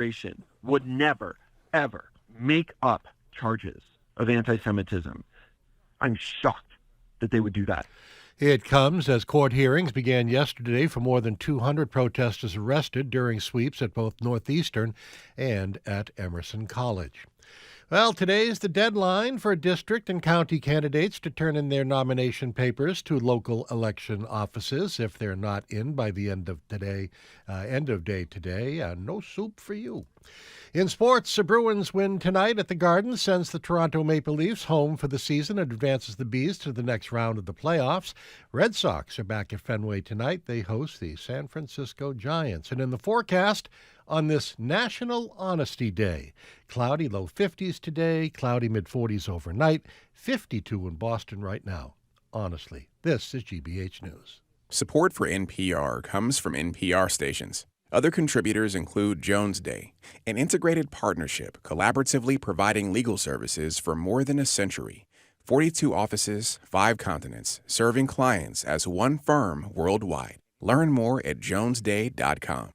administration would never, ever make up charges of anti-Semitism. I'm shocked that they would do that. It comes as court hearings began yesterday for more than 200 protesters arrested during sweeps at both Northeastern and at Emerson College. Well, today's the deadline for district and county candidates to turn in their nomination papers to local election offices. If they're not in by the end of day today, no soup for you. In sports, the Bruins win tonight at the Garden, sends the Toronto Maple Leafs home for the season and advances the Bees to the next round of the playoffs. Red Sox are back at Fenway tonight. They host the San Francisco Giants. And in the forecast, on this National Honesty Day, cloudy low 50s today, cloudy mid-40s overnight, 52 in Boston right now. Honestly, this is GBH News. Support for NPR comes from NPR stations. Other contributors include Jones Day, an integrated partnership collaboratively providing legal services for more than a century. 42 offices, 5 continents, serving clients as one firm worldwide. Learn more at jonesday.com.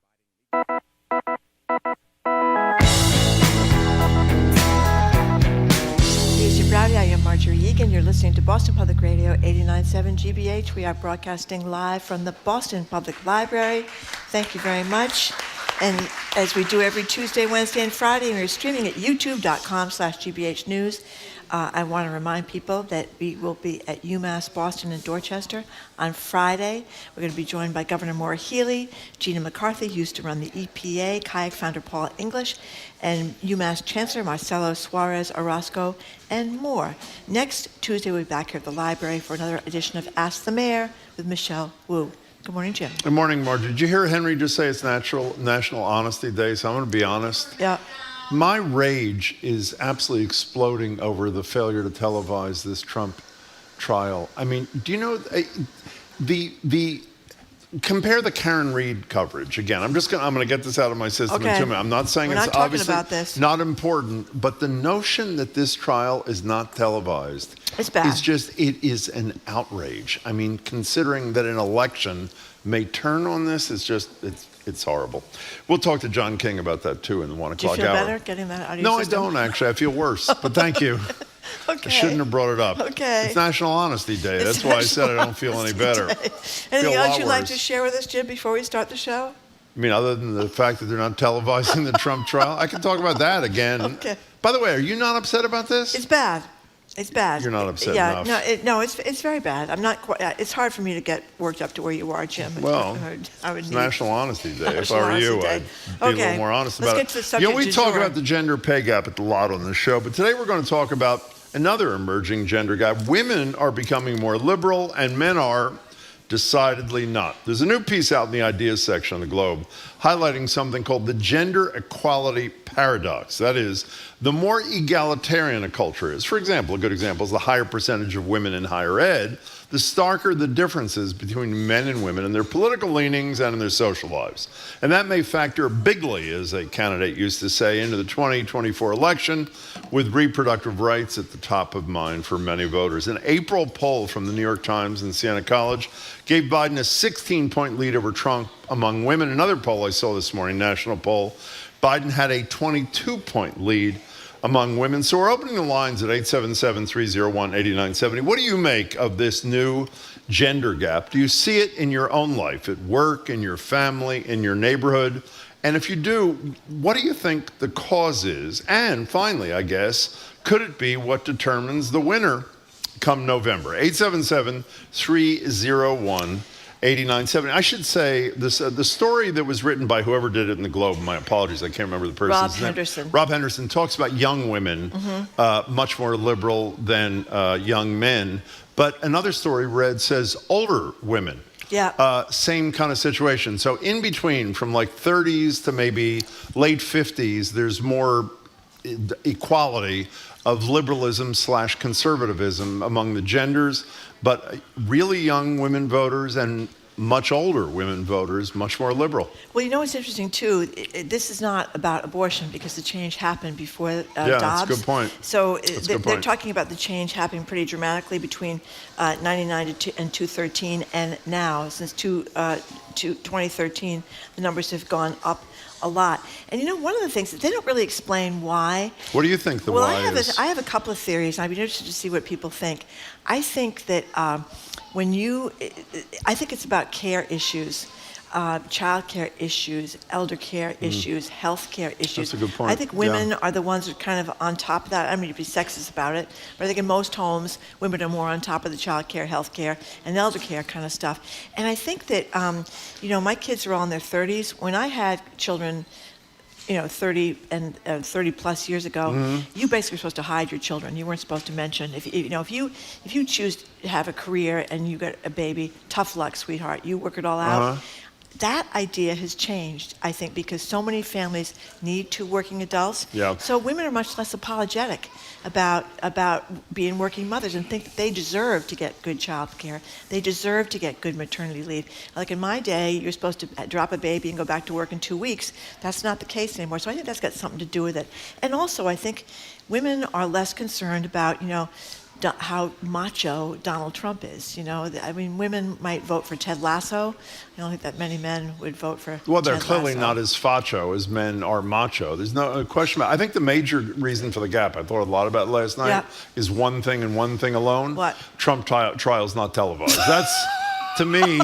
Rowdy, I am Marjorie Egan. You're listening to Boston Public Radio 89.7 GBH. We are broadcasting live from the Boston Public Library. Thank you very much. And as we do every Tuesday, Wednesday, and Friday, we're streaming at youtube.com/GBH News. I want to remind people that we will be at UMass Boston and Dorchester on Friday. We're going to be joined by Governor Maura Healey, Gina McCarthy, who used to run the EPA, Kayak founder Paul English, and UMass Chancellor Marcelo Suarez Orozco, and more. Next Tuesday, we'll be back here at the library for another edition of Ask the Mayor with Michelle Wu. Good morning, Jim. Good morning, Marjorie. Did you hear Henry just say it's National Honesty Day? So I'm going to be honest. Yeah. My rage is absolutely exploding over the failure to televise this Trump trial. I mean, do you know compare the Karen Reed coverage again? I'm going to get this out of my system in 2 minutes. I'm not saying it's obviously not important, but the notion that this trial is not televised is bad. It is an outrage. I mean, considering that an election may turn on this, it's horrible. We'll talk to John King about that too in the 1 o'clock hour. Do you feel better getting that out of your No, system? I don't actually. I feel worse, but thank you. Okay. I shouldn't have brought it up. Okay. It's National Honesty Day. That's why I said I don't feel any better. Anything else you'd like to share with us, Jim, before we start the show? I mean, other than the fact that they're not televising the Trump trial, I can talk about that again. Okay. By the way, are you not upset about this? It's bad. It's bad. You're not upset enough. It's very bad. I'm not quite. It's hard for me to get worked up to where you are, Jim. Well, it's National Honesty Day. If I were you, I'd be a little more honest about it. Let's get to the subject. We talk about the gender pay gap a lot on the show, but today we're going to talk about another emerging gender gap. Women are becoming more liberal, and men are decidedly not. There's a new piece out in the ideas section of the Globe highlighting something called the gender equality paradox. That is, the more egalitarian a culture is, for example, a good example is the higher percentage of women in higher ed, the starker the differences between men and women in their political leanings and in their social lives. And that may factor bigly, as a candidate used to say, into the 2024 election, with reproductive rights at the top of mind for many voters. An April poll from the New York Times and Siena College gave Biden a 16-point lead over Trump among women. Another poll I saw this morning, national poll, Biden had a 22-point lead among women. So we're opening the lines at 877-301-8970. What do you make of this new gender gap? Do you see it in your own life, at work, in your family, in your neighborhood? And if you do, what do you think the cause is? And finally, I guess, could it be what determines the winner come November? 877-301-8970. I should say this, the story that was written by whoever did it in the Globe, my apologies, I can't remember the person's name. Rob Henderson talks about young women, much more liberal than young men. But another story read says older women. Yeah. Same kind of situation. So in between, from like 30s to maybe late 50s, there's more equality of liberalism / conservatism among the genders, but really young women voters and much older women voters, much more liberal. Well, you know what's interesting, too? This is not about abortion because the change happened before Dobbs. That's a good point. So they're talking about the change happening pretty dramatically between 99 and 2013 and now. Since 2013, the numbers have gone up a lot. And one of the things, they don't really explain why. What do you think the why is? I have a couple of theories, and I'd be interested to see what people think. I think that I think it's about care issues. Child care issues, elder care issues, health care issues. That's a good point. I think women are the ones that are kind of on top of that. I don't mean to be sexist about it, but I think in most homes, women are more on top of the child care, health care, and elder care kind of stuff. And I think that, my kids are all in their 30s. When I had children, 30 and 30 plus years ago, you basically were supposed to hide your children. You weren't supposed to mention. If you choose to have a career and you get a baby, tough luck, sweetheart. You work it all out. That idea has changed, I think, because so many families need two working adults. Yeah. So women are much less apologetic about being working mothers and think that they deserve to get good child care. They deserve to get good maternity leave. Like in my day, you're supposed to drop a baby and go back to work in 2 weeks. That's not the case anymore. So I think that's got something to do with it. And also, I think women are less concerned about, how macho Donald Trump is. I mean, women might vote for Ted Lasso. I don't think that many men would vote for Well, they're Ted clearly Lasso. not as facho as men are macho. There's no question about I think the major reason for the gap, I thought a lot about last night, is one thing and one thing alone. What? Trump trial's not televised. That's, to me,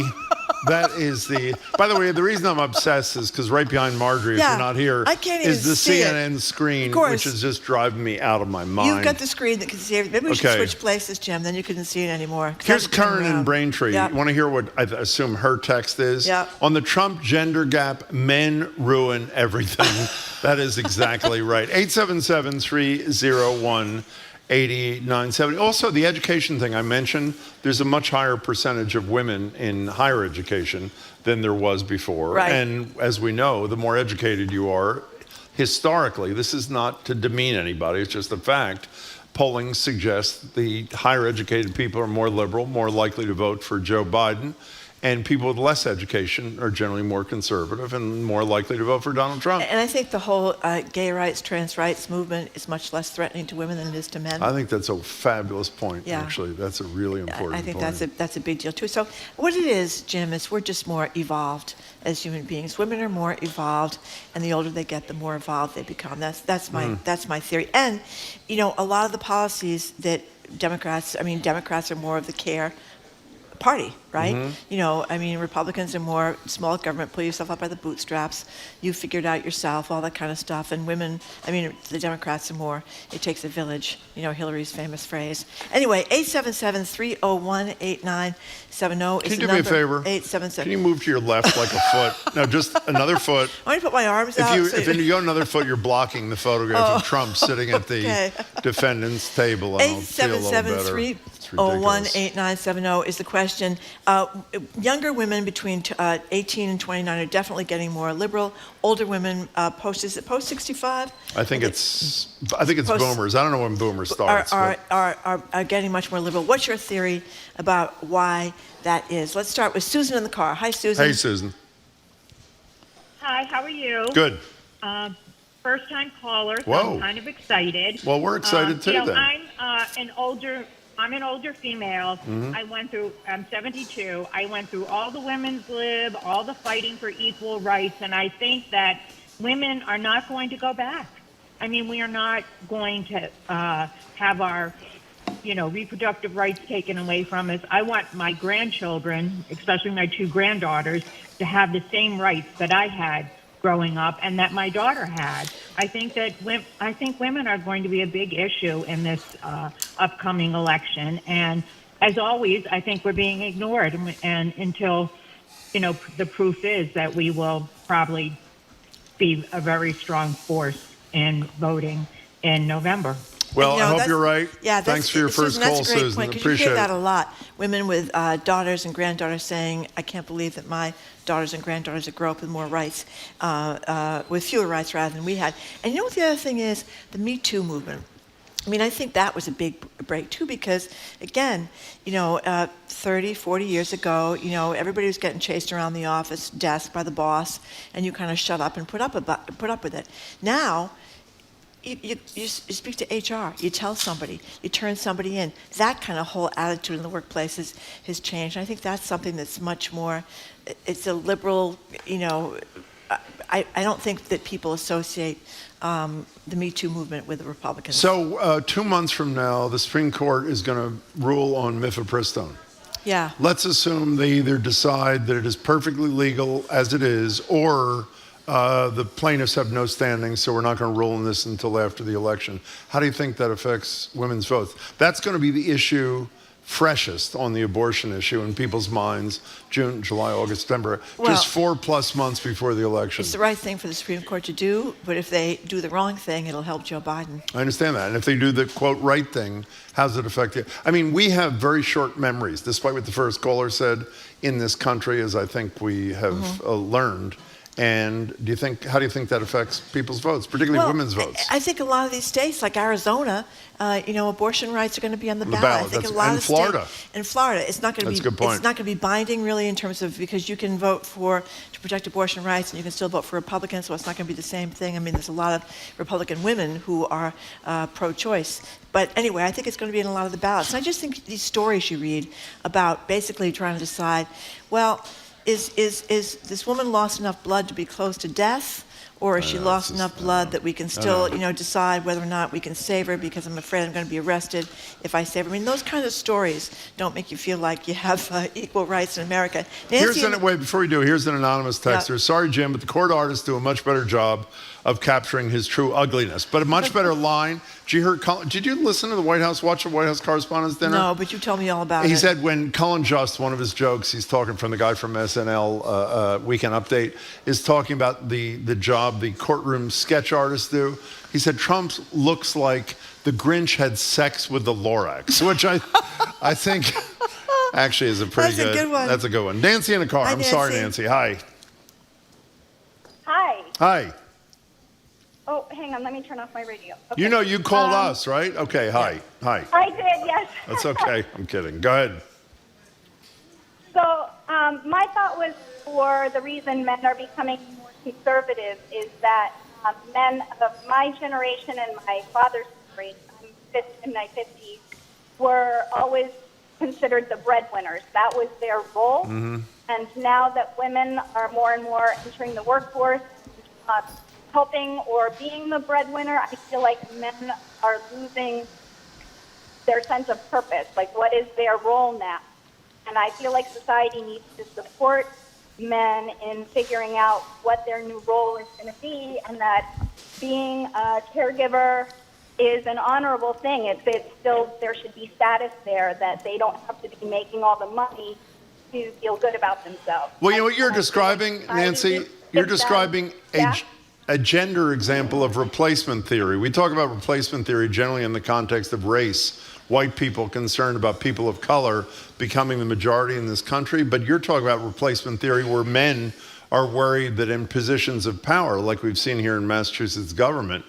that is the... By the way, the reason I'm obsessed is because right behind Marjorie, if you're not here, I can't is the even see CNN screen, Of course. which is just driving me out of my mind. You've got the screen that can see everything. Maybe we should Okay. switch places, Jim. Then you couldn't see it anymore. Here's Karen in Braintree. Yeah. You want to hear what I assume her text is? Yeah. On the Trump gender gap, men ruin everything. That is exactly right. 877-301-8897. Also, the education thing I mentioned, there's a much higher percentage of women in higher education than there was before. Right. And as we know, the more educated you are, historically, this is not to demean anybody, it's just a fact. Polling suggests the higher educated people are more liberal, more likely to vote for Joe Biden. And people with less education are generally more conservative and more likely to vote for Donald Trump. And I think the whole gay rights, trans rights movement is much less threatening to women than it is to men. I think that's a fabulous point, Yeah. actually. That's a really important I think point. that's a big deal too. So what it is, Jim, is we're just more evolved as human beings. Women are more evolved, and the older they get, the more evolved they become. That's my theory. And a lot of the policies that Democrats are more of the care party, right? Republicans are more small government, pull yourself up by the bootstraps, you figured out yourself, all that kind of stuff. And women, the Democrats are more, it takes a village, Hillary's famous phrase. Anyway, 877-301-8970 is Can you the do me a number. favor? 877. Can you move to your left like a foot? No, just another foot. I want to put my arms out. If you go another foot, you're blocking the photograph of Trump sitting at the Okay. defendant's table, and I'll feel a little better. 877-301-8970 is the question. Younger women between 18 and 29 are definitely getting more liberal. Older women, post 65? I think it's boomers. I don't know when boomers starts. Are getting much more liberal. What's your theory about why that is? Let's start with Susan in the car. Hi, Susan. Hey, Susan. Hi, how are you? Good. First-time caller, so Whoa. I'm kind of excited. Well, we're excited too, then. I'm an older female. I'm 72. I went through all the women's lib, all the fighting for equal rights, and I think that women are not going to go back. We are not going to have our, reproductive rights taken away from us. I want my grandchildren, especially my two granddaughters, to have the same rights that I had growing up and that my daughter had. I think women are going to be a big issue in this upcoming election. And as always, I think we're being ignored. And until, the proof is that we will probably be a very strong force in voting in November. Well, I hope you're right. Yeah, thanks for your first Susan, call, that's a great Susan. point, 'cause Appreciate you hear it. that a lot. Women with daughters and granddaughters saying, I can't believe that my daughters and granddaughters that grow up with more rights, with fewer rights rather than we had. And what the other thing is? The Me Too movement. I think that was a big break too, because again, 30, 40 years ago, everybody was getting chased around the office desk by the boss, and you kind of shut up and put up with it. Now, you speak to HR, you tell somebody, you turn somebody in. That kind of whole attitude in the workplace has changed. And I think that's something that's much more, it's a liberal, I don't think that people associate the Me Too movement with the Republicans. So 2 months from now, the Supreme Court is going to rule on mifepristone. Yeah. Let's assume they either decide that it is perfectly legal as it is, or the plaintiffs have no standing, so we're not going to rule on this until after the election. How do you think that affects women's votes? That's going to be the issue freshest on the abortion issue in people's minds, June, July, August, September, just 4+ months before the election. It's the right thing for the Supreme Court to do, but if they do the wrong thing, it'll help Joe Biden. I understand that. And if they do the, quote, right thing, how does it affect you? I mean, we have very short memories, despite what the first caller said, in this country, as I think we have learned. And how do you think that affects people's votes, particularly women's votes? I think a lot of these states, like Arizona, abortion rights are going to be on the ballot. I think a lot of Florida. In Florida, it's not going to be. That's a good point. It's not going to be binding, really, in terms of, because you can vote to protect abortion rights, and you can still vote for Republicans, so it's not going to be the same thing. I mean, there's a lot of Republican women who are pro-choice. But anyway, I think it's going to be in a lot of the ballots. And I just think these stories you read about basically trying to decide, well, is this woman lost enough blood to be close to death, or is she lost enough blood that we can still, decide whether or not we can save her, because I'm afraid I'm going to be arrested if I save her? I mean, those kinds of stories don't make you feel like you have equal rights in America. Before we do, here's an anonymous texter. Sorry, Jim, but the court artists do a much better job of capturing his true ugliness. But a much better line. Did you listen to watch the White House Correspondents' Dinner? No, but you told me all about it. He said when Cullen Just, one of his jokes, he's talking from the guy from SNL Weekend Update, is talking about the job the courtroom sketch artists do. He said Trump looks like the Grinch had sex with the Lorax, which I think actually is a pretty good. That's a good one. That's a good one. Nancy in the car. Hi, I'm sorry, Nancy. Hi. Hi. Hi. Oh, hang on. Let me turn off my radio. Okay. You called us, right? Okay. Hi. Hi. I did, yes. That's okay. I'm kidding. Go ahead. So my thought was, for the reason men are becoming more conservative is that men of my generation and my father's generation, I'm in my 50s, were always considered the breadwinners. That was their role. Mm-hmm. And now that women are more and more entering the workforce, helping or being the breadwinner, I feel like men are losing their sense of purpose. Like, what is their role now? And I feel like society needs to support men in figuring out what their new role is going to be, and that being a caregiver is an honorable thing. It's still, there should be status there, that they don't have to be making all the money to feel good about themselves. Well, you know what you're describing, Nancy? You're describing a gender example of replacement theory. We talk about replacement theory generally in the context of race. White people concerned about people of color becoming the majority in this country. But you're talking about replacement theory where men are worried that in positions of power, like we've seen here in Massachusetts government,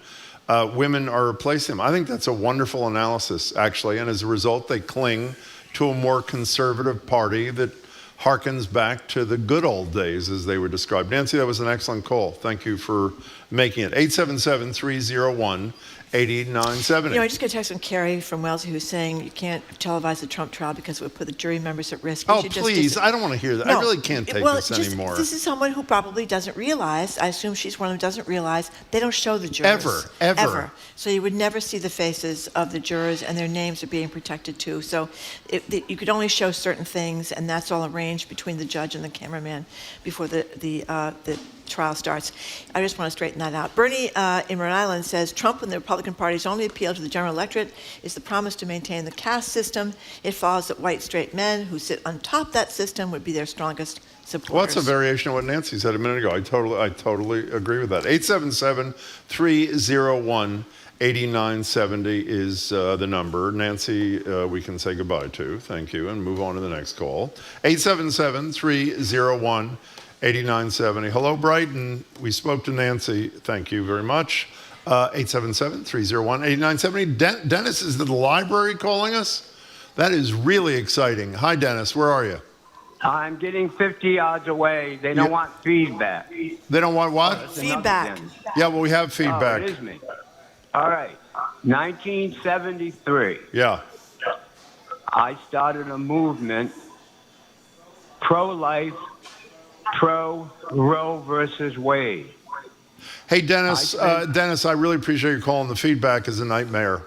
women are replacing them. I think that's a wonderful analysis, actually. And as a result, they cling to a more conservative party that harkens back to the good old days, as they were described. Nancy, that was an excellent call. Thank you for making it. 877-301-8970. I just got a text from Carrie from Wellesley who's saying you can't televise the Trump trial because it would put the jury members at risk. Oh, please. I don't want to hear that. No. I really can't take this anymore. This is someone who probably doesn't realize, I assume she's one who doesn't realize, they don't show the jurors. Ever. So you would never see the faces of the jurors, and their names are being protected too. So you could only show certain things, and that's all arranged between the judge and the cameraman before the trial starts. I just want to straighten that out. Bernie in Rhode Island says Trump and the Republican Party's only appeal to the general electorate is the promise to maintain the caste system. It follows that white straight men who sit on top of that system would be their strongest supporters. Well, that's a variation of what Nancy said a minute ago. I totally agree with that. 877-301-8970 is the number. Nancy, we can say goodbye to. Thank you, and move on to the next call. 877-301-8970. Hello, Brighton. We spoke to Nancy. Thank you very much. 877-301-8970. Dennis is at the library calling us. That is really exciting. Hi, Dennis. Where are you? I'm getting 50 yards away. They don't want feedback. They don't want what? Feedback. Yeah, well, we have feedback. Oh, it is me. All right. 1973. Yeah. I started a movement, pro-life, pro Roe versus Wade. Hey, Dennis, Dennis, I really appreciate your call, and the feedback is a nightmare.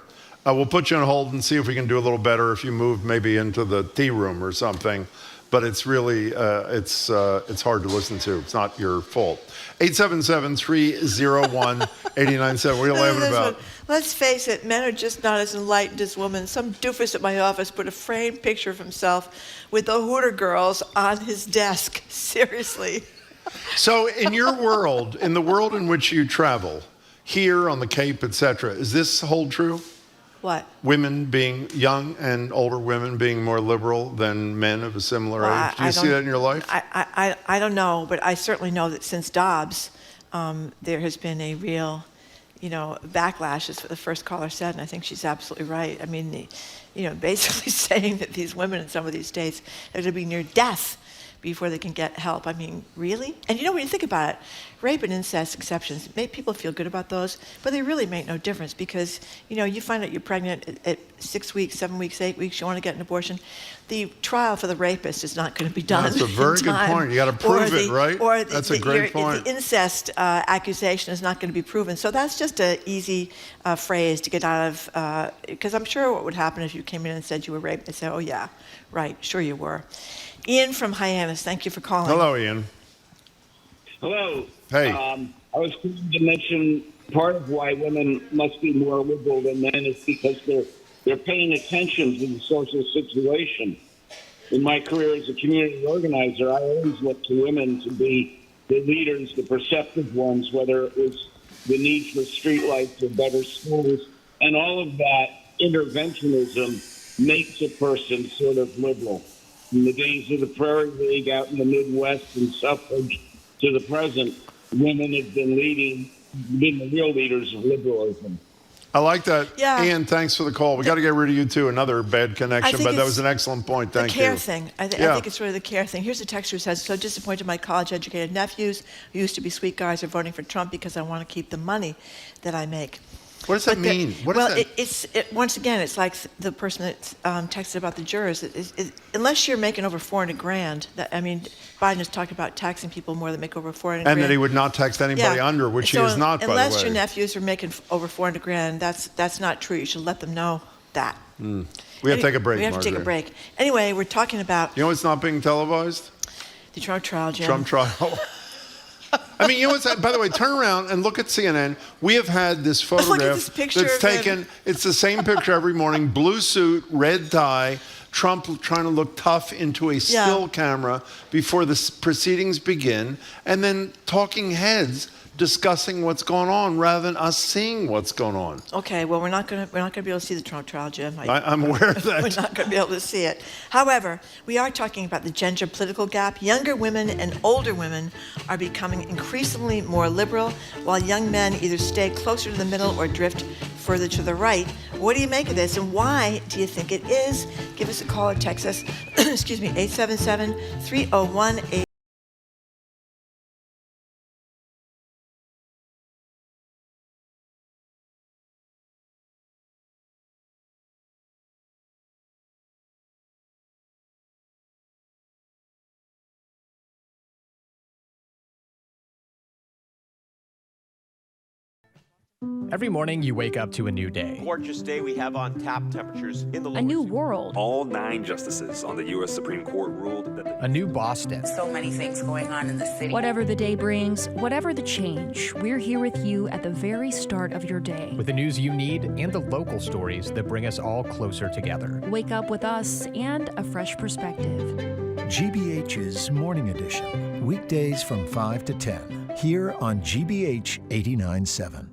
We'll put you on hold and see if we can do a little better if you move maybe into the tea room or something. But it's really, it's hard to listen to. It's not your fault. 877-301-8970. What are you laughing about? Let's face it, men are just not as enlightened as women. Some doofus at my office put a framed picture of himself with the Hooter girls on his desk. Seriously. So in your world, in the world in which you travel, here on the Cape, etc., is this hold true? What? Women being young and older women being more liberal than men of a similar age. Do you see that in your life? I don't know, but I certainly know that since Dobbs, there has been a real, backlash, as the first caller said, and I think she's absolutely right. I mean, basically saying that these women in some of these states are going to be near death before they can get help. I mean, really? And when you think about it, rape and incest exceptions make people feel good about those, but they really make no difference because, you find out you're pregnant at 6 weeks, 7 weeks, 8 weeks, you want to get an abortion. The trial for the rapist is not going to be done. That's a very good point. You got to prove it, right? That's a great point. The incest accusation is not going to be proven. So that's just an easy phrase to get out of, because I'm sure what would happen if you came in and said you were raped, they'd say, oh yeah, right, sure you were. Ian from Hyannis, thank you for calling. Hello, Ian. Hello. Hey. I was going to mention part of why women must be more liberal than men is because they're paying attention to the social situation. In my career as a community organizer, I always looked to women to be the leaders, the perceptive ones, whether it was the need for streetlights or better schools. And all of that interventionism makes a person sort of liberal. From the days of the Prairie League out in the Midwest and suffrage to the present, women have been the real leaders of liberalism. I like that. Yeah. Ian, thanks for the call. We got to get rid of you, too. Another bad connection, but that was an excellent point. Thank you. The care thing. I think it's really the care thing. Here's a texter who says, so disappointed my college-educated nephews who used to be sweet guys are voting for Trump because I want to keep the money that I make. What does that mean? Once again, it's like the person that texted about the jurors. Unless you're making over $400,000, Biden has talked about taxing people more than make over $400,000. And that he would not tax anybody under, which he is not, by the way. Unless your nephews are making over $400,000, that's not true. You should let them know that. We have to take a break, We have to take a break. Anyway, we're talking about... You know what's not being televised? The Trump trial, Jim. Trump trial. By the way, turn around and look at CNN. We have had this photograph this picture that's taken. It's the same picture every morning. Blue suit, red tie. Trump trying to look tough into a still camera before the proceedings begin, and then talking heads discussing what's going on rather than us seeing what's going on. Okay, well, we're not going to be able to see the Trump trial, Jim. I'm aware of that. We're not going to be able to see it. However, we are talking about the gender political gap. Younger women and older women are becoming increasingly more liberal, while young men either stay closer to the middle or drift further to the right. What do you make of this, and why do you think it is? Give us a call or text us, 877-301-8. Every morning you wake up to a new day. Gorgeous day we have on tap, temperatures in the lower. A new world. All 9 justices on the U.S. Supreme Court ruled that a new Boston. So many things going on in the city. Whatever the day brings, whatever the change, we're here with you at the very start of your day. With the news you need and the local stories that bring us all closer together. Wake up with us and a fresh perspective. GBH's Morning Edition, weekdays from 5 to 10, here on GBH 89.7.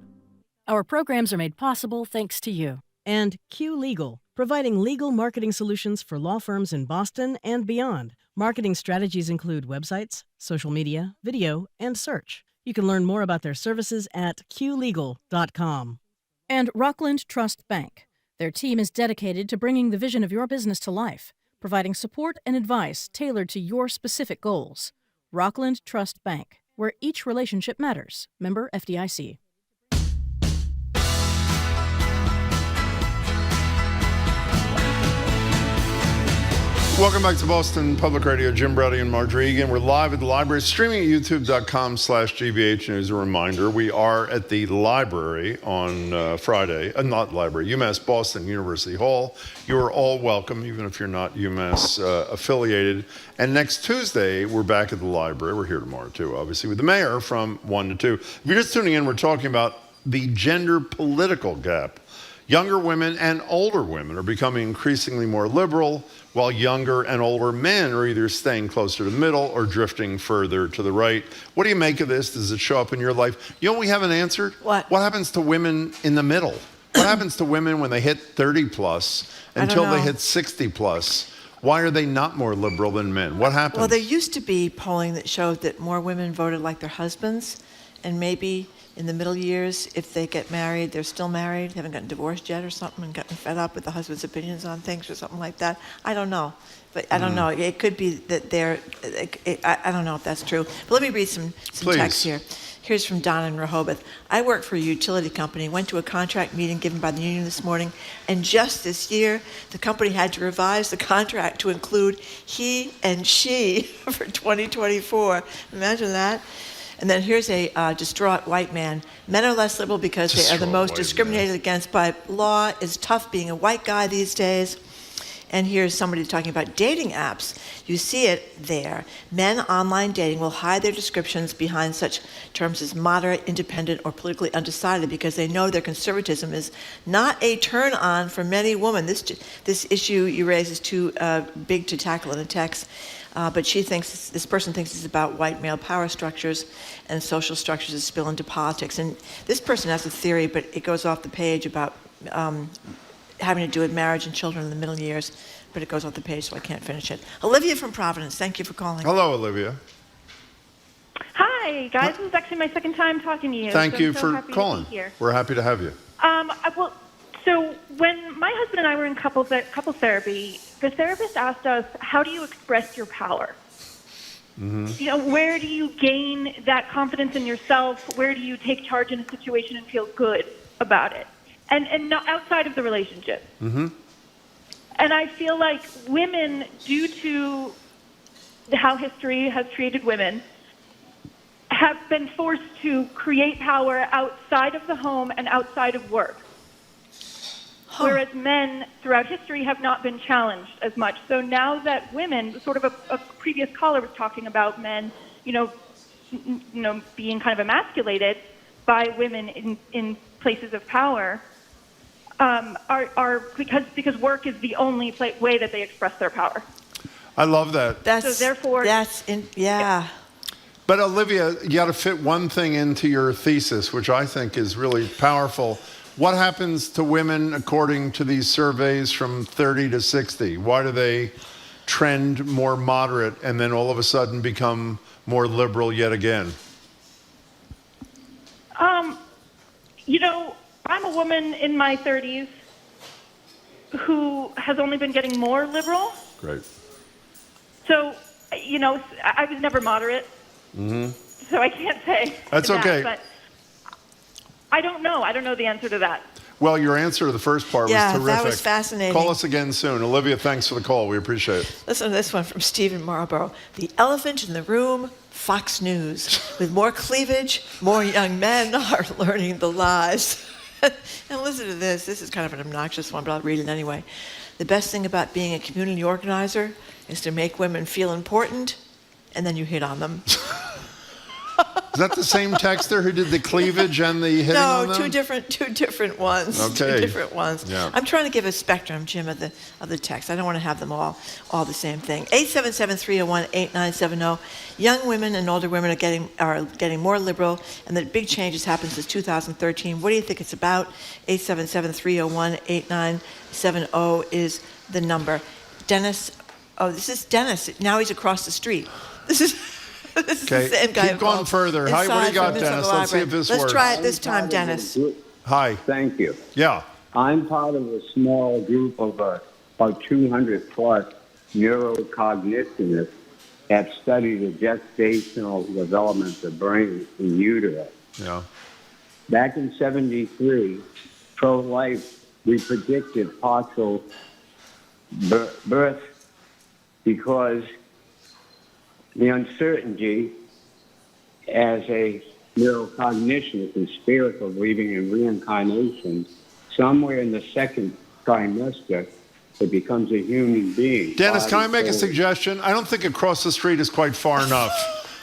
Our programs are made possible thanks to you. And Q Legal, providing legal marketing solutions for law firms in Boston and beyond. Marketing strategies include websites, social media, video, and search. You can learn more about their services at qlegal.com. And Rockland Trust Bank. Their team is dedicated to bringing the vision of your business to life, providing support and advice tailored to your specific goals. Rockland Trust Bank, where each relationship matters. Member FDIC. Welcome back to Boston Public Radio. Jim Brady and Marjorie Egan. We're live at the library, streaming at youtube.com/GBH News. A reminder, we are at the library on Friday. Not library, UMass Boston University Hall. You are all welcome, even if you're not UMass affiliated. And next Tuesday, we're back at the library. We're here tomorrow, too, obviously, with the mayor from 1 to 2. If you're just tuning in, we're talking about the gender political gap. Younger women and older women are becoming increasingly more liberal, while younger and older men are either staying closer to the middle or drifting further to the right. What do you make of this? Does it show up in your life? You know, we haven't answered. What? What happens to women in the middle? What happens to women when they hit 30 plus until they hit 60 plus? Why are they not more liberal than men? What happens? Well, there used to be polling that showed that more women voted like their husbands, and maybe in the middle years, if they get married, they're still married, they haven't gotten divorced yet or something, and gotten fed up with the husband's opinions on things or something like that. I don't know. But I don't know. It could be that they're, I don't know if that's true. But let me read some text here. Here's from Don in Rehoboth. I work for a utility company, went to a contract meeting given by the union this morning, and just this year, the company had to revise the contract to include he and she for 2024. Imagine that. And then here's a distraught white man. Men are less liberal because they are the most discriminated against by law. It's tough being a white guy these days. And here's somebody talking about dating apps. You see it there. Men online dating will hide their descriptions behind such terms as moderate, independent, or politically undecided because they know their conservatism is not a turn on for many women. This issue you raise is too big to tackle in a text. But this person thinks it's about white male power structures and social structures that spill into politics. And this person has a theory, but it goes off the page about having to do with marriage and children in the middle years. But it goes off the page, so I can't finish it. Olivia from Providence, thank you for calling. Hello, Olivia. Hi, guys. This is actually my second time talking to you. Thank you so for happy calling. To be here. We're happy to have you. So when my husband and I were in couples therapy, the therapist asked us, how do you express your power? Mm-hmm. You know, where do you gain that confidence in yourself? Where do you take charge in a situation and feel good about it? And not outside of the relationship. Mm-hmm. And I feel like women, due to how history has treated women, have been forced to create power outside of the home and outside of work. Whereas men throughout history have not been challenged as much. So now that women, sort of a previous caller was talking about men, being kind of emasculated by women in places of power, are because work is the only way that they express their power. I love that. Yeah. But Olivia, you got to fit one thing into your thesis, which I think is really powerful. What happens to women according to these surveys from 30 to 60? Why do they trend more moderate and then all of a sudden become more liberal yet again? I'm a woman in my 30s who has only been getting more liberal. Great. So, I was never moderate. Mm-hmm. So I can't say. That's okay. But I don't know. I don't know the answer to that. Well, your answer to the first part was terrific. Yeah, that was fascinating. Call us again soon. Olivia, thanks for the call. We appreciate it. Listen to this one from Stephen Marlborough. The elephant in the room, Fox News. With more cleavage, more young men are learning the lies. And listen to this. This is kind of an obnoxious one, but I'll read it anyway. The best thing about being a community organizer is to make women feel important, and then you hit on them. Is that the same texter who did the cleavage and the hitting on them? No, two different ones. Okay. 2 different ones. Yeah. I'm trying to give a spectrum, Jim, of the text. I don't want to have them all the same thing. 877-301-8970. Young women and older women are getting more liberal, and the big change has happened since 2013. What do you think it's about? 877-301-8970 is the number. Dennis. Oh, this is Dennis. Now he's across the street. This is the same guy. Keep going further. Hi, what do you got, Dennis? Let's see if this works. Let's try it this time, Dennis. Hi. Thank you. Yeah. I'm part of a small group of about 200 plus neurocognitionists have studied the gestational development of the brain in utero. Yeah. Back in '73, pro-life, we predicted partial birth because the uncertainty as a neurocognitionist and spiritual believing in reincarnation, somewhere in the second trimester, it becomes a human being. Dennis, can I make a suggestion? I don't think across the street is quite far enough.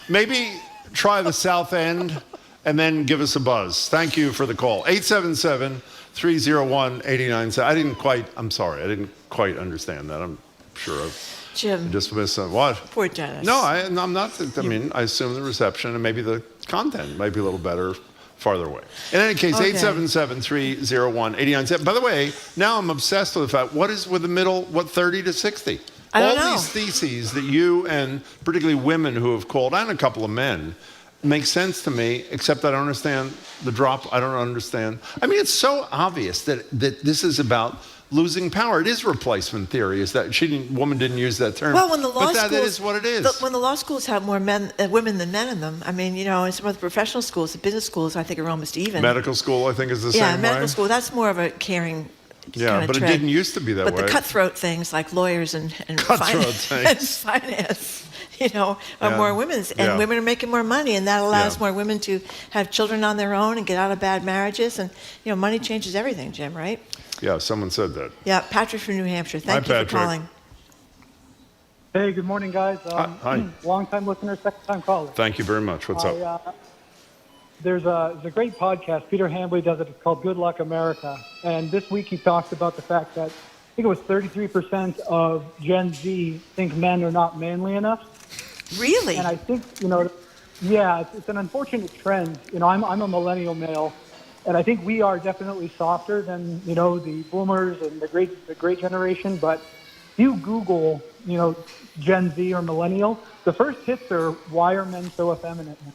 Maybe try the South End and then give us a buzz. Thank you for the call. 877-301-8970. I'm sorry, I didn't quite understand that. I'm sure I've Jim. just missed something. What? Poor Dennis. No, I'm not. I mean, I assume the reception and maybe the content might be a little better farther away. In any case, Okay. 877-301-8970. By the way, now I'm obsessed with the fact, what is with the middle, 30 to 60? I don't All know. these theses that you and particularly women who have called, and a couple of men, make sense to me, except I don't understand the drop. I don't understand. I mean, it's so obvious that this is about losing power. It is replacement theory. Is that woman didn't use that term? Well, when the law but schools, that is what it is. When the law schools have more women than men in them, I mean, you know, in some of the professional schools, the business schools, I think are almost even. Medical school, I think, is the same way. Yeah, medical school. That's more of a caring. Yeah, kind of but trade. it didn't used to be that way. But the cutthroat things like lawyers and finance, you know, are more women's, and women are making more money, and that allows more women to have children on their own and get out of bad marriages, and you know, money changes everything, Jim, right? Yeah, someone said that. Yeah, Patrick from New Hampshire. Thank you Patrick. for calling. Hey, good morning, guys. Hi. Long-time listener, second-time caller. Thank you very much. What's up? There's a great podcast. Peter Hambley does it. It's called Good Luck America. And this week he talks about the fact that I think it was 33% of Gen Z think men are not manly enough. Really? And I think, you know, yeah, it's an unfortunate trend. You know, I'm a millennial male, and I think we are definitely softer than, you know, the boomers and the great generation. But if you Google, you know, Gen Z or millennial, the first hits are, why are men so effeminate now?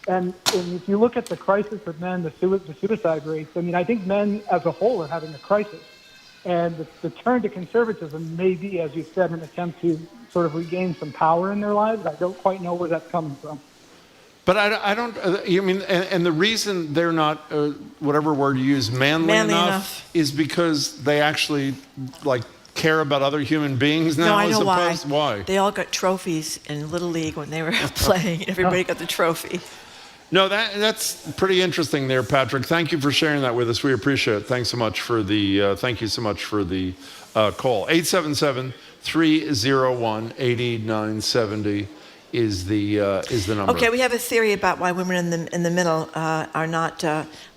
And if you look at the crisis with men, the suicide rates, I mean, I think men as a whole are having a crisis. And the turn to conservatism may be, as you said, an attempt to sort of regain some power in their lives. I don't quite know where that's coming from. But I don't, you mean, and the reason they're not, whatever word you use, manly enough is because they actually, like, care about other human beings now? No, I know why. Why? They all got trophies in Little League when they were playing. Everybody got the trophy. No, that's pretty interesting there, Patrick. Thank you for sharing that with us. We appreciate it. Thanks so much for the, thank you so much for the call. 877-301-8970 is the number. Okay, we have a theory about why women in the middle are not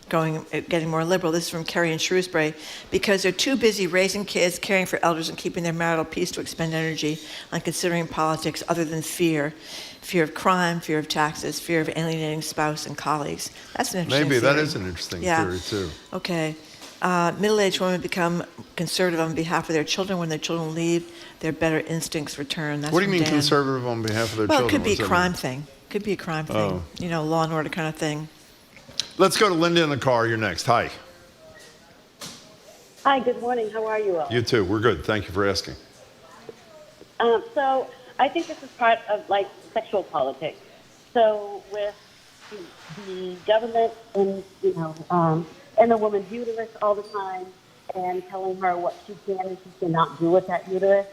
getting more liberal. This is from Kerry in Shrewsbury. Because they're too busy raising kids, caring for elders, and keeping their marital peace to expend energy on considering politics other than fear. Fear of crime, fear of taxes, fear of alienating spouse and colleagues. That's an interesting Maybe theory. that is an interesting theory, too. Okay. Middle-aged women become conservative on behalf of their children. When their children leave, their better instincts return. That's What do you from mean Dan. conservative on behalf of their Well, children? it could be What's a that crime mean? thing. Could be a crime thing. Oh. You know, law and order kind of thing. Let's go to Linda in the car. You're next. Hi. Hi, good morning. How are you all? You too. We're good. Thank you for asking. So I think this is part of, like, sexual politics. So with the government and, you know, in the woman's uterus all the time and telling her what she can and she cannot do with that uterus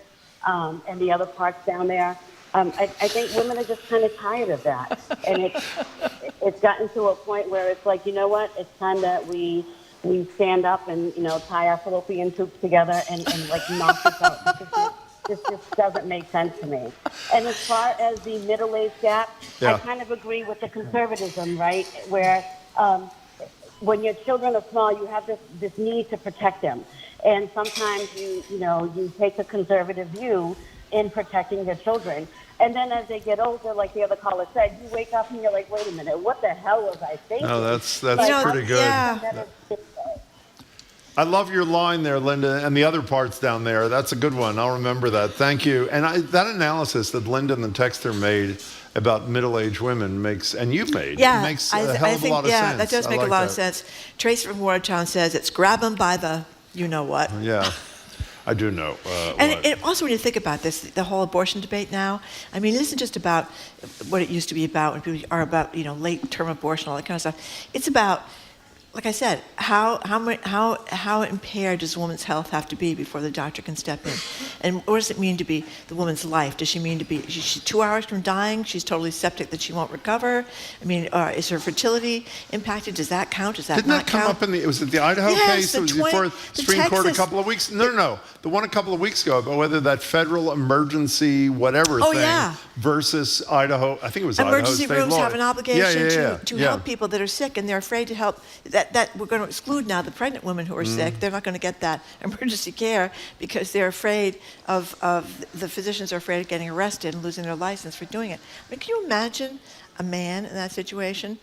and the other parts down there, I think women are just kind of tired of that. And it's gotten to a point where it's like, you know what, it's time that we stand up and, you know, tie our fallopian tubes together and like knock this out. This just doesn't make sense to me. And as far as the middle-age gap, I kind of agree with the conservatism, right? Where when your children are small, you have this need to protect them. And sometimes you take a conservative view in protecting your children. And then as they get older, like the other caller said, you wake up and you're like, wait a minute, what the hell was I thinking? No, that's pretty good. Yeah. I love your line there, Linda, and the other parts down there. That's a good one. I'll remember that. Thank you. And that analysis that Linda and the texter made about middle-aged women makes a hell of a lot of sense. Yeah, that does make a lot of sense. Tracy from Watertown says it's grab them by the you-know-what. Yeah, I do know. And also when you think about this, the whole abortion debate now, I mean, it isn't just about what it used to be about when people are about, you know, late-term abortion, all that kind of stuff. It's about, like I said, how impaired does a woman's health have to be before the doctor can step in? And what does it mean to be the woman's life? Does she mean to be, is she 2 hours from dying? She's totally septic that she won't recover? I mean, is her fertility impacted? Does that count? Does that Didn't not that come count? up in the, was it the Idaho Yes, case? the It was 20 before the Supreme Court a Texas- couple of weeks? No. The one a couple of weeks ago about whether that federal emergency whatever Oh, thing yeah. versus Idaho, I think it was Emergency Idaho state rooms law. have an obligation to Yeah. help people that are sick, and they're afraid to help. That we're going to exclude now the pregnant women who are sick. They're not going to get that emergency care because they're afraid of the physicians are afraid of getting arrested and losing their license for doing it. I mean, can you imagine a man in that situation?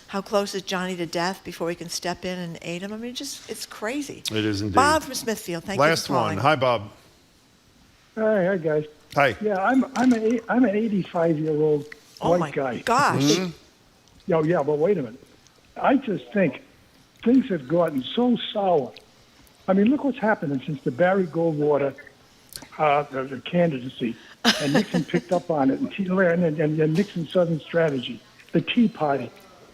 How close is Johnny to death before we can step in and aid him? I mean, it's crazy. It is indeed. Bob from Smithfield, thank you Last for calling. one. Hi, Bob. Hi, guys. Hi. Yeah, I'm an 85-year-old white guy. Gosh. Yeah, but wait a minute. I just think things have gotten so sour. I mean, look what's happening since the Barry Goldwater the candidacy, and Nixon picked up on it, and Nixon's Southern strategy, the Tea Party.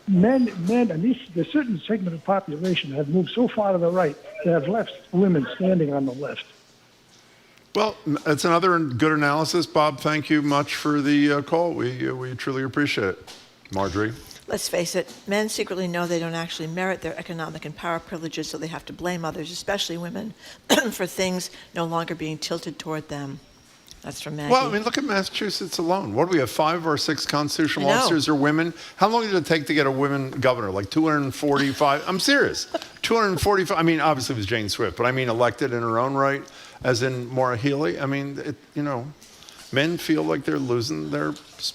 Men, and there's a certain segment of the population have moved so far to the right that have left women standing on the left. Well, it's another good analysis. Bob, thank you much for the call. We truly appreciate it. Marjorie? Let's face it, men secretly know they don't actually merit their economic and power privileges, so they have to blame others, especially women, for things no longer being tilted toward them. That's from Maggie. Well, I mean, look at Massachusetts alone. What do we have, 5 or 6 constitutional I know. officers are women? How long did it take to get a women governor? Like 245? I'm serious. 245. I mean, obviously it was Jane Swift, but I mean elected in her own right, as in Maura Healey. I mean, men feel like they're losing their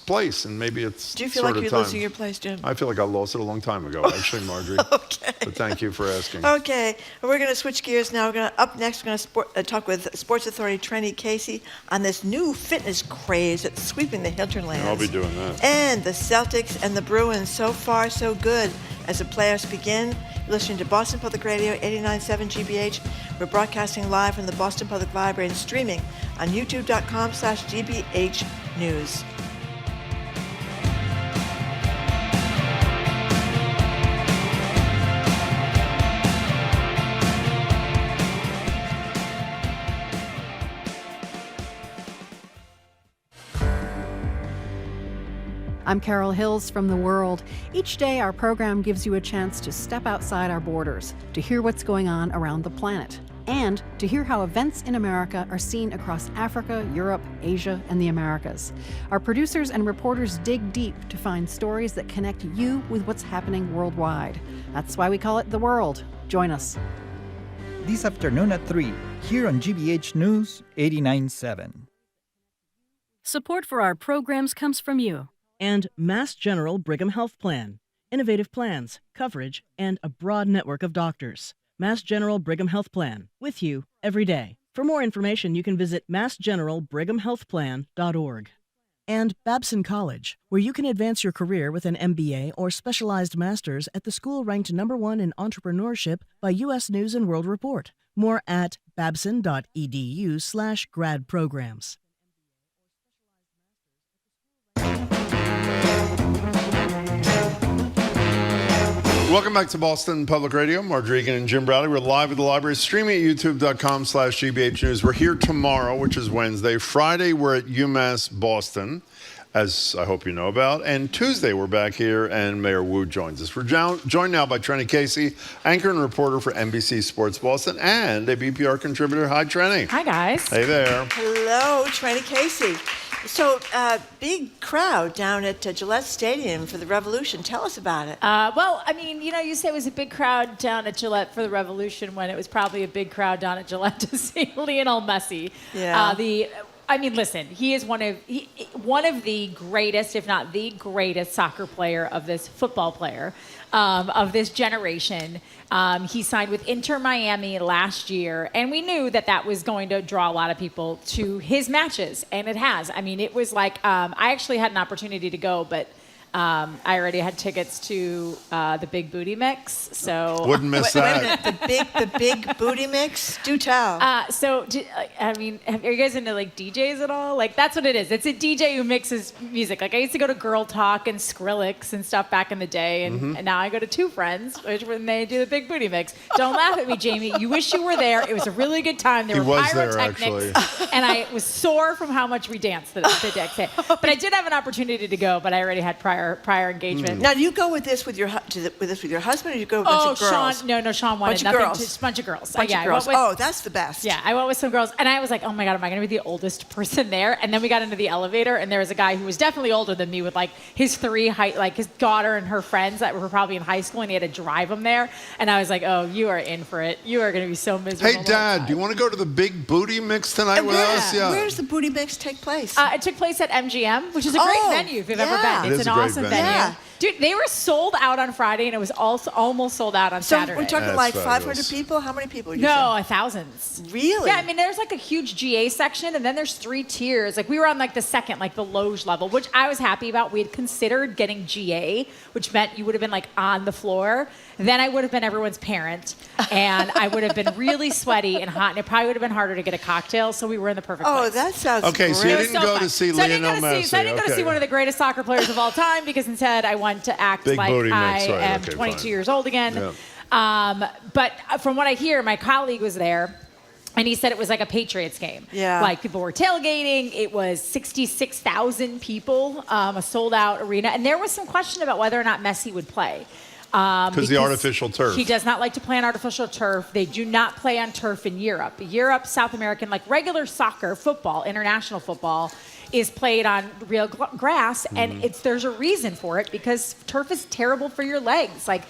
place, and maybe it's Do you feel sort like of you're time. losing your place, Jim? I feel like I lost it a long time ago, actually, Marjorie. Okay. But thank you for asking. Okay, we're going to switch gears now. Up next, we're going to talk with Sports Authority Trenni Casey on this new fitness craze that's sweeping the hinterlands. I'll be doing that. And the Celtics and the Bruins, so far so good as the playoffs begin. You're listening to Boston Public Radio, 89.7 GBH. We're broadcasting live from the Boston Public Library and streaming on youtube.com/GBH News. I'm Carol Hills from The World. Each day, our program gives you a chance to step outside our borders, to hear what's going on around the planet, and to hear how events in America are seen across Africa, Europe, Asia, and the Americas. Our producers and reporters dig deep to find stories that connect you with what's happening worldwide. That's why we call it The World. Join us. This afternoon at 3, here on GBH News 89.7. Support for our programs comes from you and Mass General Brigham Health Plan. Innovative plans, coverage, and a broad network of doctors. Mass General Brigham Health Plan, with you every day. For more information, you can visit massgeneralbrighamhealthplan.org. And Babson College, where you can advance your career with an MBA or specialized master's at the school ranked #1 in entrepreneurship by U.S. News & World Report. More at babson.edu/grad programs. Welcome back to Boston Public Radio. Marjorie Egan and Jim Browley. We're live at the library, streaming at youtube.com/GBH News. We're here tomorrow, which is Wednesday. Friday, we're at UMass Boston, as I hope you know about. And Tuesday, we're back here, and Mayor Wu joins us. We're joined now by Trenni Casey, anchor and reporter for NBC Sports Boston, and a BPR contributor. Hi, Trenni. Hi, guys. Hey there. Hello, Trenni Casey. So, big crowd down at Gillette Stadium for the Revolution. Tell us about it. Well, I mean, you say it was a big crowd down at Gillette for the Revolution when it was probably a big crowd down at Gillette to see Lionel Messi. Yeah. Listen, he is one of the greatest, if not the greatest, soccer player of this football player of this generation. He signed with Inter Miami last year, and we knew that was going to draw a lot of people to his matches, and it has. I mean, it was like I actually had an opportunity to go, but I already had tickets to the Big Booty Mix, so Wouldn't miss that. The big booty mix. Do tell. are you guys into like DJs at all? Like that's what it is. It's a DJ who mixes music. Like I used to go to Girl Talk and Skrillex and stuff back in the day, and now I go to Two Friends, which when they do the Big Booty Mix. Don't laugh at me, Jamie. You wish you were there. It was a really good time. There were pyrotechnics, and I was sore from how much we danced the next day. But I did have an opportunity to go, but I already had prior engagement. Now, do you go with this with your husband, or do you go with a bunch of girls? Sean wanted bunch of girls. Just a bunch of girls. Bunch of girls. That's the best. Yeah, I went with some girls, and I was like, oh my God, am I going to be the oldest person there? And then we got into the elevator, and there was a guy who was definitely older than me with like his his daughter and her friends that were probably in high school, and he had to drive them there. And I was like, oh, you are in for it. You are going to be so miserable. Hey, Dad, do you want to go to the Big Booty Mix tonight with us? Yeah. Where does the booty mix take place? It took place at MGM, which is a great venue if you've ever been. It's an awesome venue. Yeah. Dude, they were sold out on Friday, and it was also almost sold out on Saturday. So we're talking like 500 people? How many people? No, thousands. Really? Yeah, I mean, there's like a huge GA section, and then there's 3 tiers. Like we were on like the second, like the loge level, which I was happy about. We had considered getting GA, which meant you would have been like on the floor. Then I would have been everyone's parent, and I would have been really sweaty and hot, and it probably would have been harder to get a cocktail. So we were in the perfect place. Oh, that sounds okay. great. So you didn't go to see Lionel Messi. So I didn't go to see one of the greatest soccer players of all time because instead I went to act Big like booty I mix, right, am okay, 22 fine. years old again. Yeah. But from what I hear, my colleague was there. And he said it was like a Patriots game. Yeah. Like people were tailgating. It was 66,000 people, a sold out arena. And there was some question about whether or not Messi would play. Because the artificial turf. He does not like to play on artificial turf. They do not play on turf in Europe. Europe, South American, like regular soccer, football, international football, is played on real grass. And there's a reason for it because turf is terrible for your legs. Like,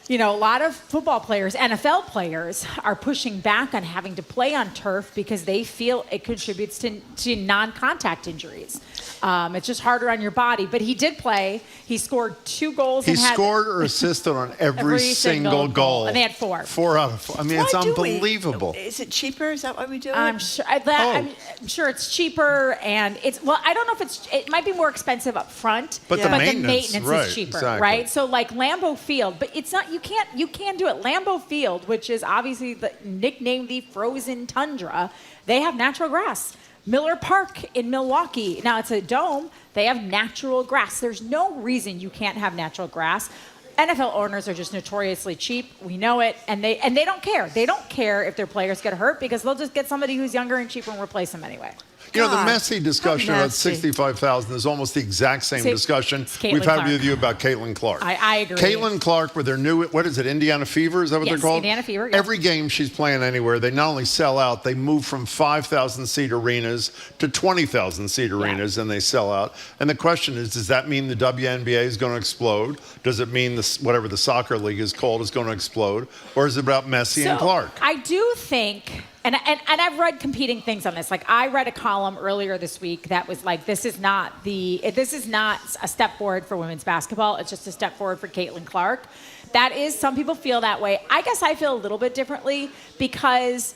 you know, a lot of football players, NFL players, are pushing back on having to play on turf because they feel it contributes to non-contact injuries. It's just harder on your body. But he did play. He scored 2 goals. He scored or assisted on every single goal. And they had 4. 4 out of 4. I mean, it's unbelievable. Is it cheaper? Is that why we do it? I'm sure it's cheaper, and I don't know if it might be more expensive up front, but the maintenance is cheaper, right? So like Lambeau Field, but it's not. You can't do it. Lambeau Field, which is obviously nicknamed the frozen tundra, they have natural grass. Miller Park in Milwaukee, now it's a dome, they have natural grass. There's no reason you can't have natural grass. NFL owners are just notoriously cheap. We know it, and they don't care. They don't care if their players get hurt because they'll just get somebody who's younger and cheaper and replace them anyway. You know, the Messi discussion about 65,000 is almost the exact same discussion we've had with you about Caitlin Clark. I agree. Caitlin Clark with their new, what is it, Indiana Fever? Is that what they're called? Indiana Fever, yeah. Every game she's playing anywhere, they not only sell out, they move from 5,000-seat arenas to 20,000-seat arenas, and they sell out. And the question is, does that mean the WNBA is going to explode? Does it mean whatever the soccer league is called is going to explode? Or is it about Messi and Clark? I do think... And I've read competing things on this. Like I read a column earlier this week that was like, this is not a step forward for women's basketball. It's just a step forward for Caitlin Clark. That is, some people feel that way. I guess I feel a little bit differently because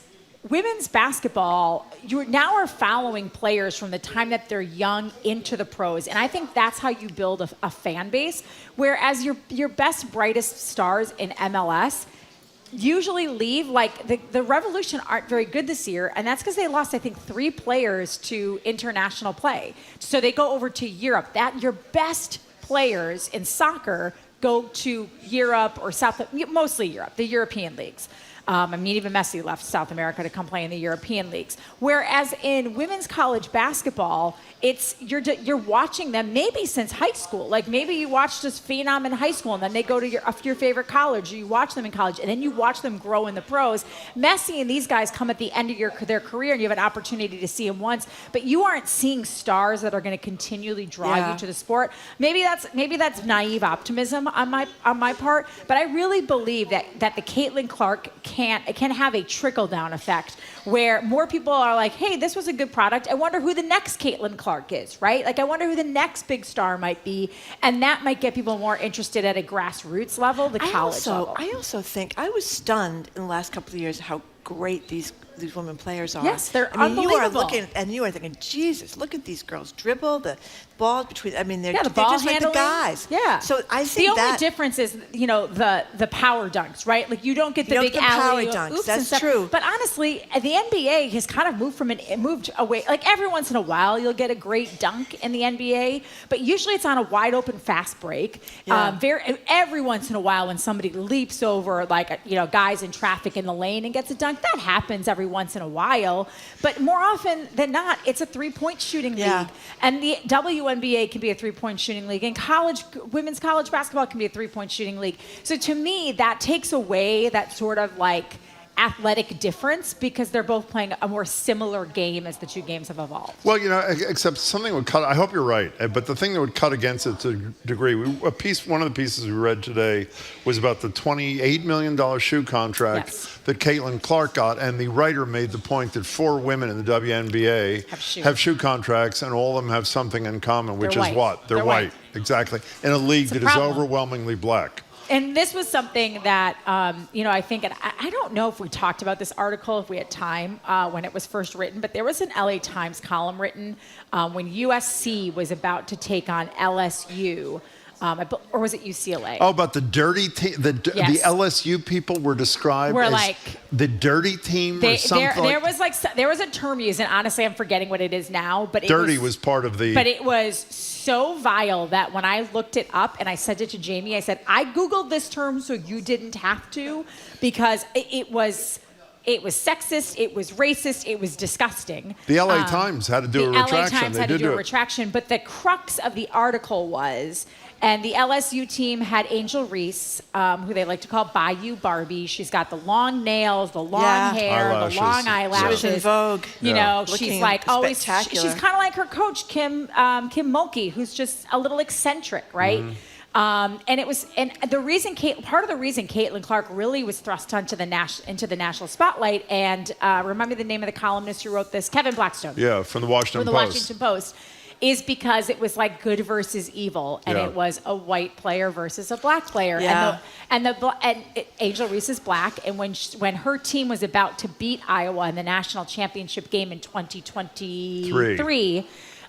women's basketball, you now are following players from the time that they're young into the pros. And I think that's how you build a fan base. Whereas your best, brightest stars in MLS usually leave. Like the Revolution aren't very good this year, and that's because they lost, I think, 3 players to international play. So they go over to Europe. Your best players in soccer go to Europe or mostly Europe, the European leagues. I mean, even Messi left South America to come play in the European leagues. Whereas in women's college basketball, you're watching them maybe since high school. Like maybe you watched this phenom in high school, and then they go to your favorite college, or you watch them in college, and then you watch them grow in the pros. Messi and these guys come at the end of their career, and you have an opportunity to see them once, but you aren't seeing stars that are going to continually draw you to the sport. Maybe that's naive optimism on my part, but I really believe that the Caitlin Clark can have a trickle-down effect where more people are like, hey, this was a good product. I wonder who the next Caitlin Clark is, right? Like, I wonder who the next big star might be. And that might get people more interested at a grassroots level, the college level. I also think I was stunned in the last couple of years how great these women players are. Yes, they're I mean, you are unbelievable. looking and you are thinking, Jesus, look at these girls dribble the balls between. I mean, they're, the they're ball just handling. like the guys. Yeah. So I the think only that difference is, the power dunks, right? Like you don't get the You don't big get the power alley dunks. oops That's and stuff. true. But honestly, the NBA has kind of moved away. Like every once in a while, you'll get a great dunk in the NBA, but usually it's on a wide open fast break. Yeah. Every once in a while, when somebody leaps over guys in traffic in the lane and gets a dunk, that happens every once in a while. But more often than not, it's a three-point shooting league. And the WNBA can be a three-point shooting league. And women's college basketball can be a three-point shooting league. So to me, that takes away that sort of like athletic difference because they're both playing a more similar game as the two games have evolved. Well, except something would cut. I hope you're right, but the thing that would cut against it to a degree. One of the pieces we read today was about the $28 million shoe contract that Caitlin Clark got, and the writer made the point that 4 women in the WNBA have shoe contracts, and all of them have something in common, which is what? They're white. Exactly. In a league that is overwhelmingly black. And this was something that, I think, and I don't know if we talked about this article, if we had time when it was first written, but there was an LA Times column written when USC was about to take on LSU. Or was it UCLA? Oh, about the dirty team. The LSU people were described as the dirty team or something. There was a term used, and honestly, I'm forgetting what it is now. But dirty was part of the. But it was so vile that when I looked it up and I sent it to Jamie, I said, I Googled this term so you didn't have to, because it was sexist, it was racist, it was disgusting. The LA Times had to do a retraction. The LA Times had to do a retraction, but the crux of the article was, and the LSU team had Angel Reese, who they like to call Bayou Barbie. She's got the long nails, the long hair, the long eyelashes. She was in vogue. She's like always. She's kind of like her coach, Kim Mulkey, who's just a little eccentric, right? Mm-hmm. And the reason part of the reason Caitlin Clark really was thrust into the national spotlight, and remind me the name of the columnist who wrote this, Kevin Blackstone. Yeah, from the Washington Post. Washington Post. Is because it was like good versus evil, and it was a white player versus a black player. Yeah. And Angel Reese is black, and when her team was about to beat Iowa in the national championship game in 2023.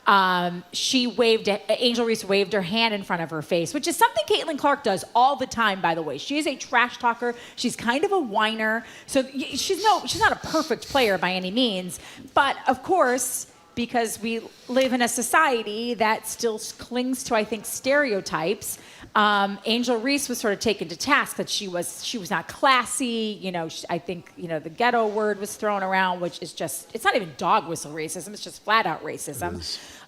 Angel Reese waved her hand in front of her face, which is something Caitlin Clark does all the time, by the way. She is a trash talker. She's kind of a whiner. So she's not a perfect player by any means. But of course, because we live in a society that still clings to, I think, stereotypes, Angel Reese was sort of taken to task that she was not classy. I think, the ghetto word was thrown around, which is just, it's not even dog whistle racism, it's just flat out racism.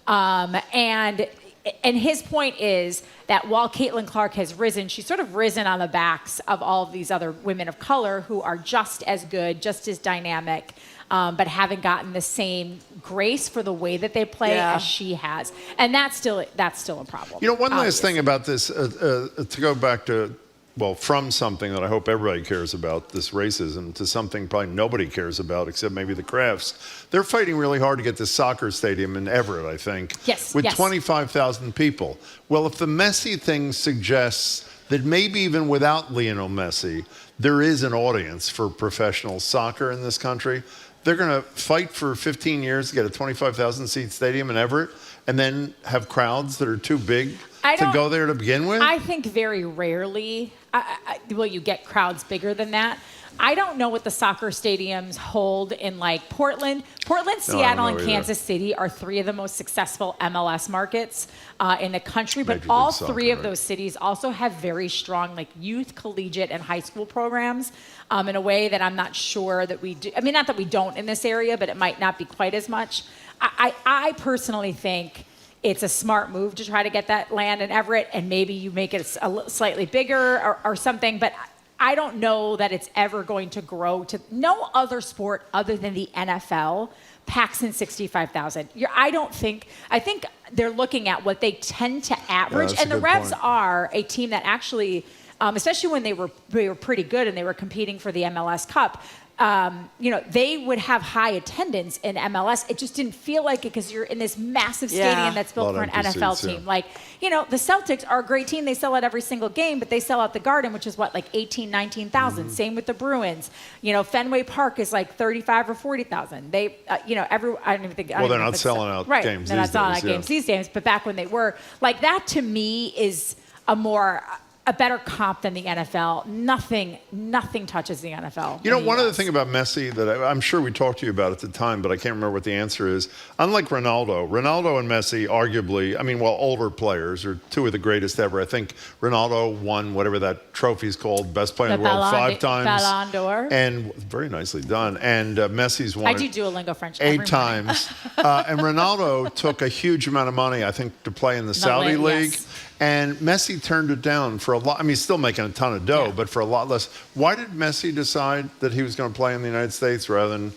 And his point is that while Caitlin Clark has risen, she's sort of risen on the backs of all of these other women of color who are just as good, just as dynamic, but haven't gotten the same grace for the way that they play as she has. And that's still a problem. One last thing about this, to go back to, from something that I hope everybody cares about, this racism, to something probably nobody cares about except maybe the Crafts. They're fighting really hard to get this soccer stadium in Everett, I think, with 25,000 people. Well, if the Messi thing suggests that maybe even without Lionel Messi, there is an audience for professional soccer in this country, they're going to fight for 15 years to get a 25,000-seat stadium in Everett and then have crowds that are too big to go there to begin with? I think very rarely will you get crowds bigger than that. I don't know what the soccer stadiums hold in like Portland. Seattle, and Kansas City are 3 of the most successful MLS markets in the country. But all 3 of those cities also have very strong like youth, collegiate, and high school programs in a way that I'm not sure that we do. I mean, not that we don't in this area, but it might not be quite as much. I personally think it's a smart move to try to get that land in Everett, and maybe you make it slightly bigger or something. But I don't know that it's ever going to grow to no other sport other than the NFL packs in 65,000. I think they're looking at what they tend to average, and the Revs are a team that actually, especially when they were pretty good and they were competing for the MLS Cup, they would have high attendance in MLS. It just didn't feel like it because you're in this massive stadium that's built for an NFL team. Like, the Celtics are a great team. They sell out every single game, but they sell out the Garden, which is what, like 18, 19,000. Same with the Bruins. Fenway Park is like 35 or 40,000. They, I don't even think. Well, they're not selling out games. They're not selling out games these days. But back when they were, like, that to me is a better comp than the NFL. Nothing touches the NFL. One other thing about Messi that I'm sure we talked to you about at the time, but I can't remember what the answer is. Unlike Ronaldo and Messi, arguably, older players are two of the greatest ever. I think Ronaldo won whatever that trophy's called, best player in the world 5 times. Ballon d'Or. And very nicely done. And Messi's won I do Duolingo French 8 times. And Ronaldo took a huge amount of money, I think, to play in the Saudi League. Yes. And Messi turned it down for a lot. He's still making a ton of dough, but for a lot less. Why did Messi decide that he was going to play in the United States rather than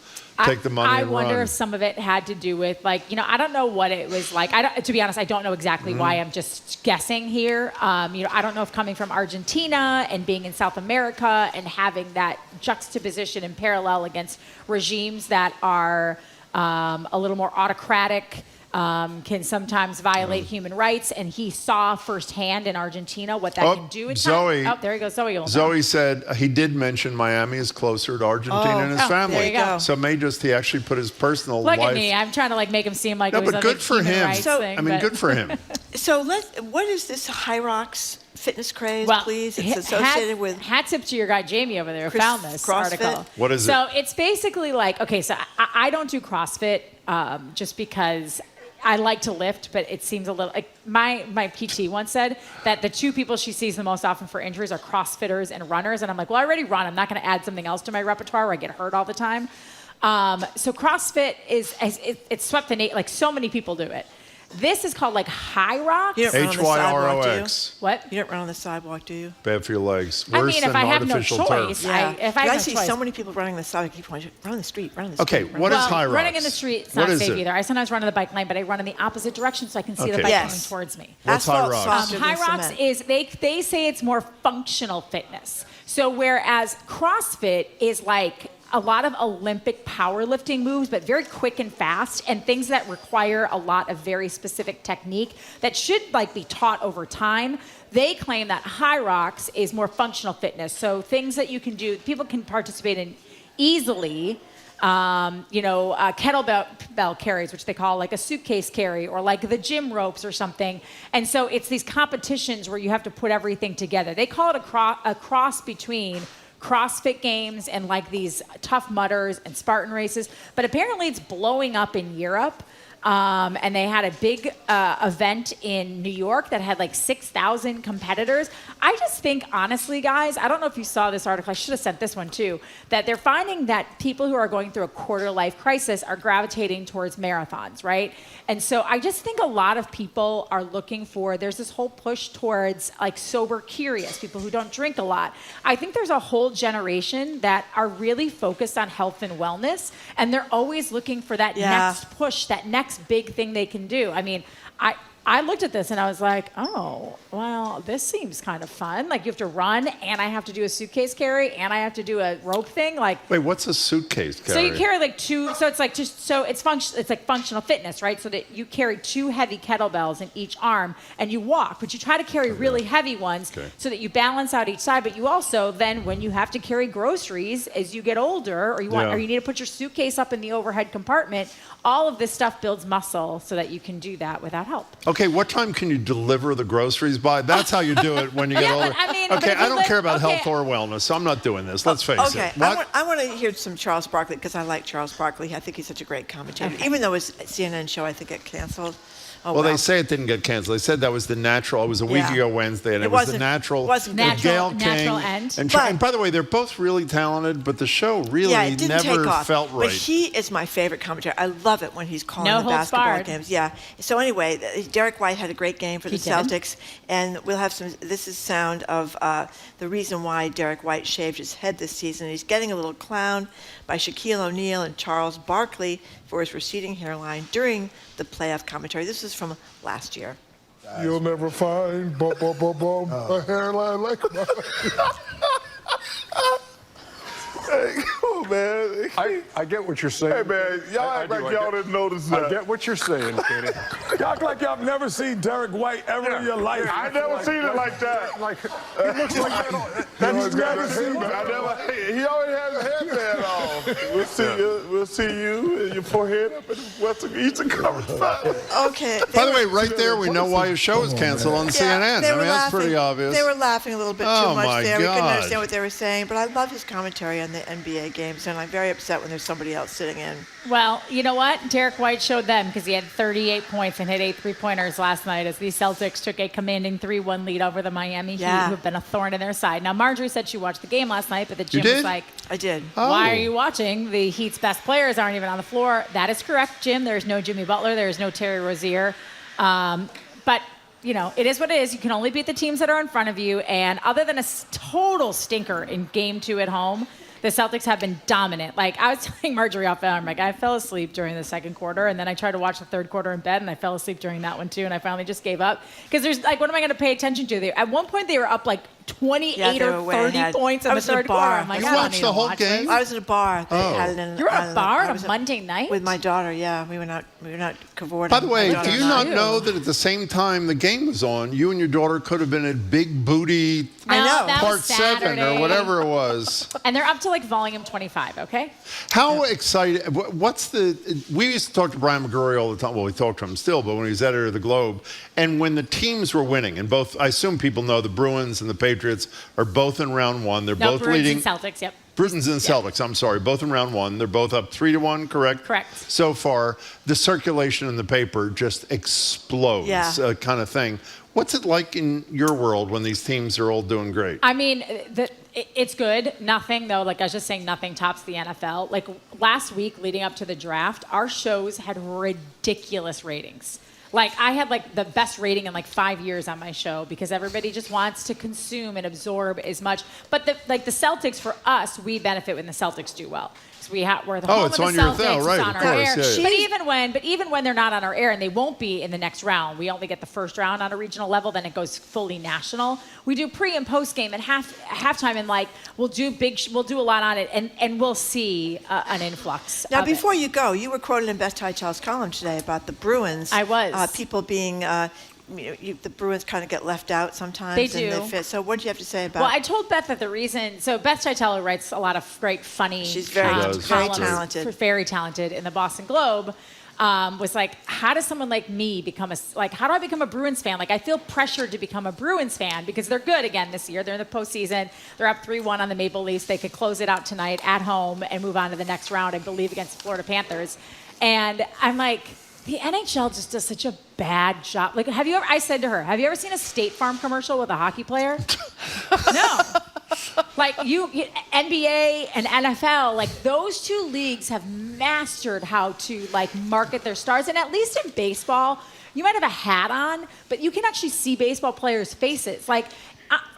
take the money and run? I wonder if some of it had to do with, I don't know what it was like. To be honest, I don't know exactly why. I'm just guessing here. I don't know if coming from Argentina and being in South America and having that juxtaposition and parallel against regimes that are a little more autocratic, can sometimes violate human rights, and he saw firsthand in Argentina what that can do. Zoe, there he goes. Zoe said he did mention Miami is closer to Argentina and his family. There you go. So he actually put his personal life. Look at me. I'm trying to make him seem like it was but good for him. Good for him. So what is this High Rocks fitness craze, please? It's associated with... Hats up to your guy Jamie over there who found this article. What is it? So it's basically so I don't do CrossFit just because I like to lift, but it seems a little like my PT once said that the two people she sees the most often for injuries are CrossFitters and runners. And I'm like, well, I already run. I'm not going to add something else to my repertoire where I get hurt all the time. So CrossFit it's swept the nation. Like so many people do it. This is called High Rocks. You don't run on the sidewalk, do you? What? You don't run on the sidewalk, do you? Bad for your legs. Worse if than I have no artificial choice, turf. I see so many people running the sidewalk. I keep going, run on the street, run on the street. Okay, what is High Rocks? Running in the street is not safe either. I sometimes run on the bike lane, but I run in the opposite direction so I can see the bike coming towards me. What's High Rocks? High Rocks is, they say it's more functional fitness. So whereas CrossFit is like a lot of Olympic powerlifting moves, but very quick and fast, and things that require a lot of very specific technique that should be taught over time. They claim that High Rocks is more functional fitness. So things that you can do, people can participate in easily. Kettlebell carries, which they call a suitcase carry, or the gym ropes or something. And so it's these competitions where you have to put everything together. They call it a cross between CrossFit games and these Tough Mudders and Spartan races. But apparently it's blowing up in Europe. And they had a big event in New York that had 6,000 competitors. I just think, honestly, guys, I don't know if you saw this article. I should have sent this one too. That they're finding that people who are going through a quarter-life crisis are gravitating towards marathons, right? And so I just think a lot of people are looking for. There's this whole push towards sober curious people who don't drink a lot. I think there's a whole generation that are really focused on health and wellness, and they're always looking for that next push, that next big thing they can do. I mean, I looked at this and I was like, oh, well, this seems kind of fun. You have to run, and I have to do a suitcase carry, and I have to do a rope thing. Wait, what's a suitcase carry? So you carry two. So it's it's functional fitness, right? So that you carry 2 heavy kettlebells in each arm, and you walk, but you try to carry really heavy ones so that you balance out each side. But you also then, when you have to carry groceries as you get older, or you need to put your suitcase up in the overhead compartment, all of this stuff builds muscle so that you can do that without help. Okay, what time can you deliver the groceries by? That's how you do it when you get older. I mean, I don't care about health or wellness, so I'm not doing this. Let's face it. I want to hear some Charles Barkley, because I like Charles Barkley. I think he's such a great commentator. Even though his CNN show, I think, got canceled. Well, they say it didn't get canceled. They said that was the natural. It was a week ago Wednesday, and it was the natural. Natural end. And by the way, they're both really talented, but the show really never felt right. But he is my favorite commentator. I love it when he's calling the basketball games. Yeah. So anyway, Derek White had a great game for the Celtics, and we'll have some. This is sound of the reason why Derek White shaved his head this season. He's getting a little clowned by Shaquille O'Neal and Charles Barkley for his receding hairline during the playoff commentary. This is from last year. You'll never find a hairline like mine. Hey, come on, man. I get what you're saying. Hey, man, y'all act like y'all didn't notice that. I get what you're saying, Kenny. Y'all act like y'all never seen Derek White ever in your life. Yeah, I never seen it like that. Like, it looks like that. That's never seen it. He always has a headband on. We'll see you and your forehead up in the Western Eastern Conference. Okay. By the way, right there, we know why his show was canceled on CNN. I mean, that's pretty obvious. They were laughing a little bit Oh, too much my there. We couldn't God. understand what they were saying, but I love his commentary on the NBA games, and I'm very upset when there's somebody else sitting in. Well, you know what? Derek White showed them because he had 38 points and hit 8 3-pointers last night as the Celtics took a commanding 3-1 lead over the Miami Heat, who have been a thorn in their side. Now, Marjorie said she watched the game last night, but the gym was like, I did. Why are you watching? The Heat's best players aren't even on the floor. That is correct, Jim. There's no Jimmy Butler. There's no Terry Rozier. But you know, it is what it is. You can only beat the teams that are in front of you. And other than a total stinker in game 2 at home, the Celtics have been dominant. Like, I was telling Marjorie off air, I'm like, I fell asleep during the second quarter, and then I tried to watch the third quarter in bed, and I fell asleep during that one, too, and I finally just gave up. Because there's, like, what am I going to pay attention to? At one point, they were up, like, 28 or 30 points in the third quarter. I'm like, you I don't watched need the to whole watch game? this. I was at a bar. You were at a bar on a Monday night? With my daughter, yeah. We were not cavorting. By the way, My do you daughter not and I. know that at the same time the game was on, you and your daughter could have been at Big Booty that Part was 7 or Saturday. whatever it was? And they're up to, like, volume 25, okay? How excited, we used to talk to Brian McGurry all the time. Well, we talk to him still, but when he was editor of the Globe, and when the teams were winning, and both, I assume people know the Bruins and the Patriots are both in round 1. They're both Bruins leading. and Celtics, yep. Bruins and Celtics, I'm sorry, both in round 1. They're both up 3-1, correct? Correct. So far, the circulation in the paper just explodes, kind of thing. What's it like in your world when these teams are all doing great? I mean, it's good. Nothing, though, like I was just saying, nothing tops the NFL. Like, last week leading up to the draft, our shows had ridiculous ratings. Like, I had, like, the best rating in, like, 5 years on my show because everybody just wants to consume and absorb as much. But, the Celtics, for us, we benefit when the Celtics do well. Because we're the home of the Celtics, right, it's on of our course, air. yeah. But even when they're not on our air, and they won't be in the next round, we only get the first round on a regional level, then it goes fully national. We do pre and post game and halftime, and like we'll do a lot on it, and we'll see an influx. Now, of before it. you go, you were quoted in Best High Charles column today about the Bruins. I was. People being, the Bruins kind of get left out sometimes. They and do. They fit. So what do you have to say about? Well, I told Beth that the reason. So Beth Chitella writes a lot of great, funny. She's very columns, talented. Very talented in the Boston Globe. Was like, how does someone like me become how do I become a Bruins fan? Like, I feel pressured to become a Bruins fan because they're good again this year. They're in the postseason. They're up 3-1 on the Maple Leafs. They could close it out tonight at home and move on to the next round, I believe, against the Florida Panthers. And I'm like, the NHL just does such a bad job. Like, I said to her, have you ever seen a State Farm commercial with a hockey player? No. Like, NBA and NFL, like, those two leagues have mastered how to, like, market their stars. And at least in baseball, you might have a hat on, but you can actually see baseball players' faces. Like,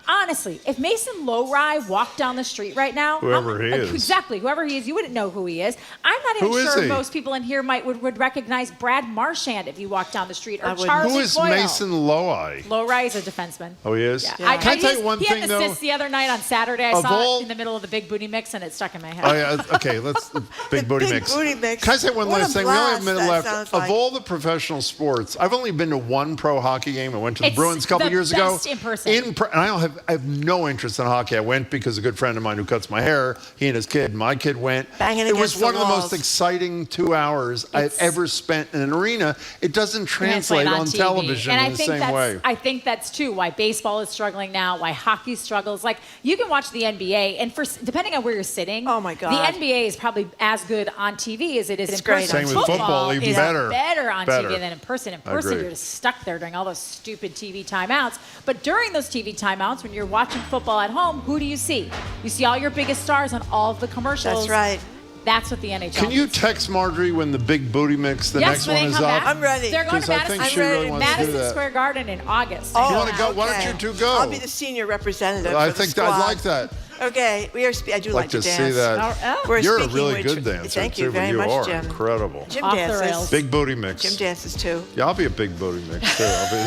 honestly, if Mason Lowry walked down the street right now, whoever he is, you wouldn't know who he is. I'm not even sure most people in here would recognize Brad Marchand if you walked down the street, or Charlie Who is Boyle. Mason Lowry? Lowry is a defenseman. Oh, he is? Yeah. Can I tell you one he thing, had though? an assist the other night on Saturday. I saw it in the middle of the Big Booty Mix, and it stuck in my head. Oh, yeah, okay, let's Big Booty Mix. Can I say one last thing? We only have a minute left. Of all the professional sports, I've only been to one pro hockey game. I went to the Bruins a couple years ago. In person. And I have no interest in hockey. I went because a good friend of mine who cuts my hair, he and his kid, my kid went. It was one of the most exciting 2 hours I've ever spent in an arena. It doesn't translate on TV. television and in the same way. I think that's too why baseball is struggling now, why hockey struggles. Like, you can watch the NBA, and depending on where you're sitting, oh my God, the NBA is probably as good on TV as it is in person. Same with football, even better. Better on TV than in person. In person, you're just stuck there during all those stupid TV timeouts. But during those TV timeouts, when you're watching football at home, who do you see? You see all your biggest stars on all of the commercials. That's right. That's what the NHL Can you text Marjorie when the Big Booty Mix, the next one is up? I'm ready. They're going to Madison Square Garden in August. Oh, you want to go? Why don't you two go? I'll be the senior representative. I for the think squad. I'd like that. Okay, I do like to dance. See that. We're You're a speaking really which- good dancer, Thank you too, very you much, are Jim. incredible. Jim Off the dances. rails. Big Booty Mix. Jim dances too. Yeah, I'll be a Big Booty Mix too.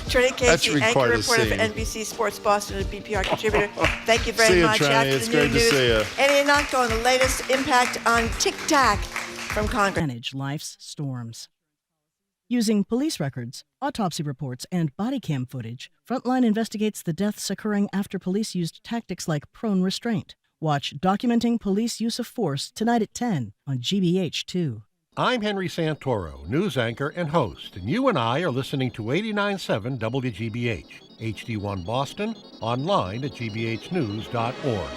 Trenni That should Casey, be anchor quite a reporter for scene. NBC Sports Boston and BPR contributor. Thank you very See you, much. Trenni. After It's the great new to news, see you. Andy Ihnatko on the latest impact on TikTok from Congress. Manage life's storms. Using police records, autopsy reports, and body cam footage, Frontline investigates the deaths occurring after police used tactics like prone restraint. Watch Documenting Police Use of Force tonight at 10 on GBH2. I'm Henry Santoro, news anchor and host, and you and I are listening to 89.7 WGBH, HD1 Boston, online at gbhnews.org.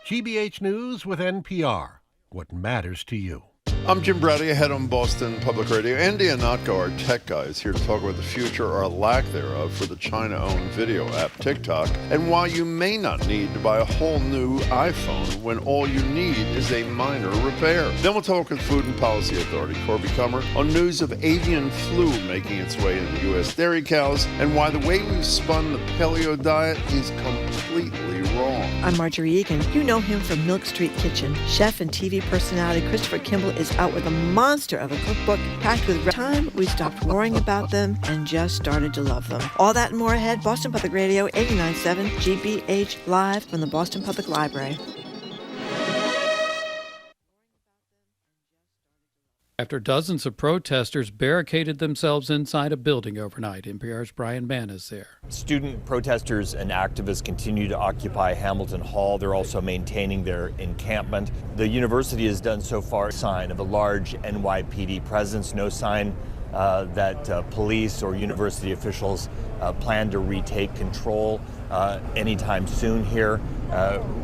GBH News with NPR, what matters to you. I'm Jim Brady, ahead on Boston Public Radio. Andy Ihnatko, our tech guy, is here to talk about the future or lack thereof for the China-owned video app TikTok and why you may not need to buy a whole new iPhone when all you need is a minor repair. Then we'll talk with Food and Policy Authority Corby Kummer on news of avian flu making its way into U.S. dairy cows and why the way we've spun the paleo diet is completely wrong. I'm Marjorie Egan. You know him from Milk Street Kitchen. Chef and TV personality Christopher Kimball is out with a monster of a cookbook packed with time we stopped worrying about them and just started to love them. All that and more ahead. Boston Public Radio 89.7 GBH live from the Boston Public Library. After dozens of protesters barricaded themselves inside a building overnight. NPR's Brian Mann is there. Student protesters and activists continue to occupy Hamilton Hall. They're also maintaining their encampment. The university has done so far a sign of a large NYPD presence, no sign that police or university officials plan to retake control anytime soon here.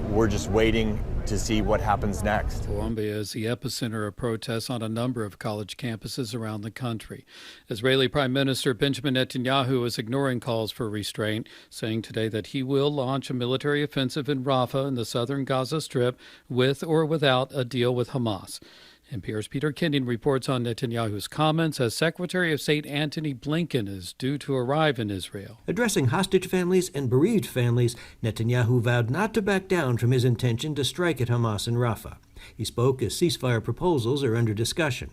We're just waiting to see what happens next. Columbia is the epicenter of protests on a number of college campuses around the country. Israeli Prime Minister Benjamin Netanyahu is ignoring calls for restraint, saying today that he will launch a military offensive in Rafah in the southern Gaza Strip with or without a deal with Hamas. NPR's Peter Kenyon reports on Netanyahu's comments as Secretary of State Antony Blinken is due to arrive in Israel. Addressing hostage families and bereaved families, Netanyahu vowed not to back down from his intention to strike at Hamas in Rafah. He spoke as ceasefire proposals are under discussion.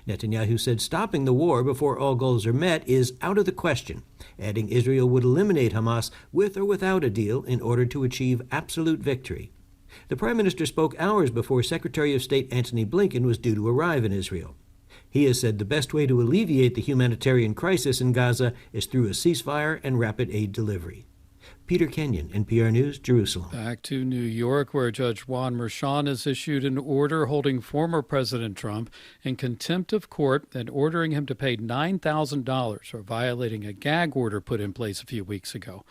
Netanyahu said stopping the war before all goals are met is out of the question, adding Israel would eliminate Hamas with or without a deal in order to achieve absolute victory. The Prime Minister spoke hours before Secretary of State Antony Blinken was due to arrive in Israel. He has said the best way to alleviate the humanitarian crisis in Gaza is through a ceasefire and rapid aid delivery. Peter Kenyon, NPR News, Jerusalem. Back to New York, where Judge Juan Merchan has issued an order holding former President Trump in contempt of court and ordering him to pay $9,000 for violating a gag order put in place a few weeks ago.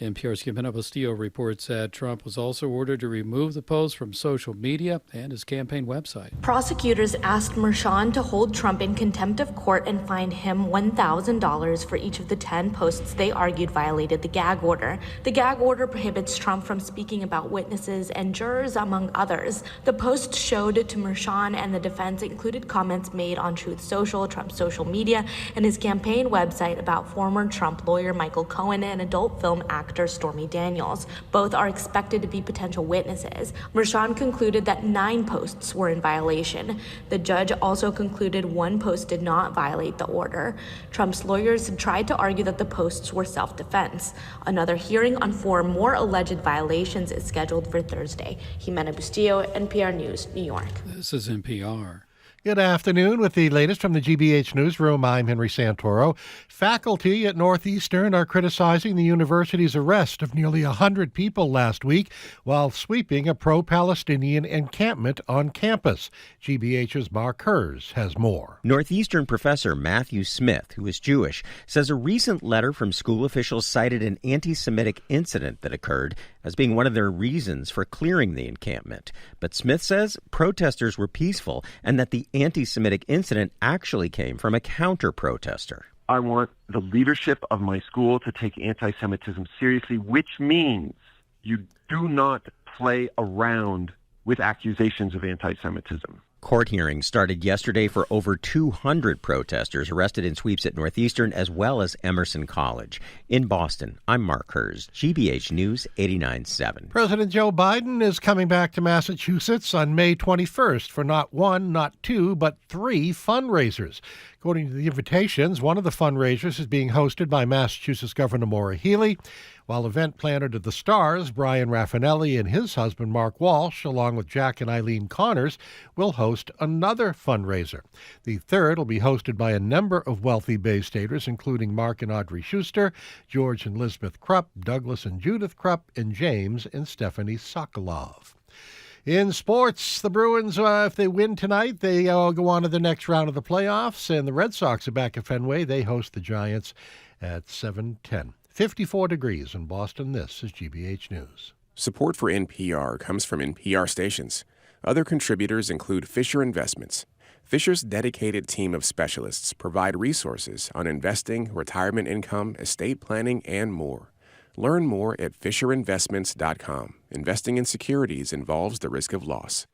NPR's Gimena Bastillo reports that Trump was also ordered to remove the post from social media and his campaign website. Prosecutors asked Merchan to hold Trump in contempt of court and fine him $1,000 for each of the 10 posts they argued violated the gag order. The gag order prohibits Trump from speaking about witnesses and jurors, among others. The posts showed to Merchan and the defense included comments made on Truth Social, Trump's social media, and his campaign website about former Trump lawyer Michael Cohen and adult film actor Stormy Daniels. Both are expected to be potential witnesses. Merchan concluded that 9 posts were in violation. The judge also concluded 1 post did not violate the order. Trump's lawyers had tried to argue that the posts were self-defense. Another hearing on 4 more alleged violations is scheduled for Thursday. Jimena Bustillo, NPR News, New York. This is NPR. Good afternoon. With the latest from the GBH Newsroom, I'm Henry Santoro. Faculty at Northeastern are criticizing the university's arrest of nearly 100 people last week while sweeping a pro-Palestinian encampment on campus. GBH's Mark Hers has more. Northeastern professor Matthew Smith, who is Jewish, says a recent letter from school officials cited an anti-Semitic incident that occurred as being one of their reasons for clearing the encampment. But Smith says protesters were peaceful and that the anti-Semitic incident actually came from a counter-protester. I want the leadership of my school to take anti-Semitism seriously, which means you do not play around with accusations of anti-Semitism. Court hearings started yesterday for over 200 protesters arrested in sweeps at Northeastern as well as Emerson College. In Boston, I'm Mark Hurst, GBH News 89.7. President Joe Biden is coming back to Massachusetts on May 21st for not one, not two, but 3 fundraisers. According to the invitations, one of the fundraisers is being hosted by Massachusetts Governor Maura Healey, while event planner to the stars, Brian Raffanelli, and his husband, Mark Walsh, along with Jack and Eileen Connors, will host another fundraiser. The third will be hosted by a number of wealthy Bay Staters, including Mark and Audrey Schuster, George and Elizabeth Krupp, Douglas and Judith Krupp, and James and Stephanie Sokolov. In sports, the Bruins, if they win tonight, they go on to the next round of the playoffs, and the Red Sox are back at Fenway. They host the Giants at 7:10. 54 degrees in Boston. This is GBH News. Support for NPR comes from NPR stations. Other contributors include Fisher Investments. Fisher's dedicated team of specialists provide resources on investing, retirement income, estate planning, and more. Learn more at FisherInvestments.com. Investing in securities involves the risk of loss.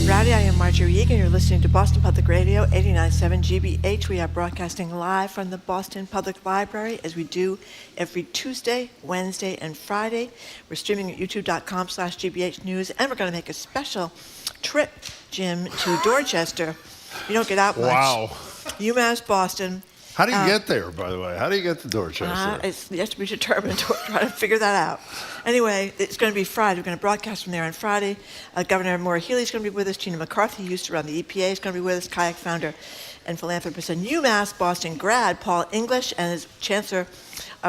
Rowdy, I am Marjorie Egan. You're listening to Boston Public Radio, 89.7 GBH. We are broadcasting live from the Boston Public Library, as we do every Tuesday, Wednesday, and Friday. We're streaming at youtube.com/GBH News, and we're going to make a special trip, Jim, to Dorchester. You don't get out much. Wow. UMass Boston. How do you get there, by the way? How do you get to Dorchester? It's yet to be determined. We're trying to figure that out. Anyway, it's going to be Friday. We're going to broadcast from there on Friday. Governor Maura Healey is going to be with us. Gina McCarthy, who used to run the EPA, is going to be with us. Kayak founder and philanthropist and UMass Boston grad Paul English and his Chancellor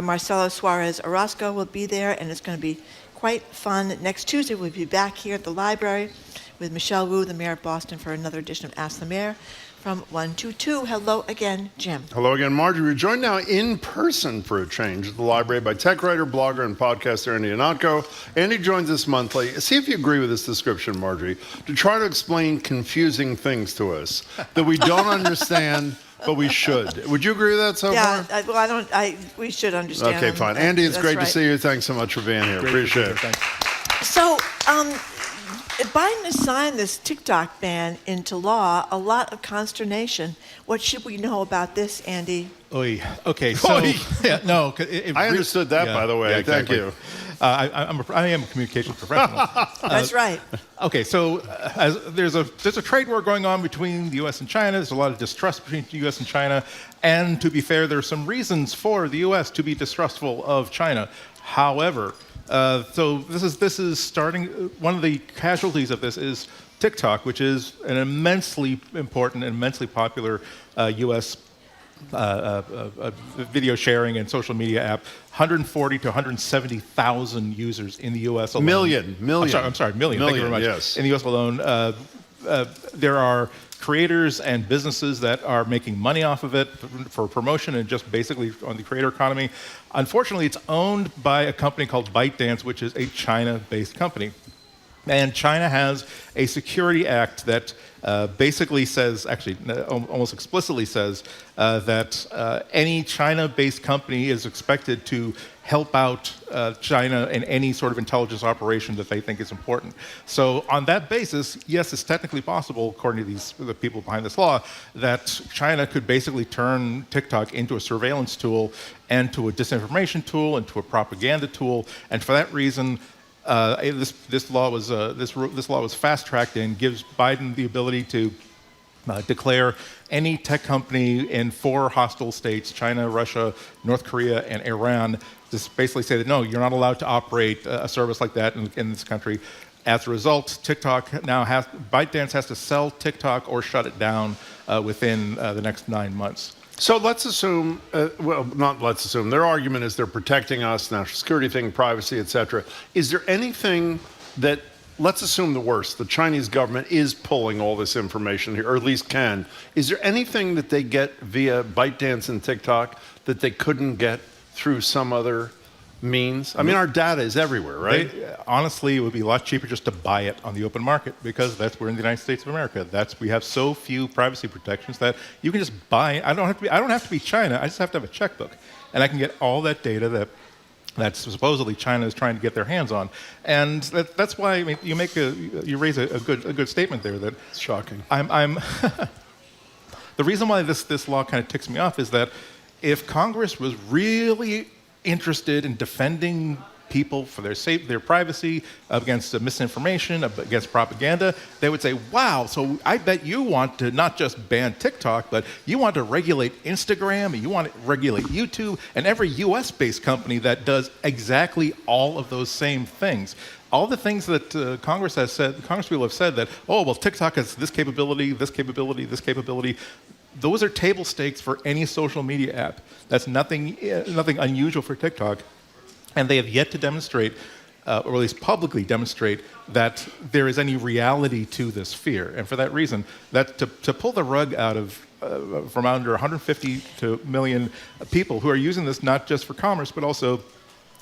Marcelo Suarez Orozco will be there, and it's going to be quite fun. Next Tuesday, we'll be back here at the library with Michelle Wu, the mayor of Boston, for another edition of Ask the Mayor. From 1 to 2. Hello again, Jim. Hello again, Marjorie. We're joined now in person for a change at the library by tech writer, blogger, and podcaster Andy Ihnatko. Andy joins us monthly. See if you agree with this description, Marjorie, to try to explain confusing things to us that we don't understand, but we should. Would you agree with that so far? Yeah, we should understand. Okay, fine. Andy, it's great right. to see you. Thanks so much for being here. Appreciate it. So, Biden has signed this TikTok ban into law. A lot of consternation. What should we know about this, Andy? Okay, so yeah, no, I understood that, by the way. Yeah, exactly. Thank you. I am a communications professional. That's right. Okay, so there's a trade war going on between the U.S. and China. There's a lot of distrust between the U.S. and China, and to be fair, there are some reasons for the U.S. to be distrustful of China. However, so this is starting. One of the casualties of this is TikTok, which is an immensely important and immensely popular U.S. Video sharing and social media app. 140 to 170,000 users in the U.S. alone. Million. I'm sorry, million. Thank you very much. Yes. In the U.S. alone, there are creators and businesses that are making money off of it for promotion and just basically on the creator economy. Unfortunately, it's owned by a company called ByteDance, which is a China-based company. And China has a security act that basically says, actually almost explicitly says, that any China-based company is expected to help out China in any sort of intelligence operation that they think is important. So on that basis, yes, it's technically possible, according to the people behind this law, that China could basically turn TikTok into a surveillance tool and to a disinformation tool and to a propaganda tool. And for that reason, this law was fast-tracked and gives Biden the ability to declare any tech company in 4 hostile states, China, Russia, North Korea, and Iran, just basically say that, no, you're not allowed to operate a service like that in this country. As a result, ByteDance has to sell TikTok or shut it down within the next 9 months. So let's assume, their argument is they're protecting us, national security thing, privacy, etc. Is there anything that, let's assume the worst, the Chinese government is pulling all this information here, or at least can. Is there anything that they get via ByteDance and TikTok that they couldn't get through some other means? I mean, our data is everywhere, right? Honestly, it would be a lot cheaper just to buy it on the open market, because we're in the United States of America. We have so few privacy protections that you can just buy. I don't have to be China. I just have to have a checkbook, and I can get all that data that that supposedly China is trying to get their hands on, and that's why you raise a good statement there. That it's shocking. I'm the reason why this law kind of ticks me off is that if Congress was really interested in defending people for their privacy, against misinformation, against propaganda, they would say, wow, so I bet you want to not just ban TikTok, but you want to regulate Instagram, and you want to regulate YouTube, and every US-based company that does exactly all of those same things. All the things that Congress people have said that, oh, well, TikTok has this capability, this capability, this capability. Those are table stakes for any social media app. That's nothing unusual for TikTok. And they have yet to demonstrate, or at least publicly demonstrate, that there is any reality to this fear. And for that reason, that to pull the rug out of from under 150 million people who are using this not just for commerce, but also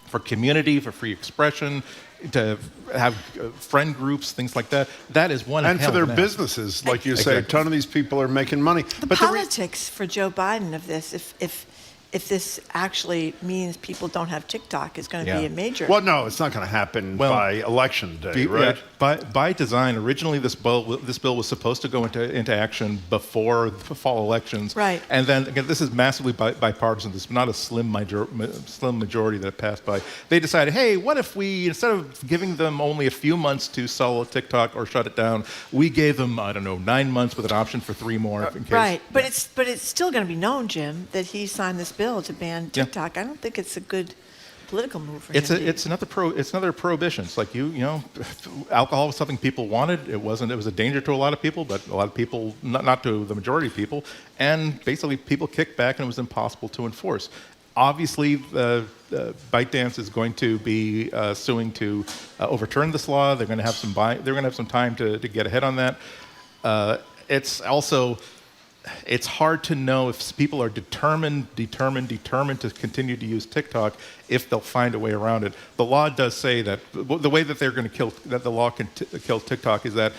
for community, for free expression, to have friend groups, things like that. That is one and hell for their of an businesses, like you say, a ton of these people are making money. The politics for Joe Biden of this, if this actually means people don't have TikTok, is going to be a major. Well, no, it's not going to happen by election day, right? By design, originally this bill was supposed to go into action before the fall elections. Right. And then again, this is massively bipartisan. This is not a slim majority that passed by. They decided, hey, what if we, instead of giving them only a few months to sell a TikTok or shut it down, we gave them, 9 months with an option for 3 more in case. Right, but it's still going to be known, Jim, that he signed this bill to ban TikTok. I don't think it's a good political move for him. It's another prohibition. It's like alcohol was something people wanted. It was a danger to a lot of people, but a lot of people, not to the majority of people, and basically people kicked back and it was impossible to enforce. Obviously, ByteDance is going to be suing to overturn this law. They're going to have some time to get ahead on that. It's hard to know if people are determined to continue to use TikTok if they'll find a way around it. The law does say that the way that the law can kill TikTok is that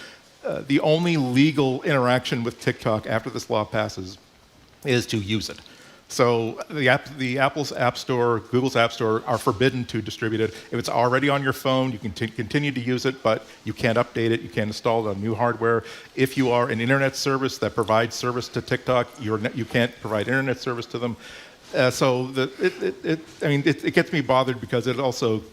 the only legal interaction with TikTok after this law passes is to use it. So the Apple's App Store, Google's App Store are forbidden to distribute it. If it's already on your phone, you can continue to use it, but you can't update it. You can't install it on new hardware. If you are an internet service that provides service to TikTok, you can't provide internet service to them. It gets me bothered because it also,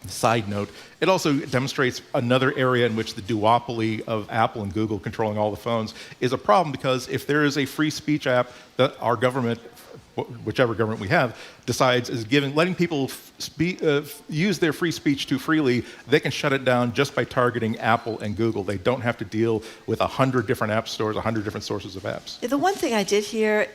side note, it also demonstrates another area in which the duopoly of Apple and Google controlling all the phones is a problem, because if there is a free speech app that our government, whichever government we have, decides is letting people use their free speech too freely, they can shut it down just by targeting Apple and Google. They don't have to deal with 100 different app stores, 100 different sources of apps. The one thing I did hear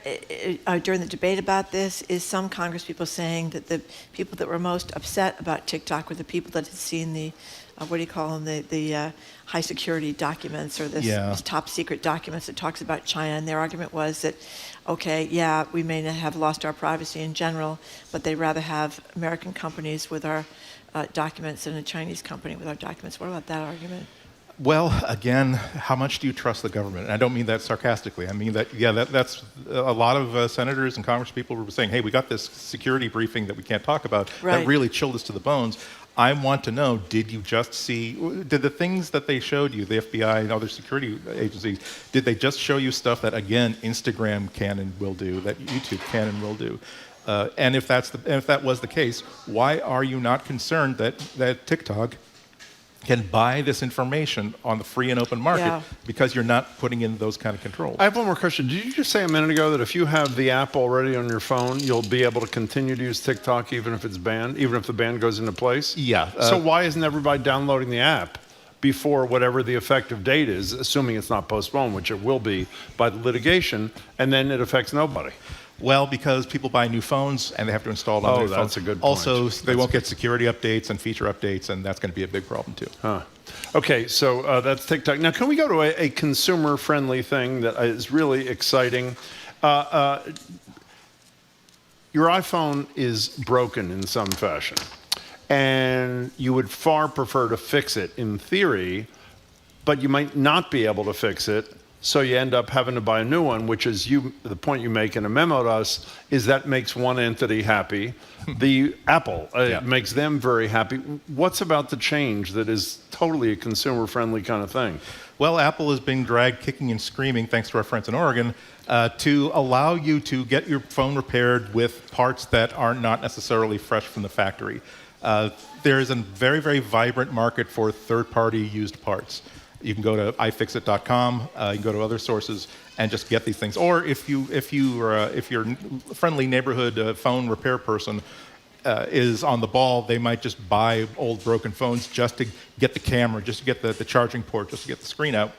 during the debate about this is some Congress people saying that the people that were most upset about TikTok were the people that had seen the the high security documents, or this top secret documents that talks about China. And their argument was that, okay, yeah, we may have lost our privacy in general, but they'd rather have American companies with our documents than a Chinese company with our documents. What about that argument? Well, again, how much do you trust the government? And I don't mean that sarcastically. I mean that's a lot of senators and congresspeople were saying, hey, we got this security briefing that we can't talk about. Right. That really chilled us to the bones. I want to know, did the things that they showed you, the FBI and other security agencies, did they just show you stuff that, again, Instagram can and will do, that YouTube can and will do? And if that was the case, why are you not concerned that TikTok can buy this information on the free and open market because you're not putting in those kind of controls? I have one more question. Did you just say a minute ago that if you have the app already on your phone, you'll be able to continue to use TikTok even if it's banned, even if the ban goes into place? Yeah. So why isn't everybody downloading the app before whatever the effective date is, assuming it's not postponed, which it will be by the litigation, and then it affects nobody? Well, because people buy new phones and they have to install it on their phones. That's a good point. Also, they won't get security updates and feature updates, and that's going to be a big problem too. Okay, so that's TikTok. Now, can we go to a consumer-friendly thing that is really exciting? Your iPhone is broken in some fashion, and you would far prefer to fix it in theory, but you might not be able to fix it So you end up having to buy a new one, which is the point you make in a memo to us is that makes one entity happy. The Apple makes them very happy. What's about the change that is totally a consumer-friendly kind of thing? Well, Apple is being dragged kicking and screaming, thanks to our friends in Oregon, to allow you to get your phone repaired with parts that are not necessarily fresh from the factory. There is a very, very vibrant market for third-party used parts. You can go to ifixit.com. You can go to other sources and just get these things. Or if your friendly neighborhood phone repair person is on the ball, they might just buy old broken phones just to get the camera, just to get the charging port, just to get the screen out.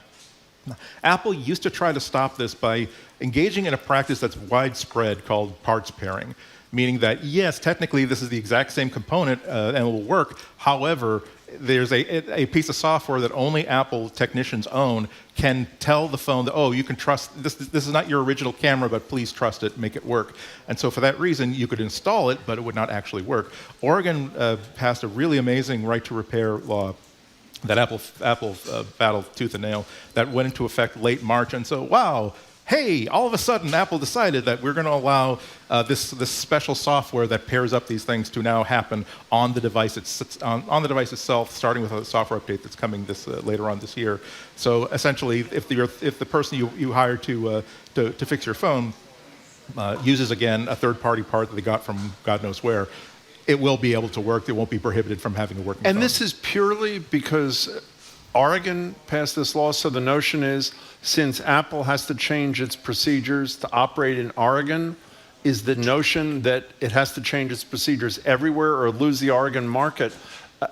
Apple used to try to stop this by engaging in a practice that's widespread called parts pairing, meaning that, yes, technically this is the exact same component and it will work. However, there's a piece of software that only Apple technicians own can tell the phone that, oh, you can trust, this is not your original camera, but please trust it, make it work. And so for that reason, you could install it, but it would not actually work. Oregon passed a really amazing right to repair law that Apple battled tooth and nail that went into effect late March. And so, wow, hey, all of a sudden Apple decided that we're going to allow this special software that pairs up these things to now happen on the device. On the device itself, starting with a software update that's coming later on this year. So essentially, if the person you hired to fix your phone uses again a third-party part that they got from God knows where, it will be able to work. It won't be prohibited from having a working phone. And this is purely because Oregon passed this law, so the notion is since Apple has to change its procedures to operate in Oregon, is the notion that it has to change its procedures everywhere or lose the Oregon market?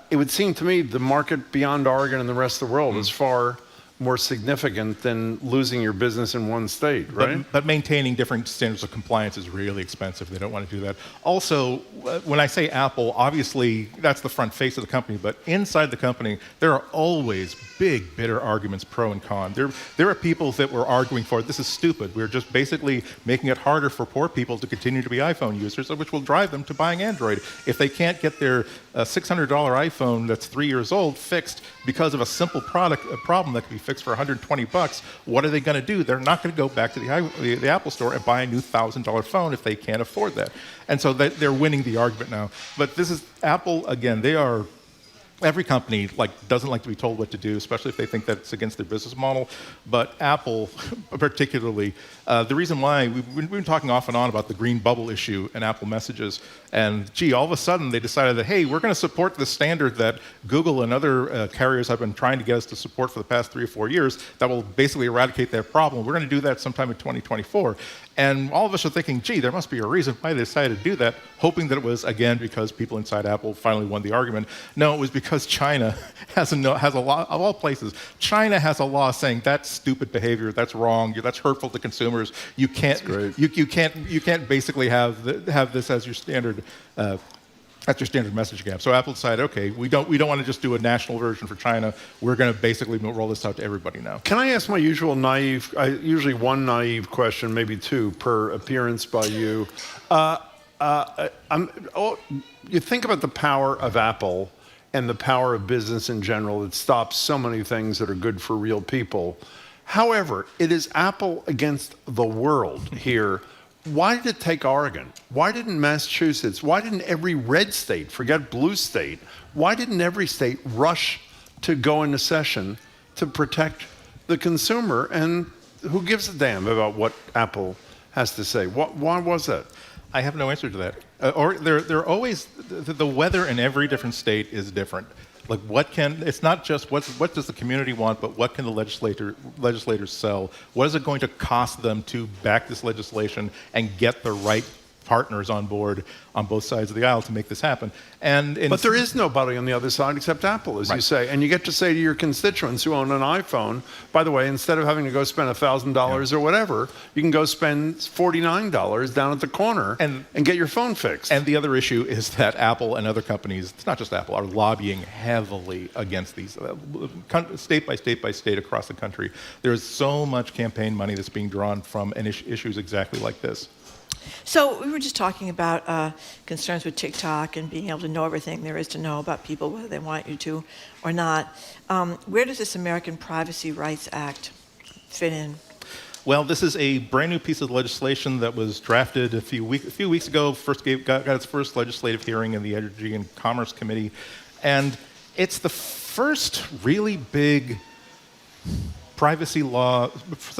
It would seem to me the market beyond Oregon and the rest of the world is far more significant than losing your business in one state, right? But maintaining different standards of compliance is really expensive. They don't want to do that. Also, when I say Apple, obviously that's the front face of the company, but inside the company, there are always big, bitter arguments, pro and con. There are people that were arguing for, this is stupid. We're just basically making it harder for poor people to continue to be iPhone users, which will drive them to buying Android. If they can't get their $600 iPhone that's 3 years old fixed because of a simple problem that can be fixed for $120, what are they going to do? They're not going to go back to the Apple store and buy a new $1,000 phone if they can't afford that. And so they're winning the argument now. But this is Apple, again, every company doesn't like to be told what to do, especially if they think that it's against their business model. But Apple, particularly, the reason why we've been talking off and on about the green bubble issue and Apple Messages, and all of a sudden they decided that, hey, we're going to support the standard that Google and other carriers have been trying to get us to support for the past 3 or 4 years that will basically eradicate their problem. We're going to do that sometime in 2024. And all of us are thinking, gee, there must be a reason why they decided to do that, hoping that it was, again, because people inside Apple finally won the argument. No, it was because China has a law, of all places, China has a law saying that's stupid behavior, that's wrong, that's hurtful to consumers. You can't basically have this as your standard messaging app. So Apple decided, okay, we don't want to just do a national version for China. We're going to basically roll this out to everybody now. Can I ask my usual usually one naive question, maybe two per appearance by you? You think about the power of Apple and the power of business in general. It stops so many things that are good for real people. However, it is Apple against the world here. Why did it take Oregon? Why didn't Massachusetts? Why didn't every red state, forget blue state, why didn't every state rush to go into session to protect the consumer? And who gives a damn about what Apple has to say? Why was that? I have no answer to that. Or they're always, the weather in every different state is different. It's not just what does the community want, but what can the legislators sell? What is it going to cost them to back this legislation and get the right partners on board on both sides of the aisle to make this happen? But there is nobody on the other side except Apple, as you say. And you get to say to your constituents who own an iPhone, by the way, instead of having to go spend $1,000 or whatever, you can go spend $49 down at the corner and get your phone fixed. And the other issue is that Apple and other companies, it's not just Apple, are lobbying heavily against these, state by state by state across the country. There's so much campaign money that's being drawn from issues exactly like this. So we were just talking about concerns with TikTok and being able to know everything there is to know about people, whether they want you to or not. Where does this American Privacy Rights Act fit in? Well, this is a brand new piece of legislation that was drafted a few weeks ago. Got its first legislative hearing in the Energy and Commerce Committee, and it's the first really big set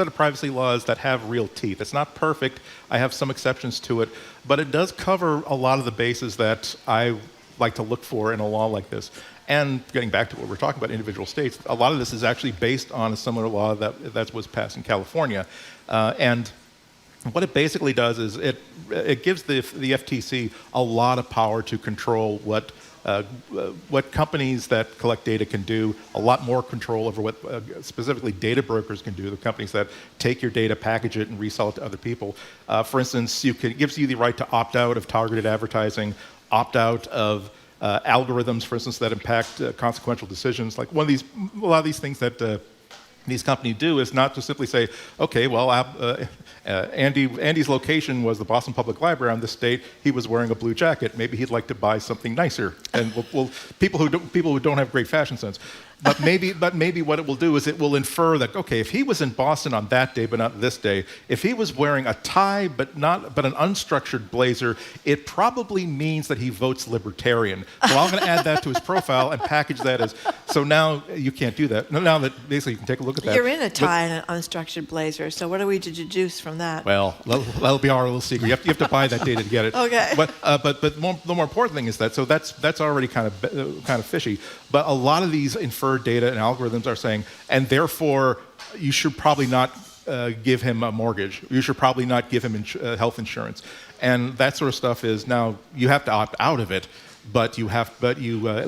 of privacy laws that have real teeth. It's not perfect. I have some exceptions to it, but it does cover a lot of the bases that I like to look for in a law like this. And getting back to what we're talking about, individual states, a lot of this is actually based on a similar law that was passed in California. And what it basically does is it gives the FTC a lot of power to control what companies that collect data can do, a lot more control over what specifically data brokers can do, the companies that take your data, package it, and resell it to other people. For instance, it gives you the right to opt out of targeted advertising, opt out of algorithms, for instance, that impact consequential decisions. Like a lot of these things that these companies do is not to simply say, okay, well, Andy's location was the Boston Public Library on this date. He was wearing a blue jacket. Maybe he'd like to buy something nicer. And people who don't have great fashion sense. But maybe what it will do is it will infer that, okay, if he was in Boston on that day but not this day, if he was wearing a tie but an unstructured blazer, it probably means that he votes libertarian. So I'm going to add that to his profile and package that as. So now you can't do that. Now that basically you can take a look at that. You're in a tie and an unstructured blazer. So what are we to deduce from that? Well, that'll be our little secret. You have to buy that data to get it. Okay. But the more important thing is that that's already kind of fishy. But a lot of these inferred data and algorithms are saying, and therefore you should probably not give him a mortgage. You should probably not give him health insurance, and that sort of stuff is now you have to opt out of it. But you at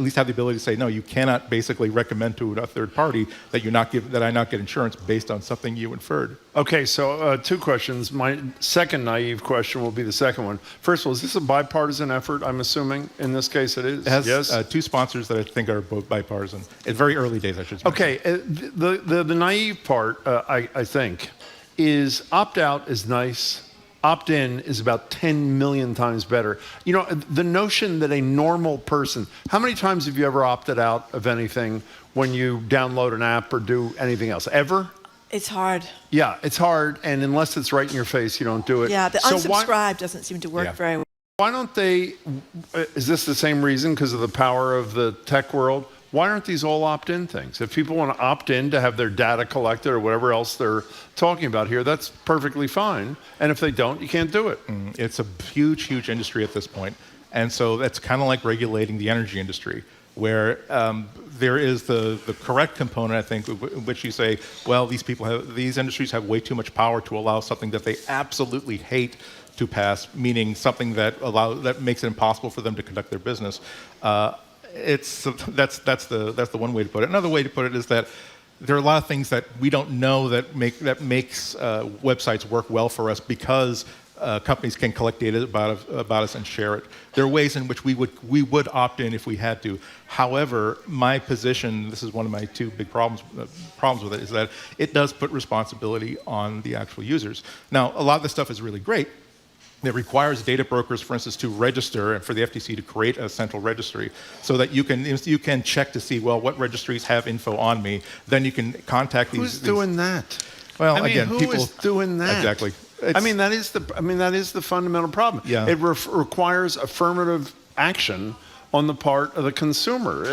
least have the ability to say no. You cannot basically recommend to a third party that I not get insurance based on something you inferred. Okay, so two questions. My second naive question will be the second one. First of all, is this a bipartisan effort? I'm assuming in this case it is. It has yes? Two sponsors that I think are both bipartisan. In very early days, I should say. Okay, the naive part I think is opt out is nice. Opt-in is about 10 million times better. You know, the notion that a normal person, how many times have you ever opted out of anything when you download an app or do anything else? Ever? It's hard. Yeah, it's hard, and unless it's right in your face, you don't do it. Yeah, the unsubscribe doesn't seem to work very well. Why don't they, is this the same reason because of the power of the tech world? Why aren't these all opt-in things? If people want to opt in to have their data collected or whatever else they're talking about here, that's perfectly fine. And if they don't, you can't do it. It's a huge, huge industry at this point. And so that's kind of like regulating the energy industry, where there is the correct component, I think, in which you say, well, these industries have way too much power to allow something that they absolutely hate to pass, meaning something that makes it impossible for them to conduct their business. That's the one way to put it. Another way to put it is that there are a lot of things that we don't know that makes websites work well for us because companies can collect data about us and share it. There are ways in which we would opt in if we had to. However, my position, this is one of my two big problems with it, is that it does put responsibility on the actual users. Now, a lot of this stuff is really great. It requires data brokers, for instance, to register and for the FTC to create a central registry so that you can check to see, well, what registries have info on me. Then you can contact these. Who's doing that? Well, again, who is doing that? Exactly. That is the fundamental problem. Yeah. It requires affirmative action on the part of the consumer,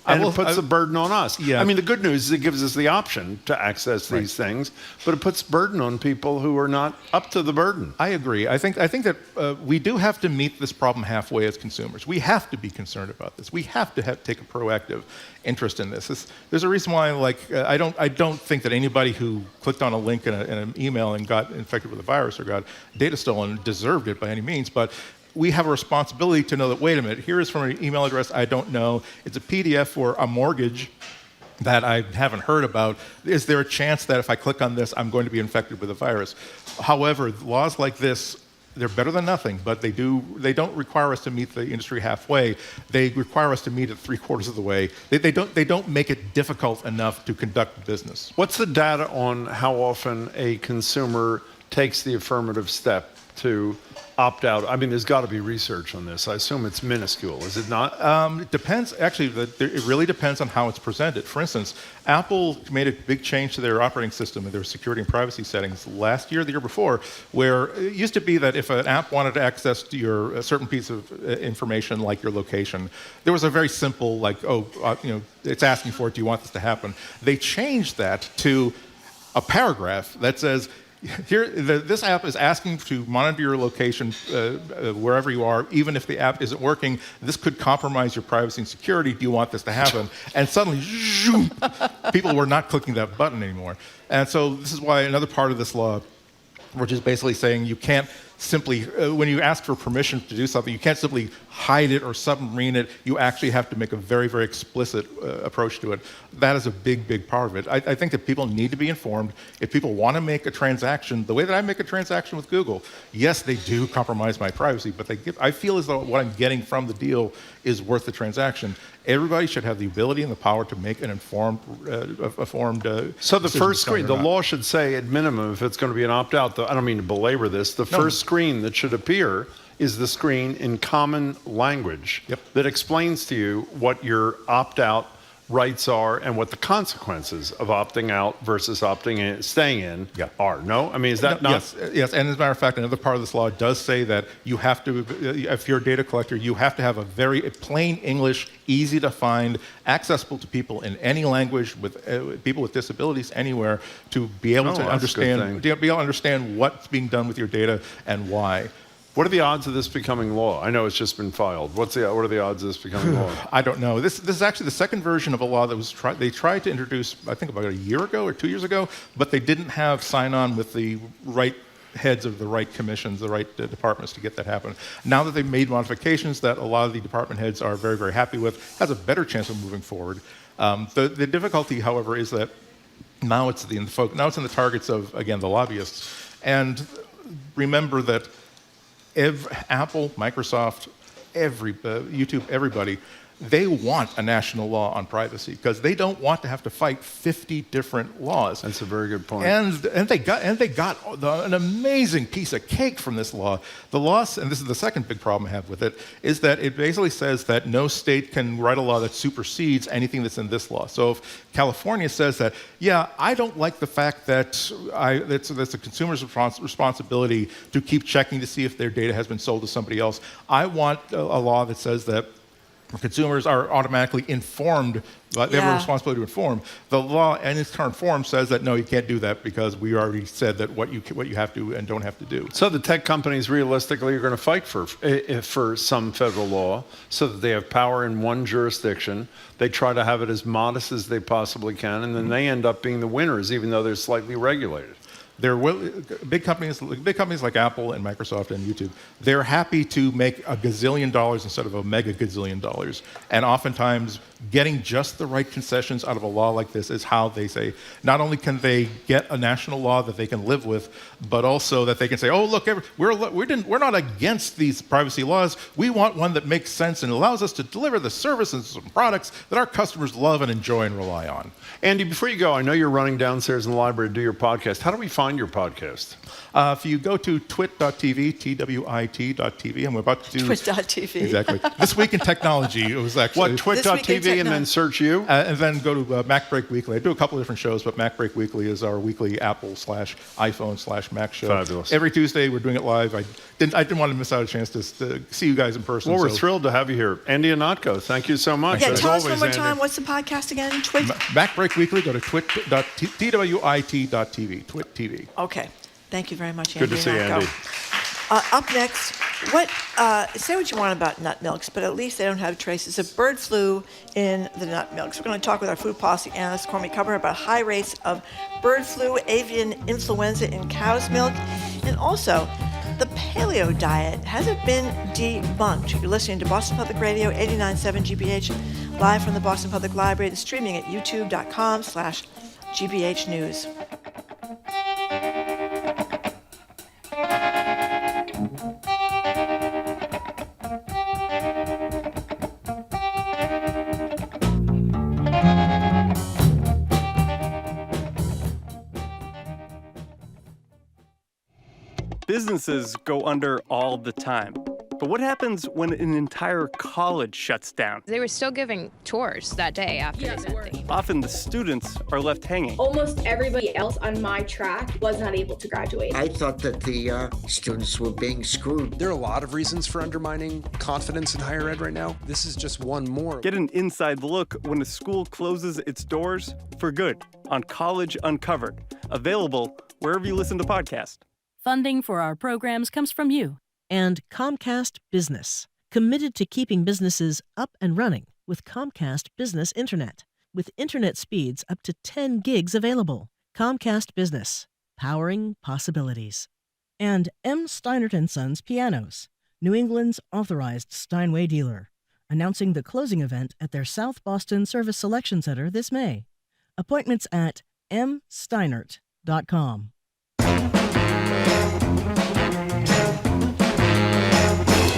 and it puts the burden on us. Yeah. I mean, the good news is it gives us the option to access these things, but it puts burden on people who are not up to the burden. I agree. I think that we do have to meet this problem halfway as consumers. We have to be concerned about this. We have to take a proactive interest in this. There's a reason why, I don't think that anybody who clicked on a link in an email and got infected with a virus or got data stolen deserved it by any means, but we have a responsibility to know that, wait a minute, here is from an email address I don't know. It's a PDF for a mortgage that I haven't heard about. Is there a chance that if I click on this, I'm going to be infected with a virus? However, laws like this, they're better than nothing, but they don't require us to meet the industry halfway. They require us to meet it 3/4 of the way. They don't make it difficult enough to conduct business. What's the data on how often a consumer takes the affirmative step to opt out? I mean, there's got to be research on this. I assume it's minuscule, is it not? It depends. Actually, it really depends on how it's presented. For instance, Apple made a big change to their operating system and their security and privacy settings last year, the year before, where it used to be that if an app wanted to access a certain piece of information, like your location, there was a very simple, it's asking for it. Do you want this to happen? They changed that to a paragraph that says, this app is asking to monitor your location wherever you are, even if the app isn't working. This could compromise your privacy and security. Do you want this to happen? And suddenly, zoom, people were not clicking that button anymore. And so this is why another part of this law, which is basically saying you can't simply, when you ask for permission to do something, you can't simply hide it or submarine it. You actually have to make a very, very explicit approach to it. That is a big, big part of it. I think that people need to be informed. If people want to make a transaction, the way that I make a transaction with Google, yes, they do compromise my privacy, but I feel as though what I'm getting from the deal is worth the transaction. Everybody should have the ability and the power to make an informed So the first screen, the law should say at minimum, if it's going to be an opt-out, I don't mean to belabor this, the first screen that should appear is the screen in common language that explains to you what your opt-out rights are and what the consequences of opting out versus opting in, staying in are. No? I mean, is that not? Yes, and as a matter of fact, another part of this law does say that you have to, if you're a data collector, you have to have a very plain English, easy to find, accessible to people in any language, with people with disabilities anywhere, to be able to understand what's being done with your data and why. What are the odds of this becoming law? I know it's just been filed. What are the odds of this becoming law? I don't know. This is actually the second version of a law that was they tried to introduce, I think about a year ago or 2 years ago, but they didn't have sign-on with the right heads of the right commissions, the right departments to get that happen. Now that they've made modifications that a lot of the department heads are very, very happy with, has a better chance of moving forward. The difficulty, however, is that now it's in the targets of, again, the lobbyists. And remember that Apple, Microsoft, YouTube, everybody, they want a national law on privacy because they don't want to have to fight 50 different laws. That's a very good point. And they got an amazing piece of cake from this law. The law, and this is the second big problem I have with it, is that it basically says that no state can write a law that supersedes anything that's in this law. So if California says that, I don't like the fact that that's a consumer's responsibility to keep checking to see if their data has been sold to somebody else. I want a law that says that consumers are automatically informed, they have a responsibility to inform. The law in its current form says that no, you can't do that because we already said that what you have to and don't have to do. So the tech companies realistically are going to fight for some federal law so that they have power in one jurisdiction. They try to have it as modest as they possibly can, and then they end up being the winners, even though they're slightly regulated. Big companies like Apple and Microsoft and YouTube, they're happy to make $1 gazillion instead of a mega gazillion dollars. And oftentimes, getting just the right concessions out of a law like this is how they say, not only can they get a national law that they can live with, but also that they can say, oh, look, we're not against these privacy laws. We want one that makes sense and allows us to deliver the services and products that our customers love and enjoy and rely on. Andy, before you go, I know you're running downstairs in the library to do your podcast. How do we find your podcast? If you go to twit.tv, TWIT.tv, and we're about to do... Twit.tv. Exactly. This Week in Technology, it was actually... What, twit.tv and then search you? And then go to MacBreak Weekly. I do a couple of different shows, but MacBreak Weekly is our weekly Apple/iPhone/Mac show. Fabulous. Every Tuesday, we're doing it live. I didn't want to miss out a chance to see you guys in person. Well, we're thrilled to have you here. Andy Ihnatko, thank you so much. Yeah, tell us one more time. What's the podcast again? Twit? MacBreak Weekly, go to twit.twit.tv, Twit TV. Okay. Thank you very much, Andy. Good to see you, Andy. Up next, say what you want about nut milks, but at least they don't have traces of bird flu in the nut milks. We're going to talk with our food policy analyst, Cormy Cover, about high rates of bird flu, avian influenza in cow's milk, and also the paleo diet. Has it been debunked? You're listening to Boston Public Radio, 89.7 GBH, live from the Boston Public Library and streaming at youtube.com/GBH News. Businesses go under all the time. But what happens when an entire college shuts down? They were still giving tours that day after they sent the Often the students are left hanging. Almost everybody else on my track was not able to graduate. I thought that the students were being screwed. There are a lot of reasons for undermining confidence in higher ed right now. This is just one more. Get an inside look when a school closes its doors for good on College Uncovered. Available wherever you listen to podcasts. Funding for our programs comes from you. And Comcast Business, committed to keeping businesses up and running with Comcast Business Internet, with internet speeds up to 10 gigs available. Comcast Business, powering possibilities. And M. Steinert & Sons Pianos, New England's authorized Steinway dealer, announcing the closing event at their South Boston Service Selection Center this May. Appointments at msteinert.com.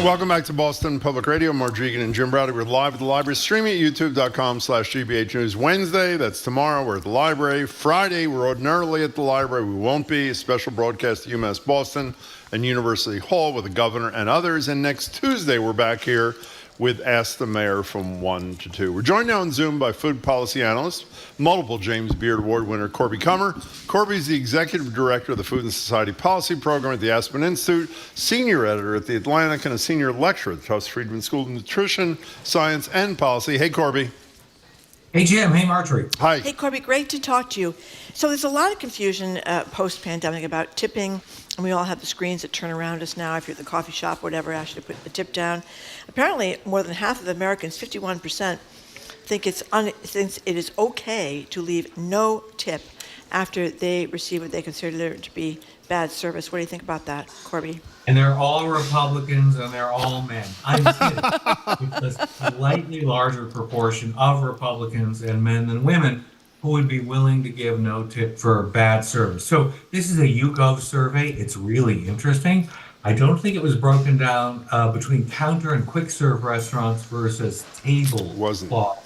Welcome back to Boston Public Radio. Mark Egan and Jim Browder. We're live at the library, streaming at youtube.com/GBH News. Wednesday, that's tomorrow, we're at the library. Friday, we're ordinarily at the library. We won't be. A special broadcast at UMass Boston and University Hall with the governor and others. And next Tuesday, we're back here with Ask the Mayor from 1 to 2. We're joined now on Zoom by food policy analyst, multiple James Beard Award winner Corby Kummer. Corby is the executive director of the Food and Society Policy Program at the Aspen Institute, senior editor at The Atlantic, and a senior lecturer at the Tufts Friedman School of Nutrition, Science, and Policy. Hey, Corby. Hey, Jim. Hey, Marjorie. Hi. Hey, Corby, great to talk to you. So there's a lot of confusion post-pandemic about tipping, and we all have the screens that turn around us now. If you're at the coffee shop or whatever, ask you to put the tip down. Apparently, more than half of Americans, 51%, think it is okay to leave no tip after they receive what they consider to be bad service. What do you think about that, Corby? And they're all Republicans and they're all men. I'm kidding. It's a slightly larger proportion of Republicans and men than women who would be willing to give no tip for bad service. So this is a YouGov survey. It's really interesting. I don't think it was broken down between counter and quick serve restaurants versus table cloth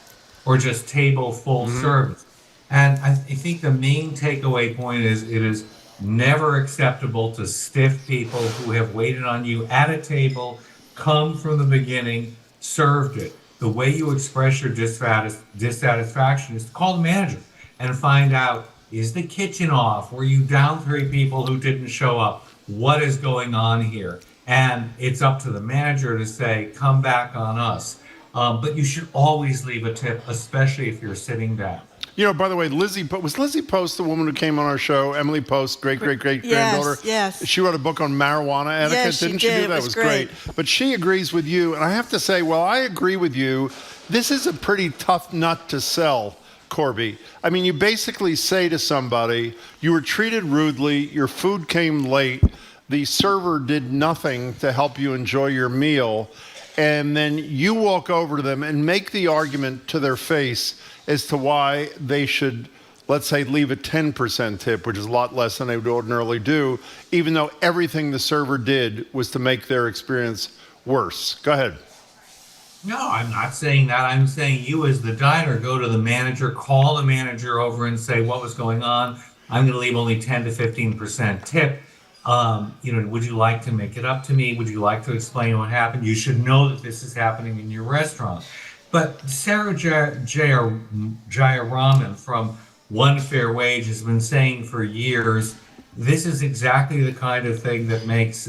or just table full service. And I think the main takeaway point is it is never acceptable to stiff people who have waited on you at a table, come from the beginning, served it. The way you express your dissatisfaction is to call the manager and find out, is the kitchen off? Were you down 3 people who didn't show up? What is going on here? And it's up to the manager to say, come back on us. But you should always leave a tip, especially if you're sitting down. You know, by the way, was Lizzie Post the woman who came on our show? Emily Post, great-granddaughter? Yes. She wrote a book on marijuana etiquette, yes, didn't she? Did. That was great. But she agrees with you, and I have to say, well, I agree with you. This is a pretty tough nut to sell, Corby. I mean, you basically say to somebody, you were treated rudely, your food came late, the server did nothing to help you enjoy your meal, and then you walk over to them and make the argument to their face as to why they should, let's say, leave a 10% tip, which is a lot less than they would ordinarily do, even though everything the server did was to make their experience worse. Go ahead. No, I'm not saying that. I'm saying you as the diner, go to the manager, call the manager over and say what was going on. I'm going to leave only 10 to 15% tip. Would you like to make it up to me? Would you like to explain what happened? You should know that this is happening in your restaurant. But Sarah Jayaraman from One Fair Wage has been saying for years, this is exactly the kind of thing that makes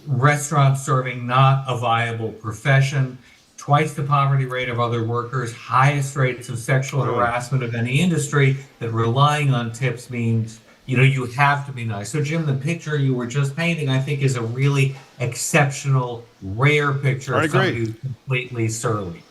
restaurant serving not a viable profession. Twice the poverty rate of other workers, highest rates of sexual harassment of any industry, that relying on tips means you have to be nice. So, Jim, the picture you were just painting, I think, is a really exceptional, rare picture of somebody who's completely surly.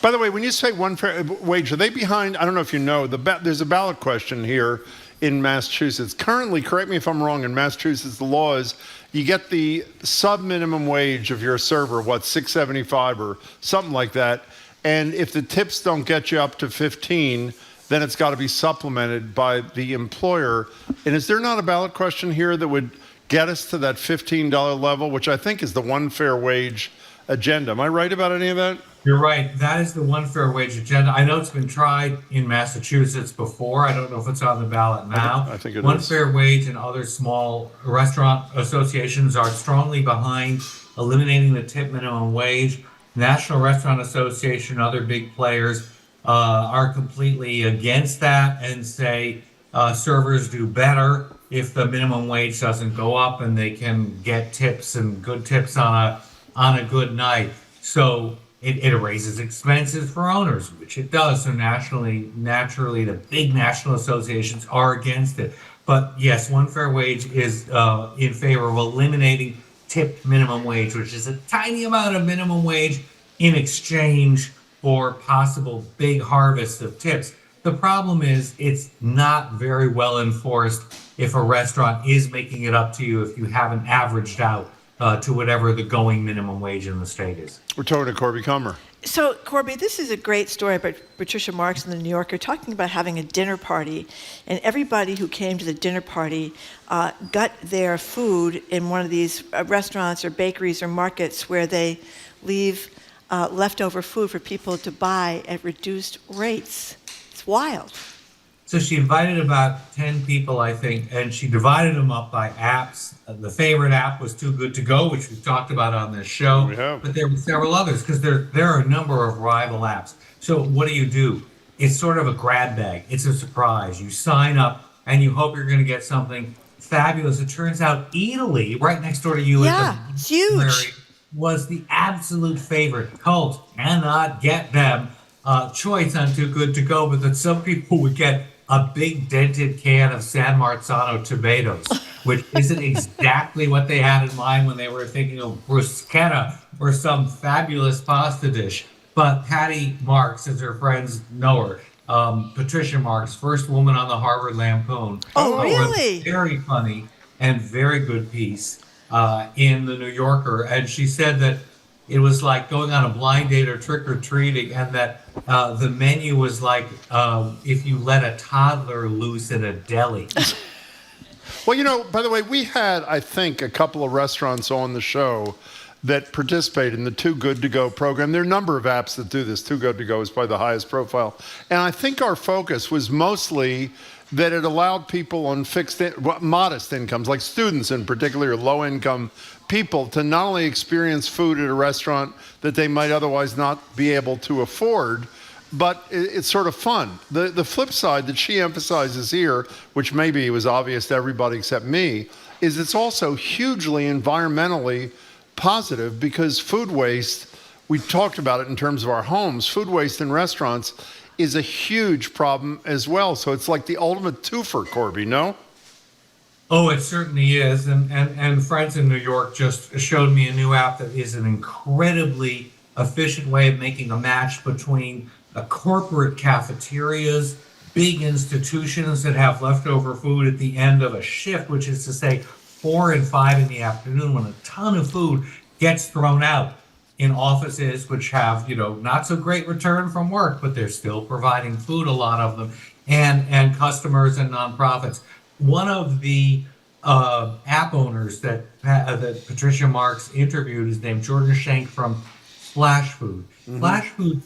By the way, when you say One Fair Wage, are they behind? I don't know if you know, there's a ballot question here in Massachusetts. Currently, correct me if I'm wrong, in Massachusetts, the law is you get the sub-minimum wage of your server, $6.75 or something like that. And if the tips don't get you up to 15, then it's got to be supplemented by the employer. And is there not a ballot question here that would get us to that $15 level, which I think is the One Fair Wage agenda? Am I right about any of that? You're right. That is the one fair wage agenda. I know it's been tried in Massachusetts before. I don't know if it's on the ballot now. I think it One is. Fair Wage and other small restaurant associations are strongly behind eliminating the tip minimum wage. National Restaurant Association, other big players are completely against that and say servers do better if the minimum wage doesn't go up and they can get tips and good tips on a good night. So it raises expenses for owners, which it does. So naturally, the big national associations are against it. But yes, One Fair Wage is in favor of eliminating tip minimum wage, which is a tiny amount of minimum wage in exchange for possible big harvests of tips. The problem is it's not very well enforced if a restaurant is making it up to you if you haven't averaged out to whatever the going minimum wage in the state is. We're talking to Corby Kummer. So, Corby, this is a great story about Patricia Marks in the New Yorker talking about having a dinner party, and everybody who came to the dinner party got their food in one of these restaurants or bakeries or markets where they leave leftover food for people to buy at reduced rates. It's wild. So she invited about 10 people, I think, and she divided them up by apps. The favorite app was Too Good To Go, which we've talked about on this show. But there were several others because there are a number of rival apps. So what do? It's sort of a grab bag. It's a surprise. You sign up and you hope you're going to get something fabulous. It turns out Italy, right next door to you, it's huge. Was the absolute favorite. Cult cannot get them choice on Too Good To Go, but that some people would get a big dented can of San Marzano tomatoes, which isn't exactly what they had in mind when they were thinking of bruschetta or some fabulous pasta dish. But Patty Marks, as her friends know her, Patricia Marks, first woman on the Harvard Lampoon. Oh, really? Very funny and very good piece in the New Yorker. And she said that it was like going on a blind date or trick-or-treating, and that the menu was like if you let a toddler loose in a deli. Well, by the way, we had, I think, a couple of restaurants on the show that participate in the Too Good To Go program. There are a number of apps that do this. Too Good To Go is probably the highest profile. And I think our focus was mostly that it allowed people on modest incomes, like students in particular, or low-income people, to not only experience food at a restaurant that they might otherwise not be able to afford, but it's sort of fun. The flip side that she emphasizes here, which maybe was obvious to everybody except me, is it's also hugely environmentally positive because food waste, we talked about it in terms of our homes, food waste in restaurants is a huge problem as well. So it's like the ultimate twofer, Corby, no? Oh, it certainly is. And friends in New York just showed me a new app that is an incredibly efficient way of making a match between corporate cafeterias, big institutions that have leftover food at the end of a shift, which is to say 4 and 5 in the afternoon when a ton of food gets thrown out in offices which have, not so great return from work, but they're still providing food, a lot of them, and customers and nonprofits. One of the app owners that Patricia Marks interviewed is named Jordan Schenk from Flash Food. Mm-hmm. Flash Food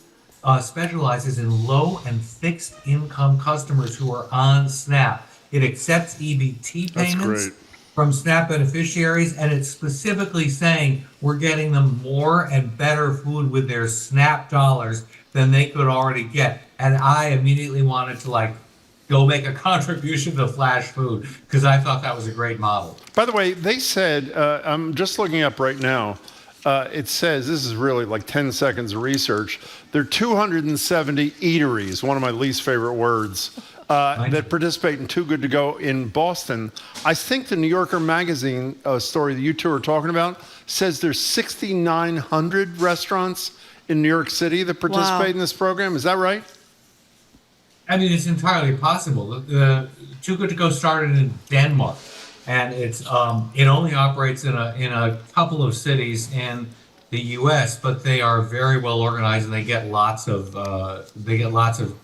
specializes in low and fixed income customers who are on SNAP. It accepts EBT payments from SNAP beneficiaries, and it's specifically saying we're getting them more and better food with their SNAP dollars than they could already get. And I immediately wanted to go make a contribution to Flash Food because I thought that was a great model. By the way, they said, I'm just looking up right now, it says, this is really like 10 seconds of research, there are 270 eateries, one of my least favorite words, that participate in Too Good To Go in Boston. I think the New Yorker magazine story that you two are talking about says there's 6,900 restaurants in New York City that participate in this program. Is that right? I mean, it's entirely possible. The Too Good To Go started in Denmark, and it's it only operates in a couple of cities in the U.S., but they are very well organized, and they get lots of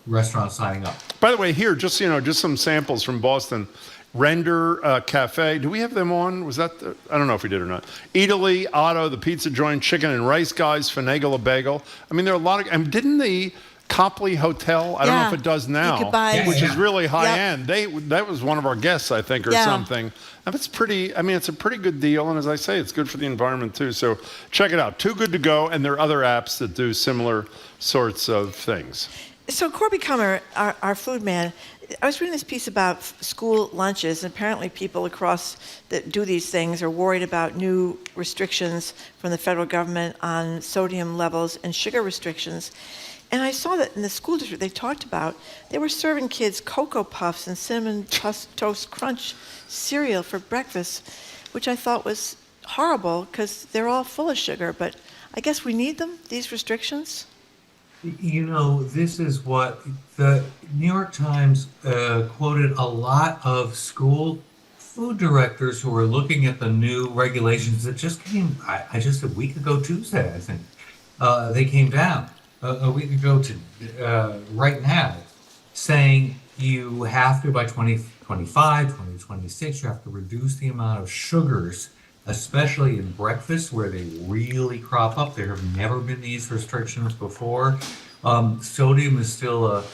restaurants signing up. By the way, here, just some samples from Boston. Render Cafe. Do we have them on? Was that I don't know if we did or not. Italy, Otto, the pizza joint, Chicken and Rice Guys, Finagle a Bagel. I mean, there are a lot of, and didn't the Copley Hotel, I don't know if it does now, which is really high end. That was one of our guests, I think, or something. And it's pretty, I mean, it's a pretty good deal. And as I say, it's good for the environment too. So check it out. Too Good to Go. And there are other apps that do similar sorts of things. So Corby Kummer, our food man, I was reading this piece about school lunches, and apparently people across that do these things are worried about new restrictions from the federal government on sodium levels and sugar restrictions. And I saw that in the school district they talked about, they were serving kids Cocoa Puffs and Cinnamon Toast Crunch cereal for breakfast, which I thought was horrible because they're all full of sugar. But I guess we need them, these restrictions? You know, this is what the New York Times quoted a lot of school food directors who were looking at the new regulations that just came, just a week ago Tuesday, I think. They came down a week ago to right now, saying you have to, by 2025, 2026, you have to reduce the amount of sugars, especially in breakfast where they really crop up. There have never been these restrictions before. Sodium is still a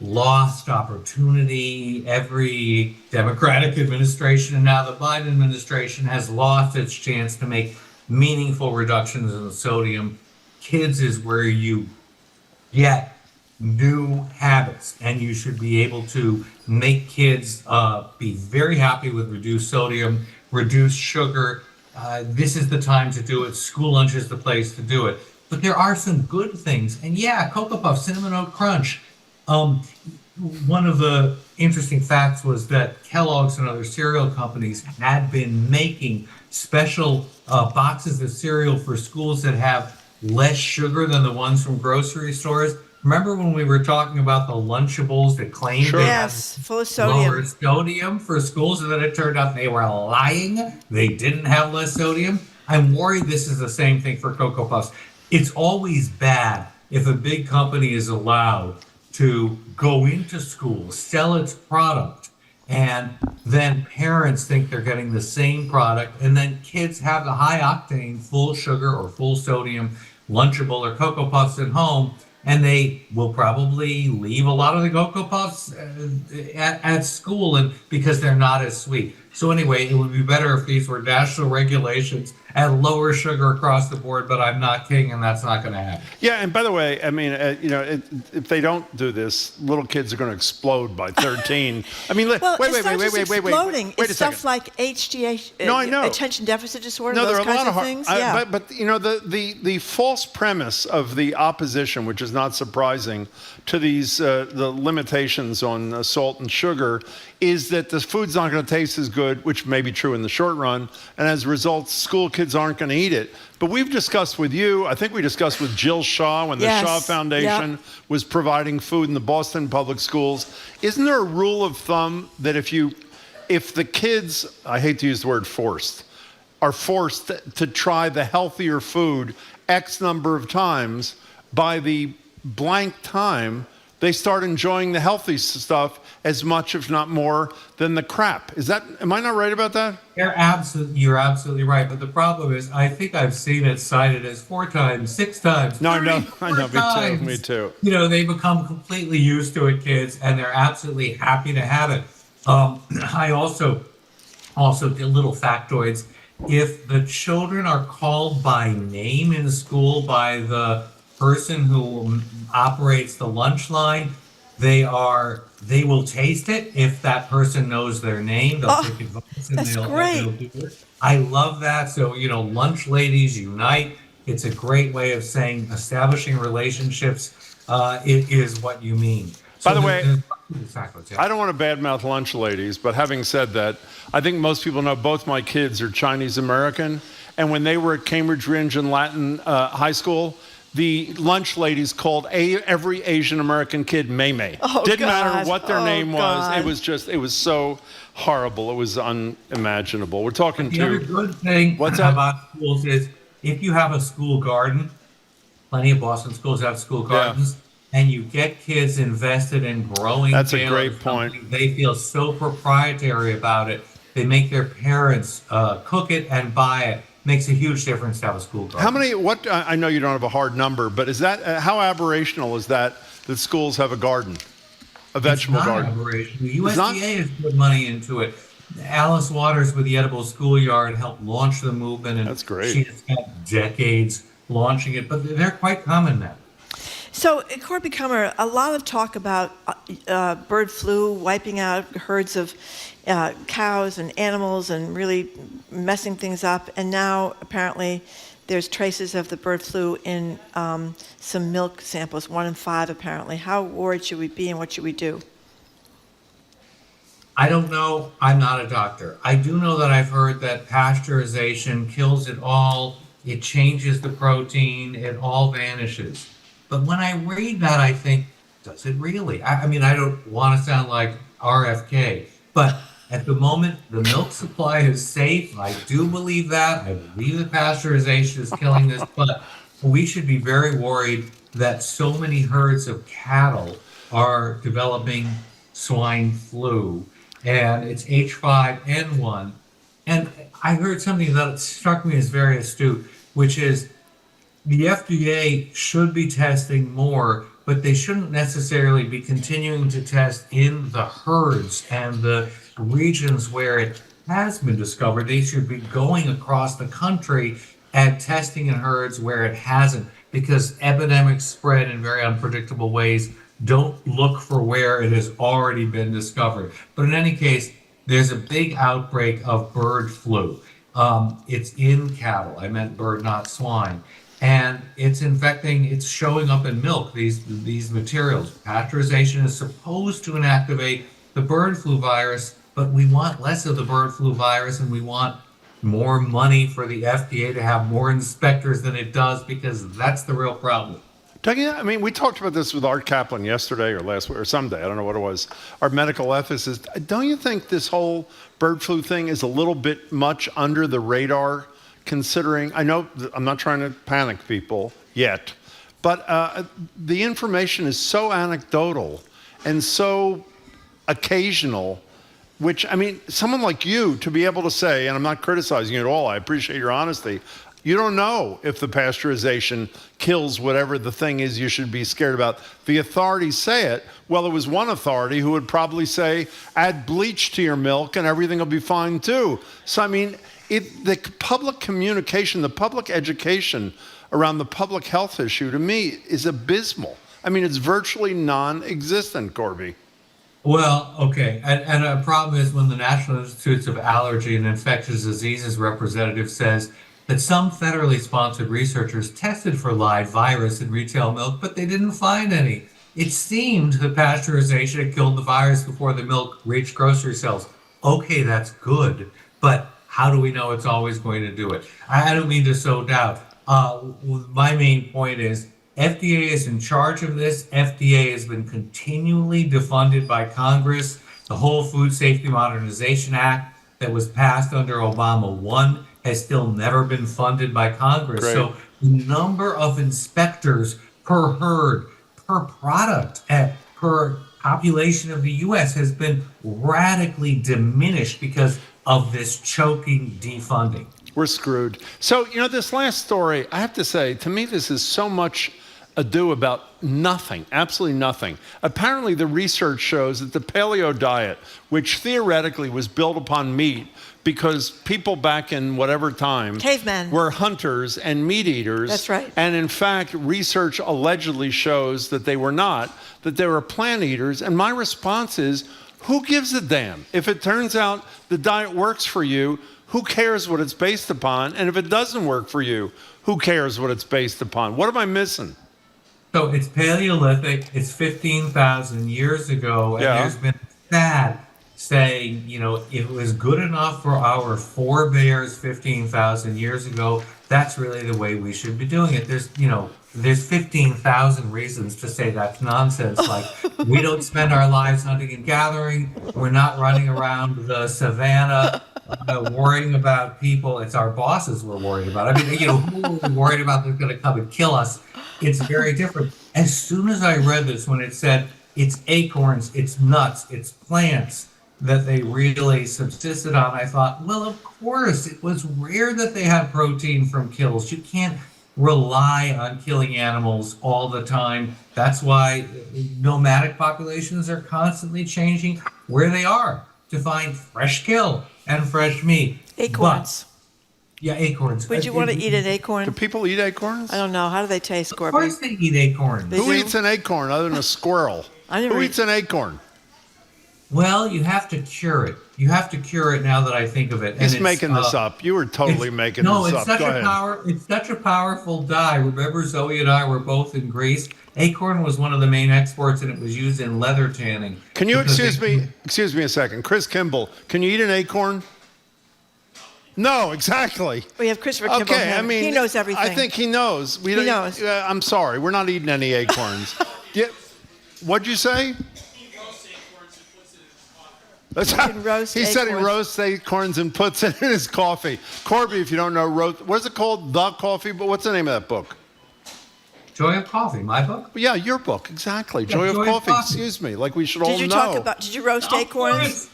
lost opportunity. Every Democratic administration, and now the Biden administration, has lost its chance to make meaningful reductions in the sodium. Kids is where you get new habits, and you should be able to make kids be very happy with reduced sodium, reduced sugar. This is the time to do it. School lunch is the place to do it. But there are some good things. And yeah, Cocoa Puff, Cinnamon Oat Crunch. One of the interesting facts was that Kellogg's and other cereal companies had been making special boxes of cereal for schools that have less sugar than the ones from grocery stores. Remember when we were talking about the Lunchables that claimed they had full of sodium. Lower sodium for schools, and then it turned out they were lying. They didn't have less sodium. I'm worried this is the same thing for Cocoa Puffs. It's always bad if a big company is allowed to go into schools, sell its product, and then parents think they're getting the same product, and then kids have the high octane, full sugar or full sodium Lunchable or Cocoa Puffs at home, and they will probably leave a lot of the Cocoa Puffs at school, and because they're not as sweet. So anyway, it would be better if these were national regulations and lower sugar across the board, but I'm not king, and that's not going to happen. Yeah, and by the way, I mean, if they don't do this, little kids are going to explode by 13. I mean, wait. It's stuff like HDA, no, I know. attention deficit disorder, no, those there are kinds a lot of things. But you know, the false premise of the opposition, which is not surprising, to these the limitations on salt and sugar, is that the food's not going to taste as good, which may be true in the short run, and as a result, school kids aren't going to eat it. But we've discussed with you, I think we discussed with Jill Shaw when the Shaw Foundation was providing food in the Boston public schools. Isn't there a rule of thumb that if the kids, I hate to use the word forced, are forced to try the healthier food X number of times, by the blank time, they start enjoying the healthy stuff as much, if not more, than the crap. Am I not right about that? You're absolutely right. But the problem is, I think I've seen it cited as 4 times, 6 times. No, I know, me too. You know, they become completely used to it, kids, and they're absolutely happy to have it. I also did little factoids. If the children are called by name in school by the person who operates the lunch line, they will taste it. If that person knows their name, they'll take advice and they'll do it. I love that. So, you know, lunch ladies unite. It's a great way of saying establishing relationships is what you mean. By the way, I don't want to badmouth lunch ladies, but having said that, I think most people know both my kids are Chinese American, and when they were at Cambridge Ridge and Latin High School, the lunch ladies called every Asian American kid May. Didn't matter what their name was. It was so horrible. It was unimaginable. We're talking the other good thing about schools is if you have a school garden, plenty of Boston schools have school gardens, and you get kids invested in growing. That's a great point. They feel so proprietary about it. They make their parents cook it and buy it. Makes a huge difference to have a school garden. How many, I know you don't have a hard number, but is that, how aberrational is that schools have a garden, a vegetable garden? Aberrational. The USDA has put money into it. Alice Waters with the Edible Schoolyard helped launch the movement, and that's great. She has spent decades launching it, but they're quite common now. So, Corby Kummer, a lot of talk about bird flu wiping out herds of cows and animals and really messing things up. And now, apparently, there's traces of the bird flu in some milk samples, 1 in 5, apparently. How worried should we be, and what should we do? I don't know. I'm not a doctor. I do know that I've heard that pasteurization kills it all. It changes the protein. It all vanishes. But when I read that, I think, does it really? I mean, I don't want to sound like RFK, but at the moment, the milk supply is safe. I do believe that. I believe that pasteurization is killing this, but we should be very worried that so many herds of cattle are developing swine flu, and it's H5N1. And I heard something that struck me as very astute, which is the FDA should be testing more, but they shouldn't necessarily be continuing to test in the herds and the regions where it has been discovered. They should be going across the country and testing in herds where it hasn't, because epidemics spread in very unpredictable ways. Don't look for where it has already been discovered. But in any case, there's a big outbreak of bird flu. It's in cattle. I meant bird, not swine. And it's infecting, it's showing up in milk, these materials. Pasteurization is supposed to inactivate the bird flu virus, but we want less of the bird flu virus, and we want more money for the FDA to have more inspectors than it does, because that's the real problem. Doug, I mean, we talked about this with Art Kaplan yesterday or last week or someday. I don't know what it was. Our medical ethicist. Don't you think this whole bird flu thing is a little bit much under the radar, considering, I know I'm not trying to panic people yet, but the information is so anecdotal and so occasional, which, I mean, someone like you to be able to say, and I'm not criticizing you at all, I appreciate your honesty, you don't know if the pasteurization kills whatever the thing is you should be scared about. The authorities say it. Well, there was one authority who would probably say, add bleach to your milk and everything will be fine too. So, I mean, the public communication, the public education around the public health issue, to me, is abysmal. I mean, it's virtually non-existent, Corby. Well, okay. And a problem is when the National Institutes of Allergy and Infectious Diseases representative says that some federally sponsored researchers tested for live virus in retail milk, but they didn't find any. It seemed that pasteurization had killed the virus before the milk reached grocery shelves. Okay, that's good, but how do we know it's always going to do it? I don't mean to sow doubt. My main point is FDA is in charge of this. FDA has been continually defunded by Congress. The whole Food Safety Modernization Act that was passed under Obama 1 has still never been funded by Congress. Great. So the number of inspectors per herd, per product, per population of the U.S. has been radically diminished because of this choking defunding. We're screwed. So, you know, this last story, I have to say, to me, this is so much ado about nothing, absolutely nothing. Apparently, the research shows that the paleo diet, which theoretically was built upon meat, because people back in whatever time Cavemen were hunters and meat eaters. That's right. And in fact, research allegedly shows that they were not, that they were plant eaters. And my response is, who gives a damn? If it turns out the diet works for you, who cares what it's based upon? And if it doesn't work for you, who cares what it's based upon? What am I missing? So it's Paleolithic, it's 15,000 years ago, and there's been sad saying, you know, if it was good enough for our forebears 15,000 years ago, that's really the way we should be doing it. There's 15,000 reasons to say that's nonsense. Like, we don't spend our lives hunting and gathering. We're not running around the savannah worrying about people. It's our bosses we're worried about. I mean, you know, who are we worried about that's going to come and kill us? It's very different. As soon as I read this, when it said it's acorns, it's nuts, it's plants that they really subsisted on, I thought, well, of course, it was rare that they had protein from kills. You can't rely on killing animals all the time. That's why nomadic populations are constantly changing where they are to find fresh kill and fresh meat. Acorns. Yeah, acorns. Would you want to eat an acorn? Do people eat acorns? I don't know. How do they taste, Corby? Of course they eat acorns. Who eats an acorn other than a squirrel? Who eats an acorn? Well, you have to cure it. You have to cure it now that I think of it. He's making this up. You were totally making this up. No, it's such a powerful dye. Remember, Zoe and I were both in Greece. Acorn was one of the main exports, and it was used in leather tanning. Can you excuse me a second? Chris Kimball, can you eat an acorn? No, exactly. We have Christopher Kimball. Okay, I mean, he knows everything. I think he knows. He knows. I'm sorry, we're not eating any acorns. What'd you say? He said he roasts acorns and puts it in his coffee. Corby, if you don't know, what's it called? The Coffee? But what's the name of that book? Joy of Coffee, my book? Yeah, your book, exactly. Yeah, Joy of Coffee. Excuse me, like we should all know. Did you roast acorns?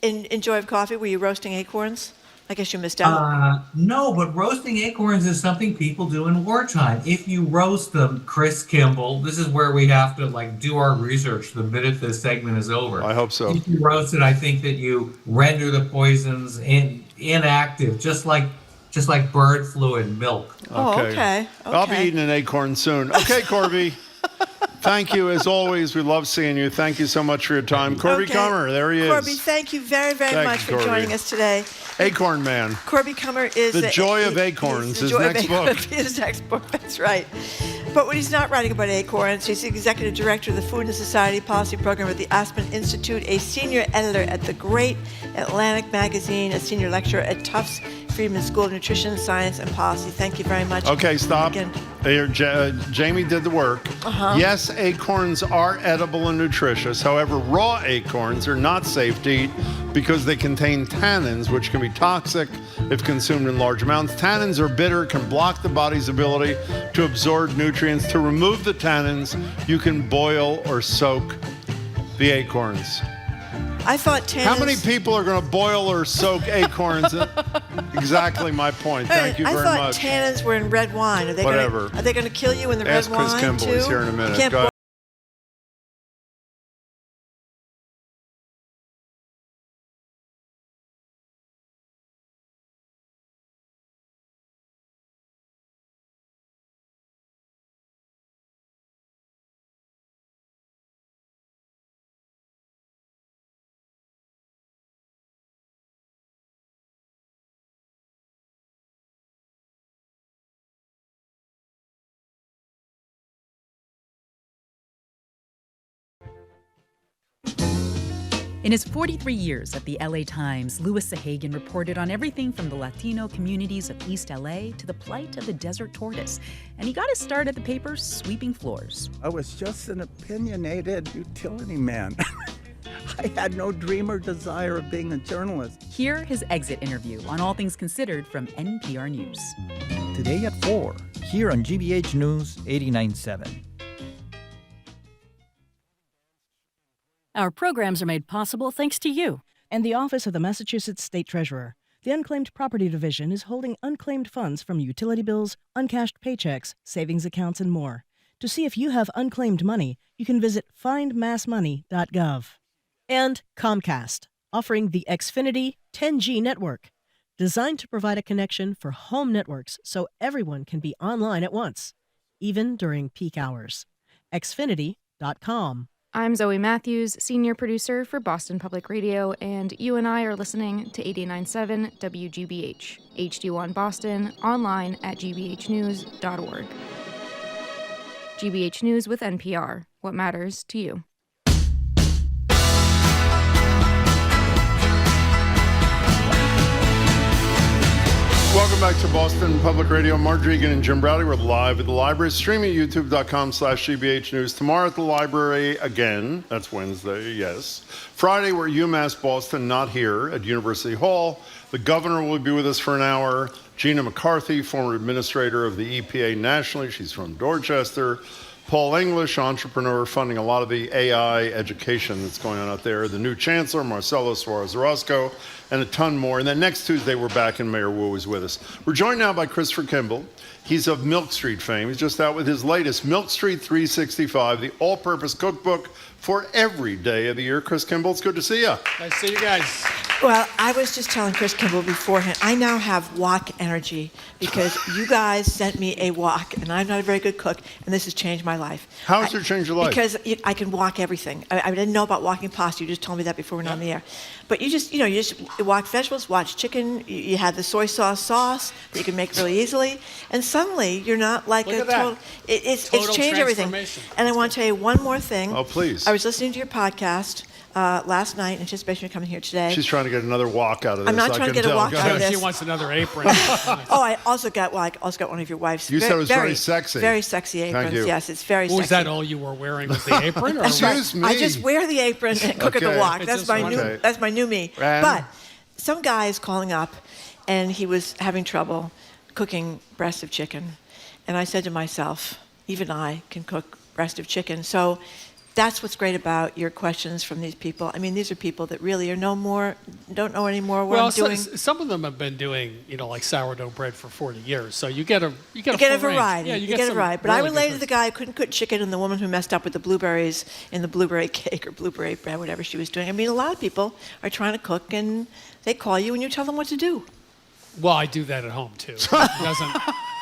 In Joy of Coffee, were you roasting acorns? I guess you missed out. No, but roasting acorns is something people do in wartime. If you roast them, Chris Kimball, this is where we have to do our research the minute this segment is over. I hope so. If you roast it, I think that you render the poisons inactive, just like bird flu and milk. Okay. I'll be eating an acorn soon. Okay, Corby. Thank you, as always. We love seeing you. Thank you so much for your time. Corby Kummer, there he is. Corby, thank you very, very much for joining us today. Acorn Man. Corby Kummer is The Joy of Acorns, his next book. His next book, that's right. But when he's not writing about acorns, he's the executive director of the Food and Society Policy Program at the Aspen Institute, a senior editor at the Great Atlantic Magazine, a senior lecturer at Tufts Friedman School of Nutrition, Science, and Policy. Thank you very much. Okay, stop. Jamie did the work. Yes, acorns are edible and nutritious. However, raw acorns are not safe to eat because they contain tannins, which can be toxic if consumed in large amounts. Tannins are bitter, can block the body's ability to absorb nutrients. To remove the tannins, you can boil or soak the acorns. I thought tannins... How many people are going to boil or soak acorns? Exactly my point. Thank you very much. I thought tannins were in red wine. Are they going to kill you in the red wine, Ask Chris Kimball. too? He's here in a minute. Can't Go ahead. In his 43 years at the LA Times, Louis Sahagan reported on everything from the Latino communities of East LA to the plight of the desert tortoise. And he got his start at the paper sweeping floors. I was just an opinionated utility man. I had no dream or desire of being a journalist. Hear his exit interview on All Things Considered from NPR News. Today at 4, here on GBH News 89.7. Our programs are made possible thanks to you and the Office of the Massachusetts State Treasurer. The Unclaimed Property Division is holding unclaimed funds from utility bills, uncashed paychecks, savings accounts, and more. To see if you have unclaimed money, you can visit findmassmoney.gov. And Comcast, offering the Xfinity 10G network, designed to provide a connection for home networks so everyone can be online at once, even during peak hours. Xfinity.com. I'm Zoe Matthews, senior producer for Boston Public Radio, and you and I are listening to 89.7 WGBH, HD1 Boston, online at gbhnews.org. GBH News with NPR, what matters to you. Welcome back to Boston Public Radio. Marjorie Egan and Jim Browdy. We're live at the library, streaming at youtube.com/GBH News. Tomorrow at the library again. That's Wednesday, yes. Friday, we're at UMass Boston, not here at University Hall. The governor will be with us for an hour. Gina McCarthy, former administrator of the EPA nationally. She's from Dorchester. Paul English, entrepreneur, funding a lot of the AI education that's going on out there. The new chancellor, Marcelo Suarez Orozco, and a ton more. And then next Tuesday, we're back and Mayor Wu is with us. We're joined now by Christopher Kimball. He's of Milk Street fame. He's just out with his latest Milk Street 365, the all-purpose cookbook for every day of the year. Chris Kimball, it's good to see you. Nice to see you guys. Well, I was just telling Chris Kimball beforehand, I now have wok energy because you guys sent me a wok, and I'm not a very good cook, and this has changed my life. How has it changed your life? Because I can wok everything. I didn't know about wokking pasta. You just told me that before we went on the air. But you just wok vegetables, watch chicken. You had the soy sauce that you can make really easily, and suddenly you're not like Look a at that. total. It's changed everything. And I want to tell you one more thing. Oh, please. I was listening to your podcast last night in anticipation of coming here today. She's trying to get another wok out of this. I'm not trying to get a wok out of this. She wants another apron. Oh, I also got one of your wife's. You said it was very sexy. Very sexy aprons. Thank you. Yes, it's very sexy. Was that all you were wearing was the apron? Or Excuse me. I just wear the apron and cook at the wok. That's my new me. And? But some guy is calling up, and he was having trouble cooking breast of chicken. And I said to myself, even I can cook breast of chicken. So that's what's great about your questions from these people. I mean, these are people that really don't know anymore what I'm doing. Some of them have been doing, like sourdough bread for 40 years. So you get a variety. Yeah, you get a variety. But I related to the guy who couldn't cook chicken and the woman who messed up with the blueberries in the blueberry cake or blueberry bread, whatever she was doing. I mean, a lot of people are trying to cook and they call you and you tell them what to do. Well, I do that at home too.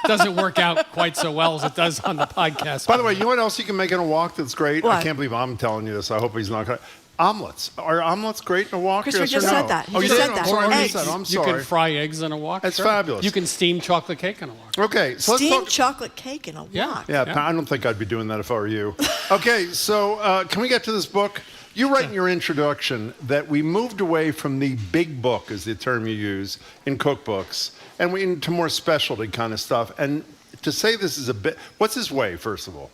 It doesn't work out quite so well as it does on the podcast. By the way, you know what else you can make in a wok that's great? What? I can't believe I'm telling you this. I hope he's not going to. Omelets. Are omelets great in a wok? Christopher yes just or no? said that. Oh, He you just did? said that. I'm sorry. Or I eggs. missed that. I'm You sorry. can fry eggs in a wok. That's sure. fabulous. You can steam chocolate cake in a wok. Okay, so let's Steamed talk. chocolate cake in a wok. Yeah, I don't think I'd be doing that if I were you. Okay, so can we get to this book? You write in your introduction that we moved away from the big book, is the term you use, in cookbooks, and we into more specialty kind of stuff. And to say this is a bit, what's this weigh, first of all?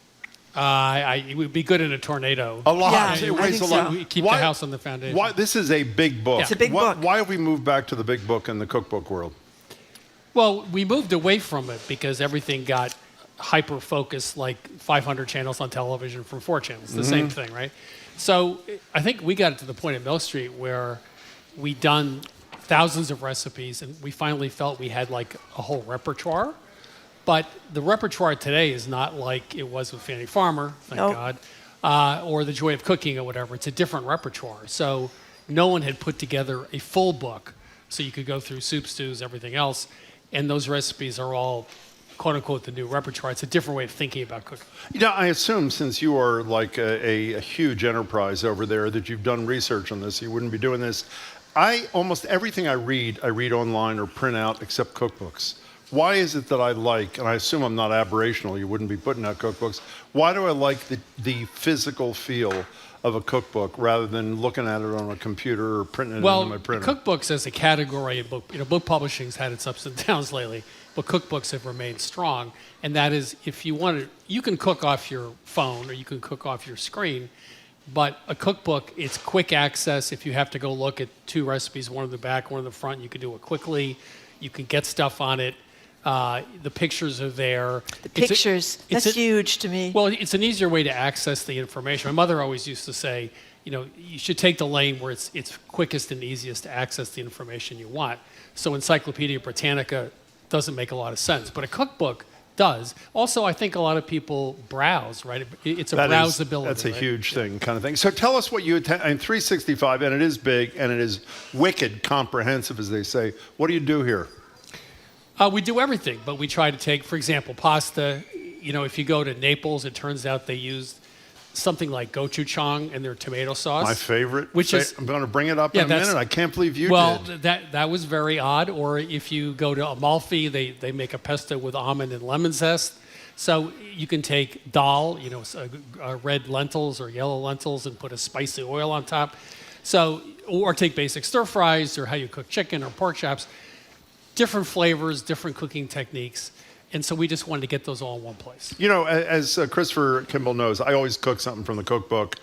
It would be good in a tornado. A lot. Yeah, It weighs a lot. We keep the house on the foundation. Why, this is a big book. Yeah. It's a big book. Why have we moved back to the big book in the cookbook world? Well, we moved away from it because everything got hyper-focused, like 500 channels on television from 4 channels. The same thing, right? So I think we got to the point at Mill Street where we'd done thousands of recipes and we finally felt we had like a whole repertoire. But the repertoire today is not like it was with Fannie Farmer, thank God, or The Joy of Cooking or whatever. It's a different repertoire. So no one had put together a full book so you could go through soup, stews, everything else. And those recipes are all, quote unquote, the new repertoire. It's a different way of thinking about cooking. I assume since you are like a huge enterprise over there that you've done research on this, you wouldn't be doing this. Almost everything I read online or print out except cookbooks. Why is it that I like, and I assume I'm not aberrational, you wouldn't be putting out cookbooks, why do I like the physical feel of a cookbook rather than looking at it on a computer or printing it into my printer? Cookbooks as a category in book publishing's had its ups and downs lately, but cookbooks have remained strong. And that is, if you want to, you can cook off your phone or you can cook off your screen, but a cookbook, it's quick access. If you have to go look at 2 recipes, one in the back, one in the front, you can do it quickly. You can get stuff on it. The pictures are there. The pictures, that's huge to me. Well, it's an easier way to access the information. My mother always used to say, you should take the lane where it's quickest and easiest to access the information you want. So Encyclopedia Britannica doesn't make a lot of sense, but a cookbook does. Also, I think a lot of people browse, right? It's a browsability. That's a right? huge thing kind of thing. So tell us what you attend in 365, and it is big, and it is wicked comprehensive, as they say. What do you do here? We do everything, but we try to take, for example, pasta. If you go to Naples, it turns out they use something like gochujang in their tomato sauce. My favorite. I'm going to bring it up in a minute. I can't believe you did. Well, that was very odd. Or if you go to Amalfi, they make a pesto with almond and lemon zest. So you can take dal, red lentils or yellow lentils, and put a spicy oil on top. So, or take basic stir fries or how you cook chicken or pork chops. Different flavors, different cooking techniques. And so we just wanted to get those all in one place. As Christopher Kimball knows, I always cook something from the cookbook.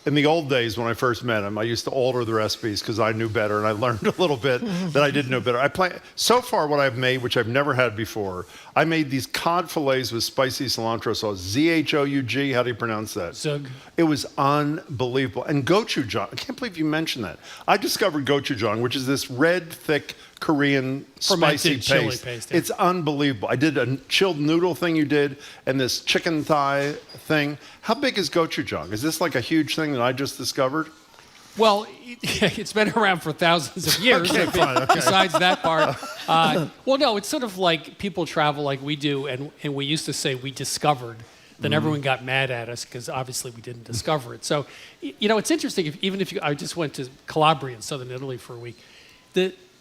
in the old days when I first met him, I used to alter the recipes because I knew better, and I learned a little bit that I didn't know better. So far, what I've made, which I've never had before, I made these cod fillets with spicy cilantro sauce. Z-H-O-U-G, how do you pronounce that? Zug. It was unbelievable. And gochujang, I can't believe you mentioned that. I discovered gochujang, which is this red, thick Korean spicy chili paste. Yeah. It's unbelievable. I did a chilled noodle thing you did, and this chicken thigh thing. How big is gochujang? Is this like a huge thing that I just discovered? Well, it's been around for thousands of years. Okay, fine, okay. Besides that part. Well, no, it's sort of like people travel like we do, and we used to say we discovered. Then everyone got mad at us because obviously we didn't discover it. So, it's interesting. I just went to Calabria in southern Italy for a week.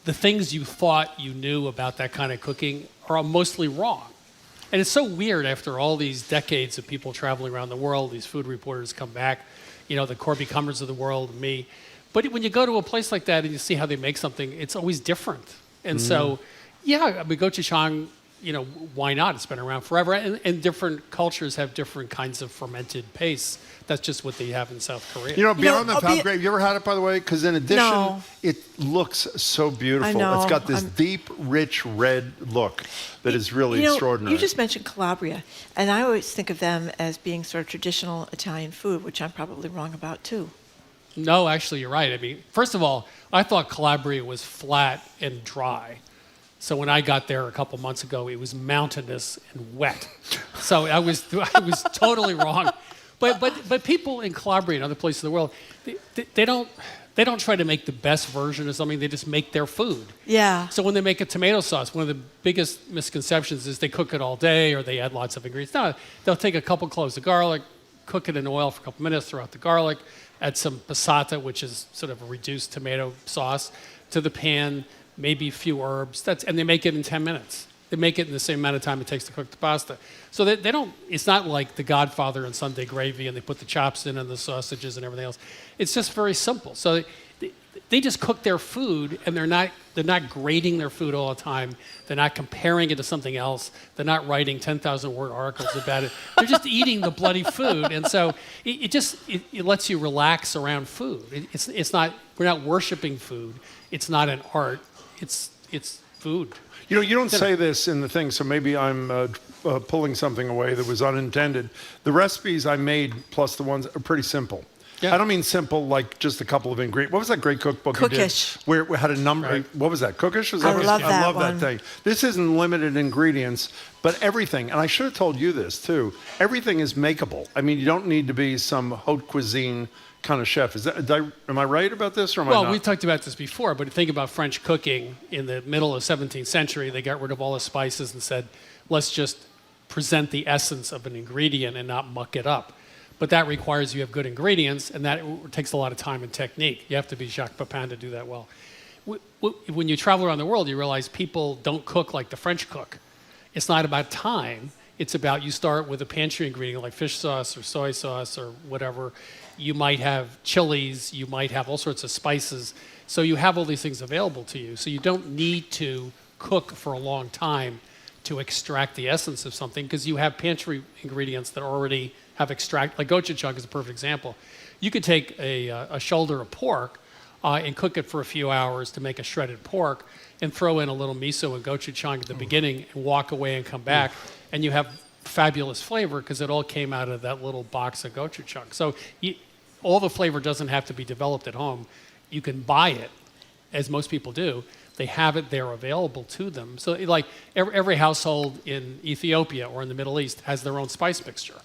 The things you thought you knew about that kind of cooking are mostly wrong. And it's so weird after all these decades of people traveling around the world, these food reporters come back, the Corby Cummers of the world, me. But when you go to a place like that and you see how they make something, it's always different. And so, gochujang, why not? It's been around forever. And different cultures have different kinds of fermented pastes. That's just what they have in South Korea. Beyond the How Great, you ever had it, by the way? Because in addition, it looks so beautiful. I know. It's got this deep, rich red look that is really extraordinary. You just mentioned Calabria, and I always think of them as being sort of traditional Italian food, which I'm probably wrong about, too. No, actually, you're right. I mean, first of all, I thought Calabria was flat and dry. So when I got there a couple months ago, it was mountainous and wet. So I was totally wrong. But people in Calabria and other places in the world, they don't try to make the best version of something. They just make their food. Yeah. So when they make a tomato sauce, one of the biggest misconceptions is they cook it all day or they add lots of ingredients. No, they'll take a couple cloves of garlic, cook it in oil for a couple minutes, throw out the garlic, add some passata, which is sort of a reduced tomato sauce, to the pan, maybe a few herbs. And they make it in 10 minutes. They make it in the same amount of time it takes to cook the pasta. So they don't, it's not like The Godfather and Sunday Gravy and they put the chops in and the sausages and everything else. It's just very simple. So they just cook their food and they're not grading their food all the time. They're not comparing it to something else. They're not writing 10,000 word articles about it. They're just eating the bloody food. And so it lets you relax around food. It's not, we're not worshiping food. It's not an art. It's food. You don't say this in the thing, so maybe I'm pulling something away that was unintended. The recipes I made, plus the ones, are pretty simple. Yeah. I don't mean simple like just a couple of ingredients. What was that great cookbook Cookish. you did? Where it had a number. Right. What was that? Cookish? I love that thing. This isn't limited ingredients, but everything, and I should have told you this too, everything is makeable. I mean, you don't need to be some haute cuisine kind of chef. Am I right about this or am I not? Well, we talked about this before, but think about French cooking in the middle of the 17th century. They got rid of all the spices and said, let's just present the essence of an ingredient and not muck it up. But that requires you have good ingredients, and that takes a lot of time and technique. You have to be Jacques Pépin to do that well. When you travel around the world, you realize people don't cook like the French cook. It's not about time. It's about you start with a pantry ingredient like fish sauce or soy sauce or whatever. You might have chilies. You might have all sorts of spices. So you have all these things available to you. So you don't need to cook for a long time to extract the essence of something because you have pantry ingredients that already have extract. Like gochujang is a perfect example. You could take a shoulder of pork and cook it for a few hours to make a shredded pork and throw in a little miso and gochujang at the beginning and walk away and come back. And you have fabulous flavor because it all came out of that little box of gochujang. So all the flavor doesn't have to be developed at home. You can buy it, as most people do. They have it there available to them. So like every household in Ethiopia or in the Middle East has their own spice mixture.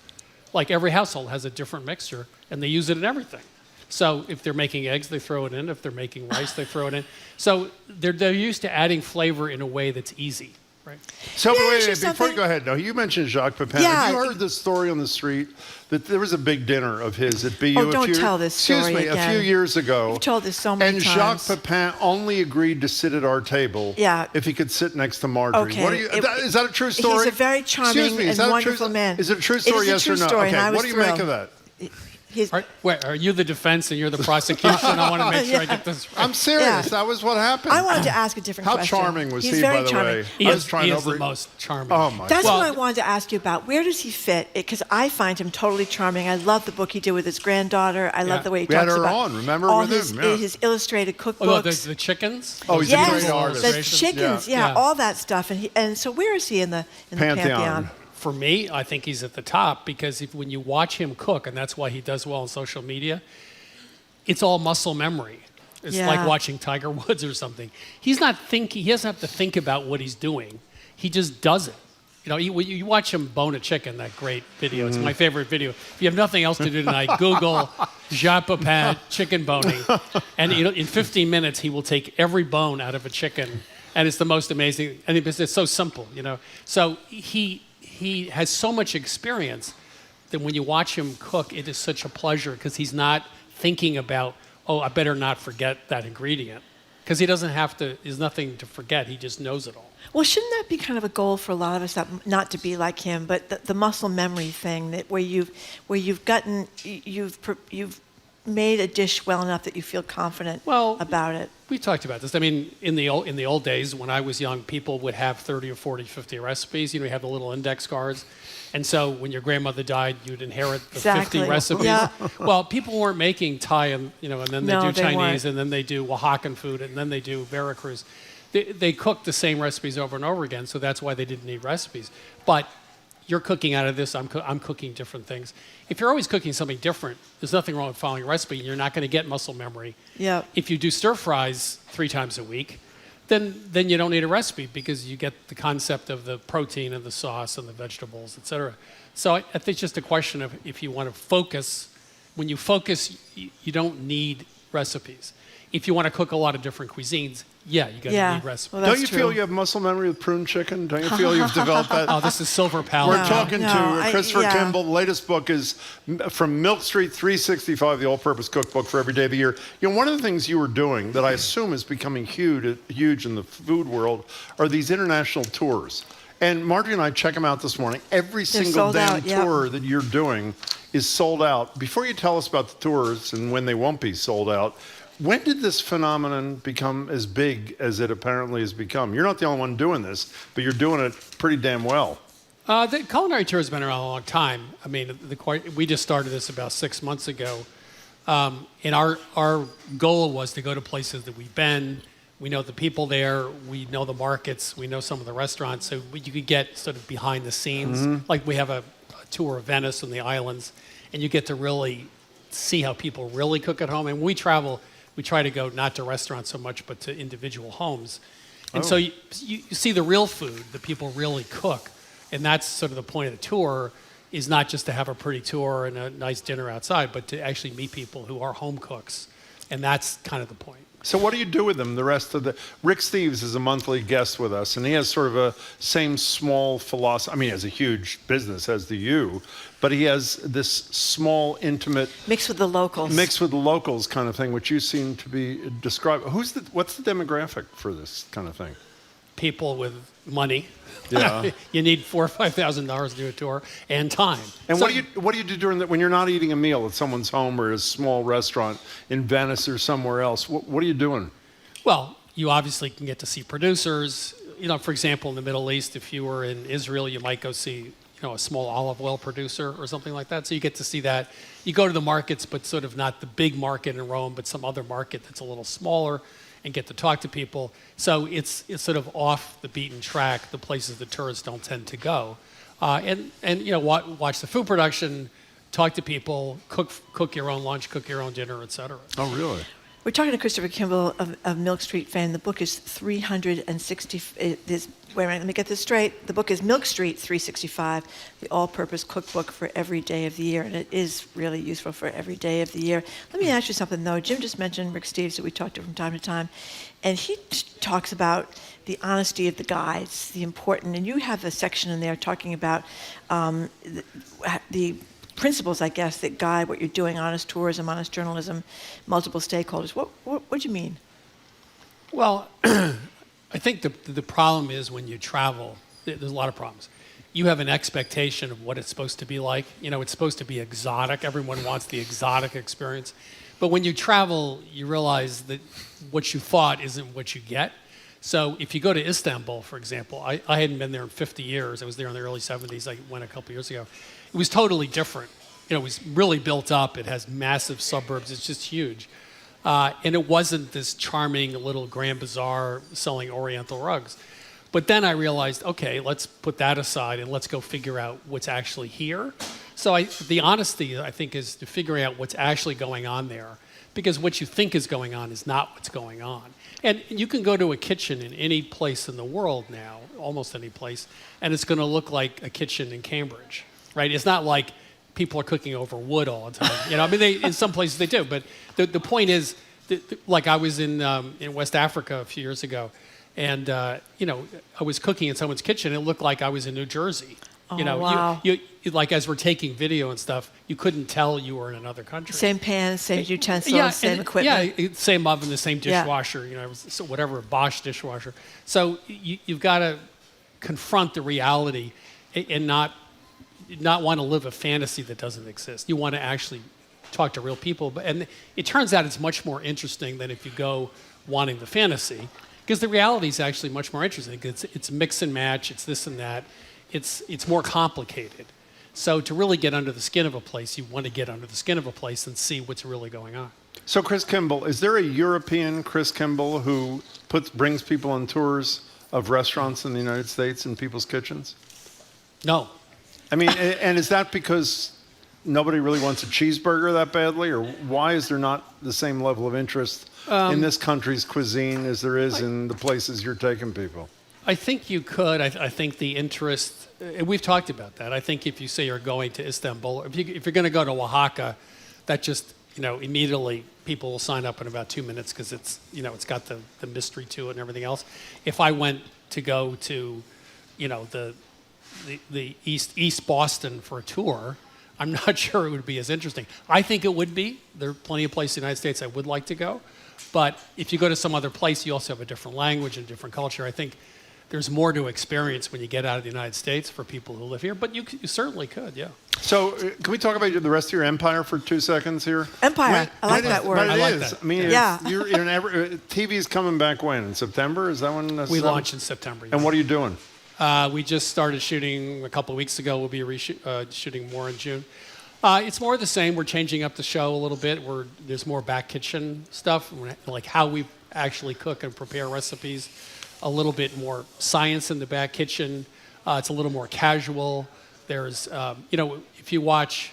Like every household has a different mixture, and they use it in everything. So if they're making eggs, they throw it in. If they're making rice, they throw it in. So they're used to adding flavor in a way that's easy. Right. So wait, before you go ahead, you mentioned Jacques Pépin. Yeah, have you heard the story on the street that there was a big dinner of his at BU? Oh, don't tell this story again. A few years ago. You've told this so many times. And Jacques Pépin only agreed to sit at our table if he could sit next to Marjorie. Okay. Is that a true story? He's a very charming and wonderful man. Is it a true story, yes or no? Story, okay, what do you make of that? Are you the defense and you're the prosecution? I want to make sure I get this right. I'm serious. Yeah. That was what happened. I wanted to ask a different How question. charming was He's he, very by the charming. way? He is the most charming. Oh, my That's God. what I wanted to ask you about. Where does he fit? Because I find him totally charming. I love the book he did with his granddaughter. I love the way he talks had her about on, remember, all with his, him, yeah. his illustrated cookbooks. Oh, the chickens? Oh, he's yes, a great artist. the chickens, all that stuff. And so where is he in the pantheon? For me, I think he's at the top because when you watch him cook, and that's why he does well on social media, it's all muscle memory. It's like watching Tiger Woods or something. He's not thinking. He doesn't have to think about what he's doing. He just does it. You know, you watch him bone a chicken, that great video. It's my favorite video. If you have nothing else to do tonight, Google Jacques Pépin chicken boning. And in 15 minutes, he will take every bone out of a chicken. And it's the most amazing. And it's so simple, So he has so much experience that when you watch him cook, it is such a pleasure because he's not thinking about, I better not forget that ingredient. Because he doesn't have to, there's nothing to forget. He just knows it all. Well, shouldn't that be kind of a goal for a lot of us, not to be like him, but the muscle memory thing, that where you've made a dish well enough that you feel confident about it? We talked about this. I mean, in the old days when I was young, people would have 30 or 40, 50 recipes. You have the little index cards. And so when your grandmother died, you'd inherit the 50 recipes. Yeah. Well, people weren't making Thai and then they do Chinese and then they do Oaxacan food and then they do Veracruz. They cooked the same recipes over and over again, so that's why they didn't need recipes. But you're cooking out of this, I'm cooking different things. If you're always cooking something different, there's nothing wrong with following a recipe. You're not going to get muscle memory. Yeah. If you do stir fries 3 times a week, then you don't need a recipe because you get the concept of the protein and the sauce and the vegetables, etc. So I think it's just a question of if you want to focus. When you focus, you don't need recipes. If you want to cook a lot of different cuisines, you're going to need recipes. Well, don't you feel you have muscle memory with prune chicken? Don't you feel you've developed that? Oh, this is silver palate. We're talking to Christopher Kimball. The latest book is from Milk Street 365, the All-Purpose Cookbook for every day of the year. One of the things you were doing that I assume is becoming huge in the food world are these international tours. And Marjorie and I check them out this morning. Every single damn tour that you're doing is sold out. Before you tell us about the tours and when they won't be sold out, when did this phenomenon become as big as it apparently has become? You're not the only one doing this, but you're doing it pretty damn well. The culinary tour has been around a long time. I mean, we just started this about 6 months ago. And our goal was to go to places that we've been. We know the people there. We know the markets. We know some of the restaurants. So you could get sort of behind the scenes. Like we have a tour of Venice and the islands. And you get to really see how people really cook at home. And when we travel, we try to go not to restaurants so much, but to individual homes. And so you see the real food that people really cook. And that's sort of the point of the tour, is not just to have a pretty tour and a nice dinner outside, but to actually meet people who are home cooks. And that's kind of the point. So what do you do with them the rest of the... Rick Steves is a monthly guest with us, and he has sort of a same small philosophy. I mean, he has a huge business, as do you, but he has this small, intimate... Mixed with the locals kind of thing, which you seem to be describing. What's the demographic for this kind of thing? People with money. Yeah. You need $4,000 or $5,000 to do a tour, and time. And what do you do during that when you're not eating a meal at someone's home or a small restaurant in Venice or somewhere else? What are you doing? Well, you obviously can get to see producers. For example, in the Middle East, if you were in Israel, you might go see a small olive oil producer or something like that. So you get to see that. You go to the markets, but sort of not the big market in Rome, but some other market that's a little smaller, and get to talk to people. So it's sort of off the beaten track, the places the tourists don't tend to go. And watch the food production, talk to people, cook your own lunch, cook your own dinner, etc. Oh, really? We're talking to Christopher Kimball of Milk Street fame. The book is 360. Wait a minute, let me get this straight. The book is Milk Street 365, the All-Purpose Cookbook for every day of the year, and it is really useful for every day of the year. Let me ask you something, though. Jim just mentioned Rick Steves, that we talk to from time to time, and he talks about the honesty of the guides, the important, and you have a section in there talking about the principles, I guess, that guide what you're doing: honest tourism, honest journalism, multiple stakeholders. What do you mean? Well, I think the problem is when you travel, there's a lot of problems. you have an expectation of what it's supposed to be like. You know, it's supposed to be exotic. Everyone wants the exotic experience. But when you travel, you realize that what you thought isn't what you get. So if you go to Istanbul, for example, I hadn't been there in 50 years. I was there in the early 70s. I went a couple years ago. It was totally different. You know, it was really built up. It has massive suburbs. It's just huge. And it wasn't this charming little Grand Bazaar selling Oriental rugs. But then I realized, okay, let's put that aside and let's go figure out what's actually here. So the honesty, I think, is to figure out what's actually going on there. Because what you think is going on is not what's going on. And you can go to a kitchen in any place in the world now, almost any place, and it's going to look like a kitchen in Cambridge, right? It's not like people are cooking over wood all the time. You know, I mean, in some places they do. But the point is, like I was in West Africa a few years ago, and you know, I was cooking in someone's kitchen. It looked like I was in New Jersey. Oh, you know, wow. you like as we're taking video and stuff, you couldn't tell you were in another country. Same pan, same utensils, same equipment. Yeah, same oven, the same dishwasher. You know, so whatever, a Bosch dishwasher. So you've got to confront the reality and not want to live a fantasy that doesn't exist. You want to actually talk to real people. And it turns out it's much more interesting than if you go wanting the fantasy, because the reality is actually much more interesting. It's mix and match. It's this and that. It's more complicated. So to really get under the skin of a place, you want to get under the skin of a place and see what's really going on. So Chris Kimball, is there a European Chris Kimball who brings people on tours of restaurants in the United States and people's kitchens? No. I mean, and is that because nobody really wants a cheeseburger that badly, or why is there not the same level of interest in this country's cuisine as there is in the places you're taking people? I think you could. I think the interest, and we've talked about that. I think if you say you're going to Istanbul, if you're going to go to Oaxaca, that just, you know, immediately people will sign up in about 2 minutes because it's, you know, it's got the mystery to it and everything else. If I went to go to, you know, the East Boston for a tour, I'm not sure it would be as interesting. I think it would be. There are plenty of places in the United States I would like to go. But if you go to some other place, you also have a different language and a different culture. I think there's more to experience when you get out of the United States for people who live here, but you certainly could, yeah. So can we talk about the rest of your empire for 2 seconds here? Empire, I like that word. But I it like is. that. I mean, Yeah. TV's coming back when? In September? Is that when? We launch in September. And what are you doing? We just started shooting a couple of weeks ago. We'll be shooting more in June. It's more of the same. We're changing up the show a little bit. There's more back kitchen stuff, like how we actually cook and prepare recipes. A little bit more science in the back kitchen. It's a little more casual. There's, you know, if you watch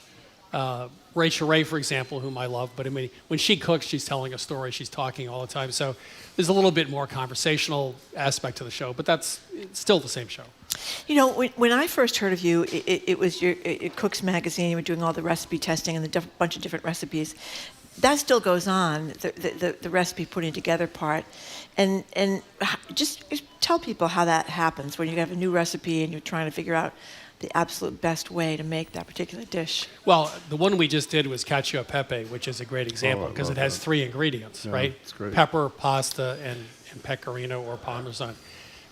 Rachel Ray, for example, whom I love, but I mean, when she cooks, she's telling a story. She's talking all the time. So there's a little bit more conversational aspect to the show, but it's still the same show. You know, when I first heard of you, it was your Cook's Magazine. You were doing all the recipe testing and the bunch of different recipes. That still goes on, the recipe putting together part. And just tell people how that happens when you have a new recipe and you're trying to figure out the absolute best way to make that particular dish. Well, the one we just did was cacio e pepe, which is a great example because it has 3 ingredients, right? It's great. Pepper, pasta, and pecorino or parmesan.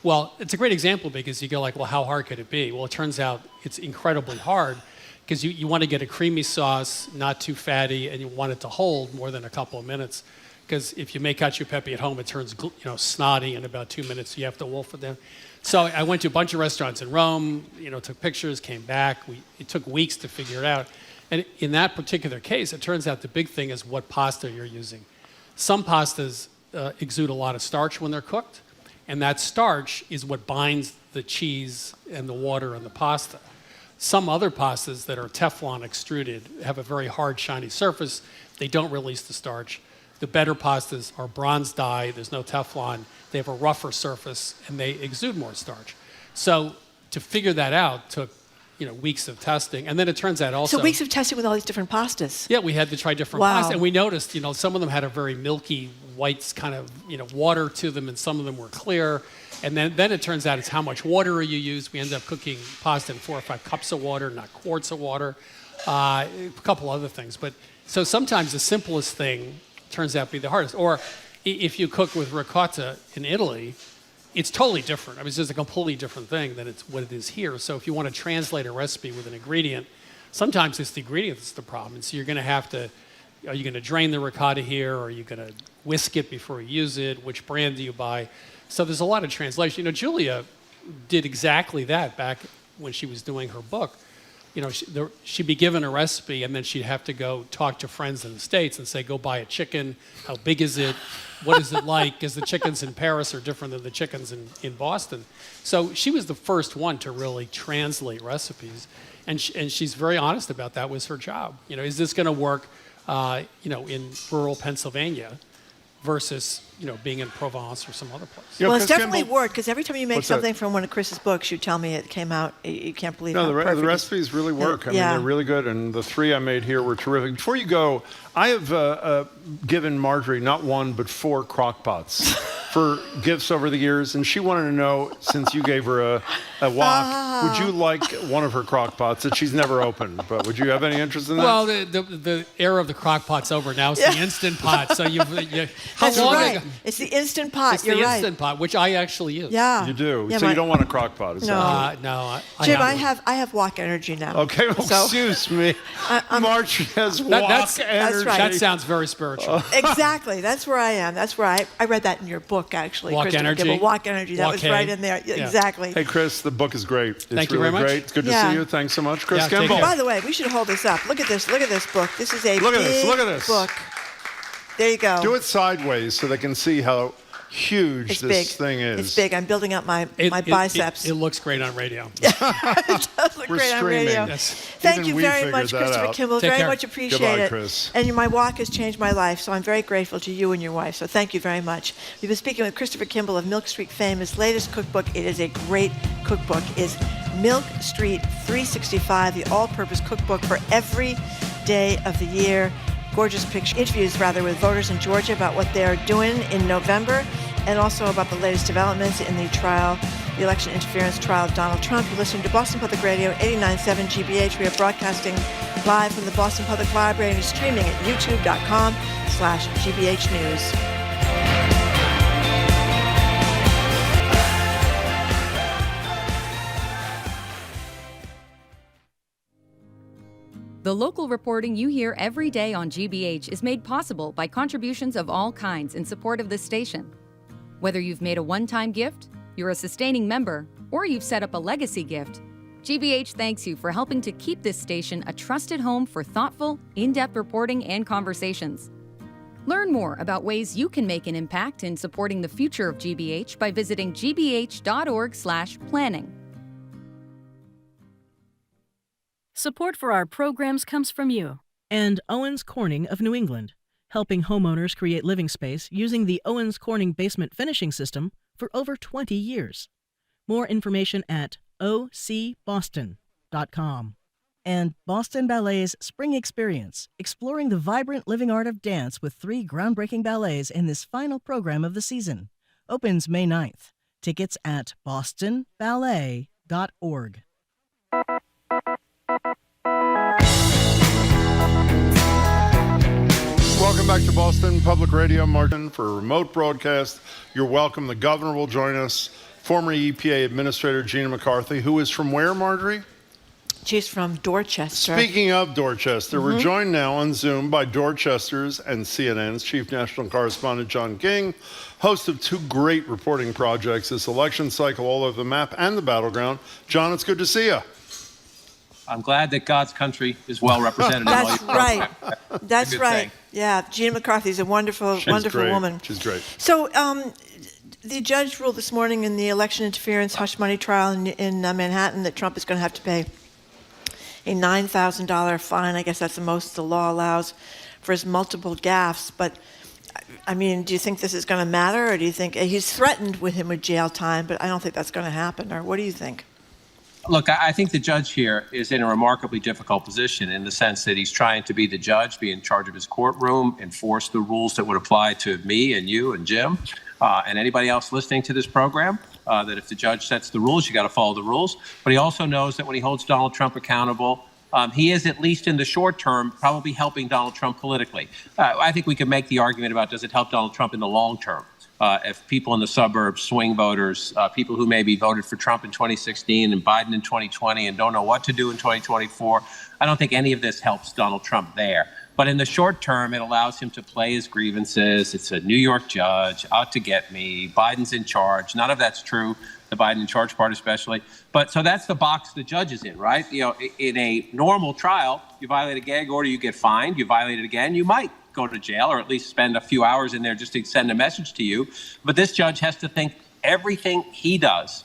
Well, it's a great example because you go like, well, how hard could it be? Well, it turns out it's incredibly hard because you want to get a creamy sauce, not too fatty, and you want it to hold more than a couple of minutes. Because if you make cacio e pepe at home, it turns snotty in about 2 minutes. So you have to wolf it down. So I went to a bunch of restaurants in Rome. Took pictures, came back. It took weeks to figure it out. And in that particular case, it turns out the big thing is what pasta you're using. Some pastas exude a lot of starch when they're cooked, and that starch is what binds the cheese and the water in the pasta. Some other pastas that are Teflon extruded have a very hard, shiny surface. They don't release the starch. The better pastas are bronze dye. There's no Teflon. They have a rougher surface, and they exude more starch. So to figure that out took, weeks of testing. And then it turns out also... So weeks of testing with all these different pastas. Yeah, we had to try different pastas. And we noticed, some of them had a very milky, white kind of, water to them, and some of them were clear. And then it turns out it's how much water you use. We ended up cooking pasta in 4 or 5 cups of water, not quarts of water. A couple other things. But so sometimes the simplest thing turns out to be the hardest. Or if you cook with ricotta in Italy, it's totally different. I mean, it's just a completely different thing than it's what it is here. So if you want to translate a recipe with an ingredient, sometimes it's the ingredient that's the problem. And so you're going to have to, are you going to drain the ricotta here? Or are you going to whisk it before you use it? Which brand do you buy? So there's a lot of translation. You know, Julia did exactly that back when she was doing her book. You know, she'd be given a recipe, and then she'd have to go talk to friends in the States and say, go buy a chicken. How big is it? What is it like? Because the chickens in Paris are different than the chickens in Boston. So she was the first one to really translate recipes. And she's very honest about that was her job. You know, is this going to work, in rural Pennsylvania versus, being in Provence or some other place? Well, it's definitely worked, because every time you make something from one of Chris's books, you tell me it came out, you can't believe how perfect. The recipes really work. I mean, they're really good, and the 3 I made here were terrific. Before you go, I have given Marjorie not 1, but 4 crock pots for gifts over the years, and she wanted to know, since you gave her a wok, would you like one of her crock pots that she's never opened? But would you have any interest in that? Well, the era of the crock pot's over now. It's the Instant Pot. So That's right. It's the Instant Pot. It's the Instant Pot, which I actually use. Yeah. You do. Yeah, so you don't want a crock pot. Is that no. Jim, I have wok energy now. Okay, well, so, excuse me. Marjorie has wok energy. That's right. That sounds very spiritual. Exactly. That's where I am. That's where I read that in your book, actually. Wok energy. Kimball, wok energy. That was right in there. Yeah. Exactly. Hey, Chris, the book is great. It's Thank you really very much. great. It's good to see you. Thanks so much, Chris Kimball. By the way, we should hold this up. Look at this. Look at this book. This is a big book. There you go. Do it sideways so they can see how huge this thing is. It's big. I'm building up my biceps. It looks great on radio. It does look great on radio. Yes. Thank you very much, Christopher Kimball. Very much appreciate Goodbye, it. Chris. And my wok has changed my life, so I'm very grateful to you and your wife. So thank you very much. We've been speaking with Christopher Kimball of Milk Street fame. His latest cookbook, it is a great cookbook, is Milk Street 365, the all-purpose cookbook for every day of the year. Gorgeous interviews with voters in Georgia about what they're doing in November, and also about the latest developments in the election interference trial of Donald Trump. You're listening to Boston Public Radio, 89.7 GBH. We are broadcasting live from the Boston Public Library and you're streaming at youtube.com/GBH News. The local reporting you hear every day on GBH is made possible by contributions of all kinds in support of this station. Whether you've made a one-time gift, you're a sustaining member, or you've set up a legacy gift, GBH thanks you for helping to keep this station a trusted home for thoughtful, in-depth reporting and conversations. Learn more about ways you can make an impact in supporting the future of GBH by visiting gbh.org/planning. Support for our programs comes from you and Owens Corning of New England, helping homeowners create living space using the Owens Corning basement finishing system for over 20 years. More information at ocboston.com. And Boston Ballet's Spring Experience, exploring the vibrant living art of dance with 3 groundbreaking ballets in this final program of the season. Opens May 9th. Tickets at bostonballet.org. Welcome back to Boston Public Radio, Martin, for a remote broadcast. You're welcome. The governor will join us. Former EPA Administrator Gina McCarthy, who is from where, Marjorie? She's from Dorchester. Speaking of Dorchester, we're joined now on Zoom by Dorchester's and CNN's Chief National Correspondent John King, host of 2 great reporting projects this election cycle, all over the map and the battleground. John, it's good to see you. I'm glad that God's country is well represented. That's right. That's right. Thing. Yeah, Gina McCarthy's a wonderful woman. She's great. So the judge ruled this morning in the election interference hush money trial in Manhattan that Trump is going to have to pay a $9,000 fine. I guess that's the most the law allows for his multiple gaffes. But, I mean, do you think this is going to matter? Or do you think he's threatened with him with jail time, but I don't think that's going to happen. Or what do you think? Look, I think the judge here is in a remarkably difficult position in the sense that he's trying to be the judge, be in charge of his courtroom, enforce the rules that would apply to me and you and Jim and anybody else listening to this program, that if the judge sets the rules, you got to follow the rules. But he also knows that when he holds Donald Trump accountable, he is, at least in the short term, probably helping Donald Trump politically. I think we could make the argument about does it help Donald Trump in the long term. if people in the suburbs, swing voters, people who maybe voted for Trump in 2016 and Biden in 2020 and don't know what to do in 2024, I don't think any of this helps Donald Trump there. But in the short term, it allows him to play his grievances. It's a New York judge out to get me. Biden's in charge. None of that's true, the Biden in charge part especially. But so that's the box the judge is in, right? You know, in a normal trial, you violate a gag order, you get fined. You violate it again, you might go to jail or at least spend a few hours in there just to send a message to you. But this judge has to think everything he does.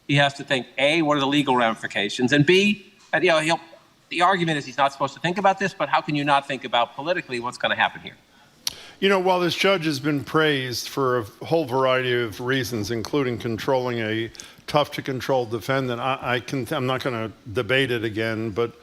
He has to think, A, what are the legal ramifications? And B, you know, the argument is he's not supposed to think about this, but how can you not think about politically what's going to happen here? You know, while this judge has been praised for a whole variety of reasons, including controlling a tough-to-control defendant, I'm not going to debate it again, but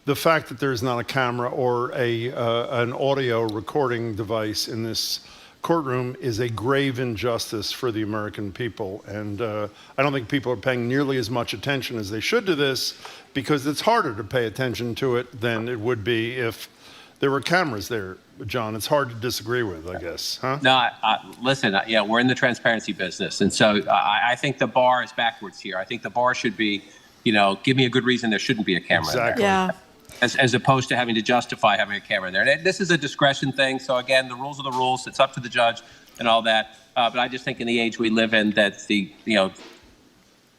the fact that there's not a camera or an audio recording device in this courtroom is a grave injustice for the American people. And I don't think people are paying nearly as much attention as they should to this, because it's harder to pay attention to it than it would be if there were cameras there. John, it's hard to disagree with, I guess, huh? No, listen, yeah, we're in the transparency business. And so I think the bar is backwards here. I think the bar should be, you know, give me a good reason there shouldn't be a camera Exactly. in there. Yeah. As opposed to having to justify having a camera in there. And this is a discretion thing. So again, the rules are the rules. It's up to the judge and all that. But I just think in the age we live in that the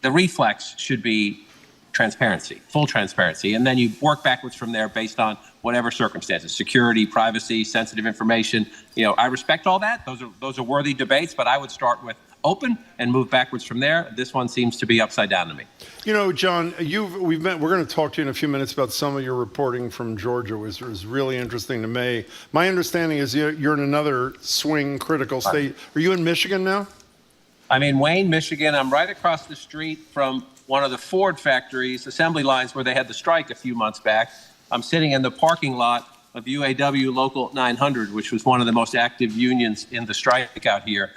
reflex should be transparency, full transparency. And then you work backwards from there based on whatever circumstances, security, privacy, sensitive information. You know, I respect all that. Those are worthy debates, but I would start with open and move backwards from there. This one seems to be upside down to me. You know, John, we're going to talk to you in a few minutes about some of your reporting from Georgia, which was really interesting to me. My understanding is you're in another swing critical state. Are you in Michigan now? I'm in Wayne, Michigan. I'm right across the street from one of the Ford factories, assembly lines where they had the strike a few months back. I'm sitting in the parking lot of UAW Local 900, which was one of the most active unions in the strike out here,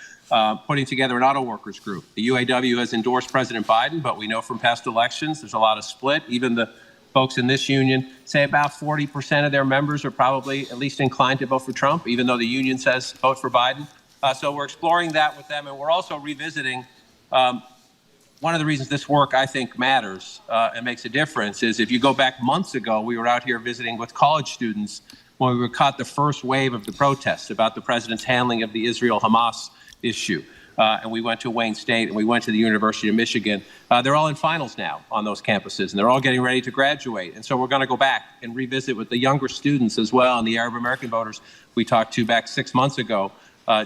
putting together an auto workers group. The UAW has endorsed President Biden, but we know from past elections there's a lot of split. Even the folks in this union say about 40% of their members are probably at least inclined to vote for Trump, even though the union says vote for Biden. So we're exploring that with them, and we're also revisiting one of the reasons this work, I think, matters and makes a difference is if you go back months ago, we were out here visiting with college students when we were caught the first wave of the protests about the president's handling of the Israel-Hamas issue. And we went to Wayne State and we went to the University of Michigan. They're all in finals now on those campuses, and they're all getting ready to graduate. And so we're going to go back and revisit with the younger students as well and the Arab American voters we talked to back 6 months ago,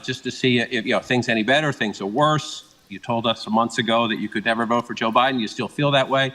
just to see if things any better, things are worse. You told us some months ago that you could never vote for Joe Biden. You still feel that way.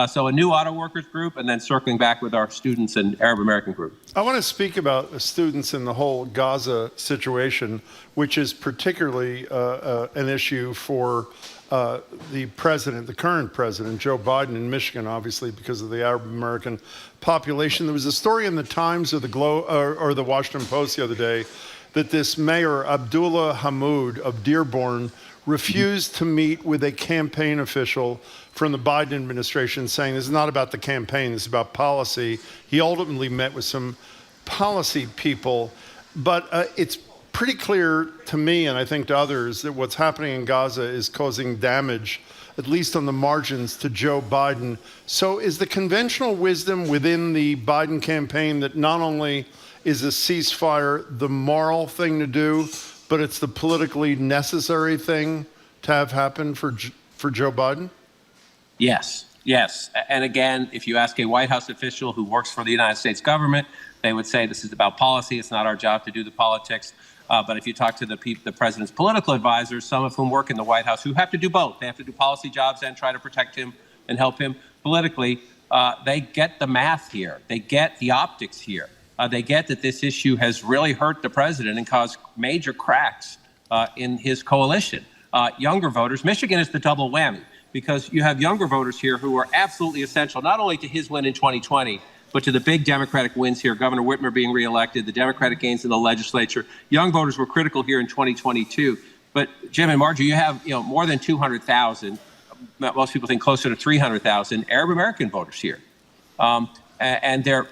So a new auto workers group, and then circling back with our students and Arab American group. I want to speak about the students in the whole Gaza situation, which is particularly an issue for the president, the current president, Joe Biden in Michigan, obviously because of the Arab American population. There was a story in the Times or the or the Washington Post the other day that this mayor, Abdullah Hammoud of Dearborn, refused to meet with a campaign official from the Biden administration, saying this is not about the campaign, this is about policy. He ultimately met with some policy people, but it's pretty clear to me, and I think to others, that what's happening in Gaza is causing damage, at least on the margins, to Joe Biden. So is the conventional wisdom within the Biden campaign that not only is a ceasefire the moral thing to do, but it's the politically necessary thing to have happen for Joe Biden? Yes. And again, if you ask a White House official who works for the United States government, they would say this is about policy. It's not our job to do the politics. But if you talk to the president's political advisors, some of whom work in the White House, who have to do both, they have to do policy jobs and try to protect him and help him politically, they get the math here. They get the optics here. They get that this issue has really hurt the president and caused major cracks in his coalition. Younger voters, Michigan is the double whammy because you have younger voters here who are absolutely essential, not only to his win in 2020, but to the big Democratic wins here, Governor Whitmer being reelected, the Democratic gains in the legislature. Young voters were critical here in 2022. But Jim and Marjorie, you have more than 200,000, most people think closer to 300,000 Arab American voters here. And they're,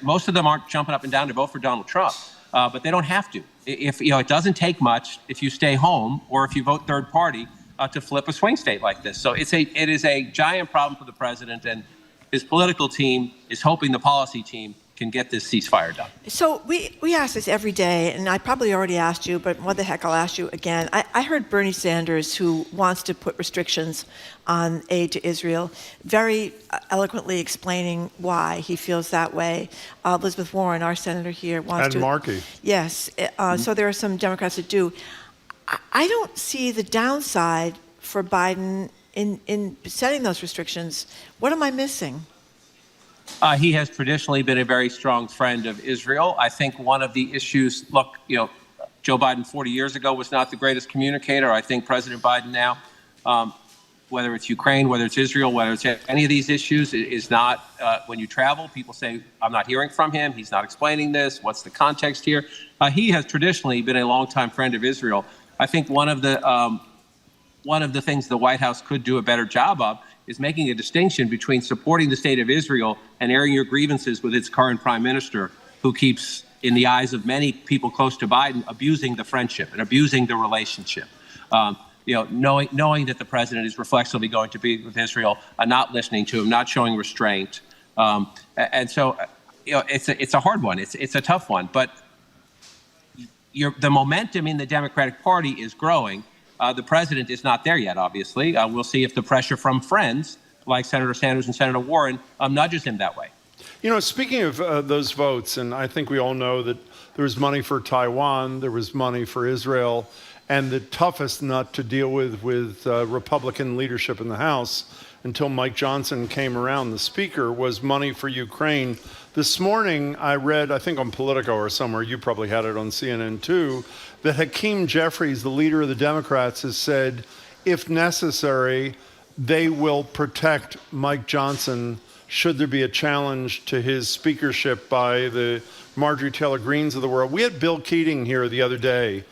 most of them aren't jumping up and down to vote for Donald Trump. but they don't have to. If it doesn't take much if you stay home or if you vote third party to flip a swing state like this. So it is a giant problem for the president, and his political team is hoping the policy team can get this ceasefire done. So we ask this every day, and I probably already asked you, but what the heck, I'll ask you again. I heard Bernie Sanders, who wants to put restrictions on aid to Israel, very eloquently explaining why he feels that way. Elizabeth Warren, our senator here, wants to. And Markey. Yes. So there are some Democrats that do. I don't see the downside for Biden in setting those restrictions. What am I missing? He has traditionally been a very strong friend of Israel. I think one of the issues, Joe Biden 40 years ago was not the greatest communicator. I think President Biden now, whether it's Ukraine, whether it's Israel, whether it's any of these issues, is not, when you travel, people say, I'm not hearing from him. He's not explaining this. What's the context here? He has traditionally been a longtime friend of Israel. I think one of the things the White House could do a better job of is making a distinction between supporting the state of Israel and airing your grievances with its current prime minister, who keeps, in the eyes of many people close to Biden, abusing the friendship and abusing the relationship. Knowing that the president is reflexively going to be with Israel, not listening to him, not showing restraint. It's a hard one. It's a tough one. But the momentum in the Democratic Party is growing. The president is not there yet, obviously. We'll see if the pressure from friends like Senator Sanders and Senator Warren nudges him that way. Speaking of those votes, and I think we all know that there was money for Taiwan, there was money for Israel, and the toughest nut to deal with Republican leadership in the House until Mike Johnson came around, the speaker, was money for Ukraine. This morning, I read, I think on Politico or somewhere, you probably had it on CNN too, that Hakeem Jeffries, the leader of the Democrats, has said, if necessary, they will protect Mike Johnson should there be a challenge to his speakership by the Marjorie Taylor Greenes of the world. We had Bill Keating here the other day,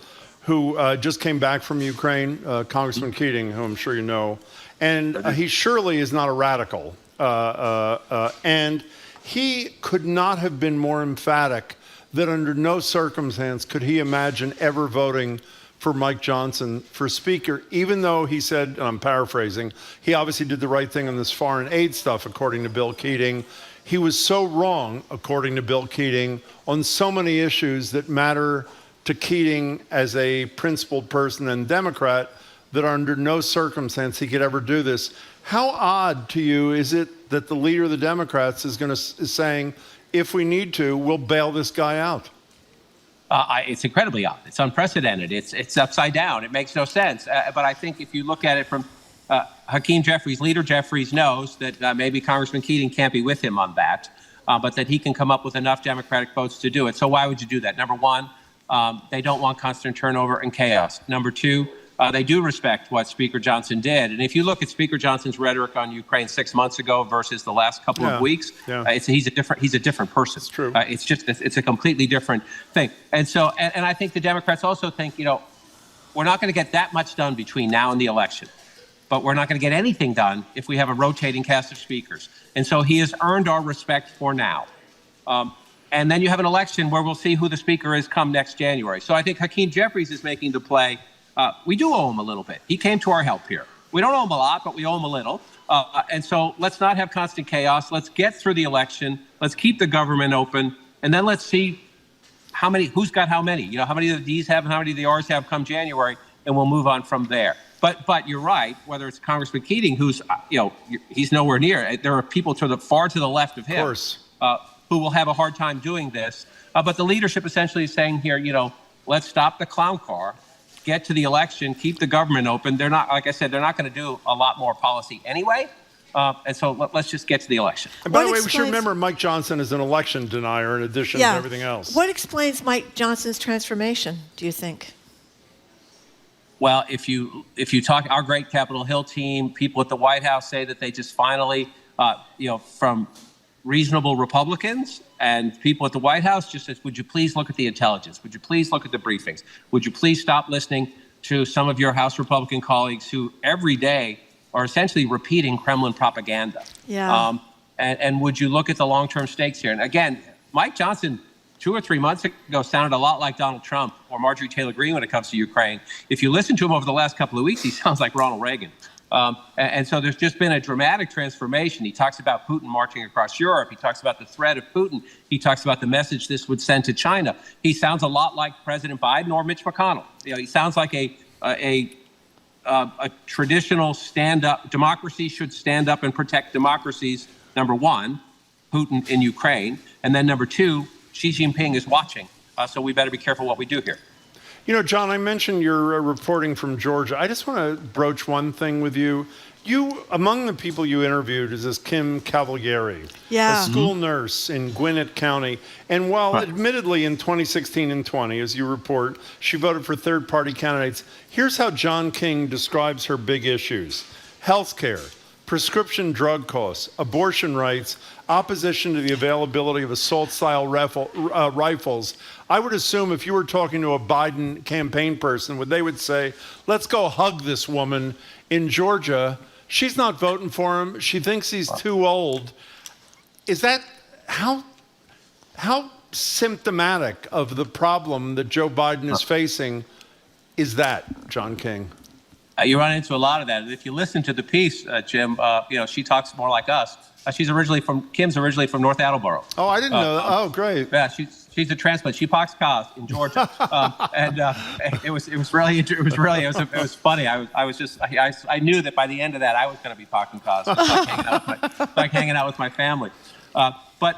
who just came back from Ukraine, Congressman Keating, who I'm sure you know, and he surely is not a radical. And he could not have been more emphatic that under no circumstance could he imagine ever voting for Mike Johnson for Speaker, even though he said, and I'm paraphrasing, he obviously did the right thing on this foreign aid stuff, according to Bill Keating. He was so wrong, according to Bill Keating, on so many issues that matter to Keating as a principled person and Democrat, that under no circumstance he could ever do this. How odd to you is it that the leader of the Democrats is saying, if we need to, we'll bail this guy out? It's incredibly odd. It's unprecedented. It's upside down. It makes no sense. But I think if you look at it from Hakeem Jeffries, Leader Jeffries knows that maybe Congressman Keating can't be with him on that, but that he can come up with enough Democratic votes to do it. So why would you do that? Number one, they don't want constant turnover and chaos. Number two, they do respect what Speaker Johnson did. And if you look at Speaker Johnson's rhetoric on Ukraine 6 months ago versus the last couple of weeks, he's a different person. It's true. It's a completely different thing. And so, and I think the Democrats also think, we're not going to get that much done between now and the election, but we're not going to get anything done if we have a rotating cast of speakers. And so he has earned our respect for now. And then you have an election where we'll see who the speaker is come next January. So I think Hakeem Jeffries is making the play. We do owe him a little bit. He came to our help here. We don't owe him a lot, but we owe him a little. And so let's not have constant chaos. Let's get through the election. Let's keep the government open. And then let's see who's got how many. How many of the D's have and how many of the R's have come January, and we'll move on from there. But you're right, whether it's Congressman Keating, who's, he's nowhere near. There are people far to the left of him. Of course. Who will have a hard time doing this. But the leadership essentially is saying here, let's stop the clown car. Get to the election, keep the government open. They're not, like I said, they're not going to do a lot more policy anyway. And so let's just get to the election. And by the way, we should remember Mike Johnson is an election denier in addition to everything else. What explains Mike Johnson's transformation, do you think? Well, if you talk our great Capitol Hill team, people at the White House say that they just finally, from reasonable Republicans and people at the White House just says, would you please look at the intelligence? Would you please look at the briefings? Would you please stop listening to some of your House Republican colleagues who every day are essentially repeating Kremlin propaganda? Yeah. And would you look at the long-term stakes here? And again, Mike Johnson 2 or 3 months ago sounded a lot like Donald Trump or Marjorie Taylor Greene when it comes to Ukraine. If you listen to him over the last couple of weeks, he sounds like Ronald Reagan. And so there's just been a dramatic transformation. He talks about Putin marching across Europe. He talks about the threat of Putin. He talks about the message this would send to China. He sounds a lot like President Biden or Mitch McConnell. He sounds like a traditional stand-up. Democracy should stand up and protect democracies. Number one, Putin in Ukraine. And then number two, Xi Jinping is watching. So we better be careful what we do here. You know, John, I mentioned your reporting from Georgia. I just want to broach one thing with you. Among the people you interviewed is this Kim Cavalieri, a school nurse in Gwinnett County. And while admittedly in 2016 and 20, as you report, she voted for third-party candidates, here's how John King describes her big issues: health care, prescription drug costs, abortion rights, opposition to the availability of assault-style rifles. I would assume if you were talking to a Biden campaign person, they would say, let's go hug this woman. In Georgia, she's not voting for him. She thinks he's too old. Is that how symptomatic of the problem that Joe Biden is facing is that, John King? You run into a lot of that. If you listen to the piece, Jim, she talks more like us. Kim's originally from North Attleboro. Oh, I didn't know that. Oh, great. Yeah, she's a transplant. She parks cars in Georgia, it was funny. I knew that by the end of that I was going to be parking cars, like hanging out with my family. But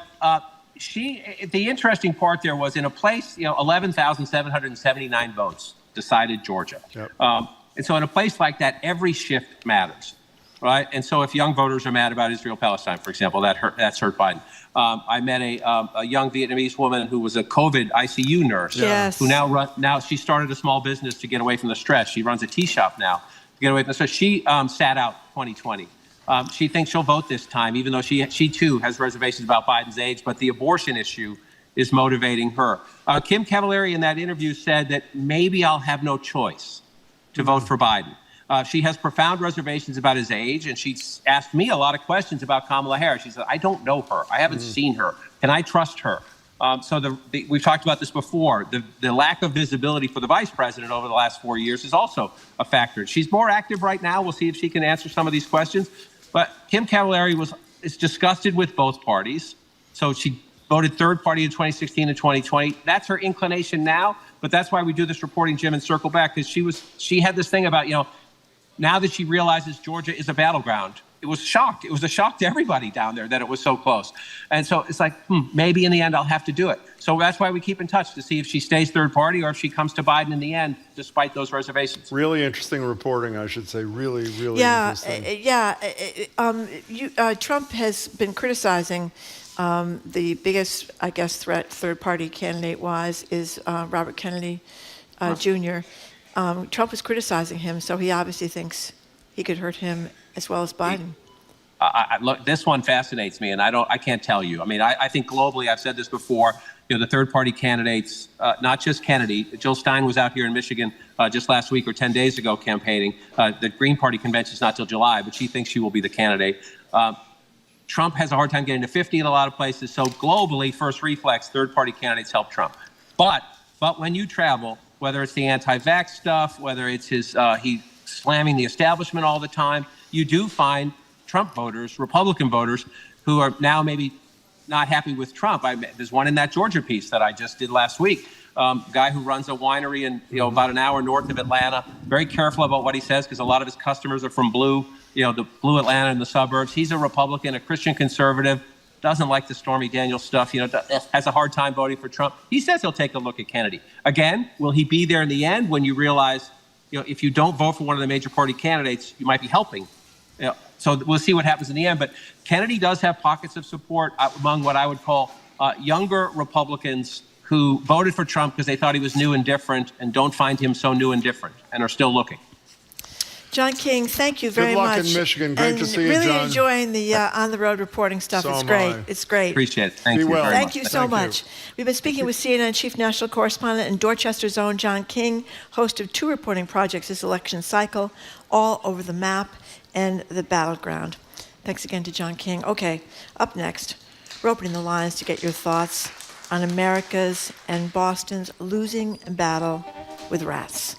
the interesting part there was in a place, 11,779 votes decided Georgia. Yep. And so in a place like that, every shift matters. Right. And so if young voters are mad about Israel-Palestine, for example, that's hurt Biden. I met a young Vietnamese woman who was a COVID ICU nurse, who now she started a small business to get away from the stress. She runs a tea shop now to get away from the stress. She sat out 2020. She thinks she'll vote this time, even though she too has reservations about Biden's age. But the abortion issue is motivating her. Kim Cavalieri in that interview said that maybe I'll have no choice to vote for Biden. She has profound reservations about his age, and she's asked me a lot of questions about Kamala Harris. She said, I don't know her. I haven't seen her. Can I trust her? We've talked about this before. The lack of visibility for the vice president over the last 4 years is also a factor. She's more active right now. We'll see if she can answer some of these questions. But Kim Cavalieri is disgusted with both parties. So she voted third party in 2016 and 2020. That's her inclination now. But that's why we do this reporting, Jim, and circle back, because she had this thing about, now that she realizes Georgia is a battleground, it was shocked. It was a shock to everybody down there that it was so close. And so it's like, maybe in the end I'll have to do it. So that's why we keep in touch to see if she stays third party or if she comes to Biden in the end, despite those reservations. Really interesting reporting, I should say. Really, really interesting. Trump has been criticizing the biggest, I guess, threat third-party candidate-wise is Robert Kennedy Jr. Trump was criticizing him, so he obviously thinks he could hurt him as well as Biden. Look, this one fascinates me, and I can't tell you. I mean, I think globally, I've said this before, the third-party candidates, not just Kennedy. Jill Stein was out here in Michigan just last week or 10 days ago campaigning. The Green Party convention is not till July, but she thinks she will be the candidate. Trump has a hard time getting to 50 in a lot of places. So globally, first reflex, third-party candidates help Trump. But when you travel, whether it's the anti-vax stuff, whether it's he's slamming the establishment all the time, you do find Trump voters, Republican voters, who are now maybe not happy with Trump. There's one in that Georgia piece that I just did last week. Guy who runs a winery in about an hour north of Atlanta. Very careful about what he says because a lot of his customers are from blue, the blue Atlanta and the suburbs. He's a Republican, a Christian conservative, doesn't like the Stormy Daniels stuff, has a hard time voting for Trump. He says he'll take a look at Kennedy. Again, will he be there in the end when you realize, if you don't vote for one of the major party candidates, you might be helping. So we'll see what happens in the end. But Kennedy does have pockets of support among what I would call younger Republicans who voted for Trump because they thought he was new and different and don't find him so new and different and are still looking. John King, thank you very much. Good luck in Michigan. Great to see you, John. Really enjoying the on-the-road reporting stuff. So it's great. It's great. Appreciate it. Thank you very much. Thank you so much. We've been speaking with CNN Chief National Correspondent in Dorchester's own John King, host of 2 reporting projects this election cycle, all over the map and the battleground. Thanks again to John King. Okay, up next, we're opening the lines to get your thoughts on America's and Boston's losing battle with rats.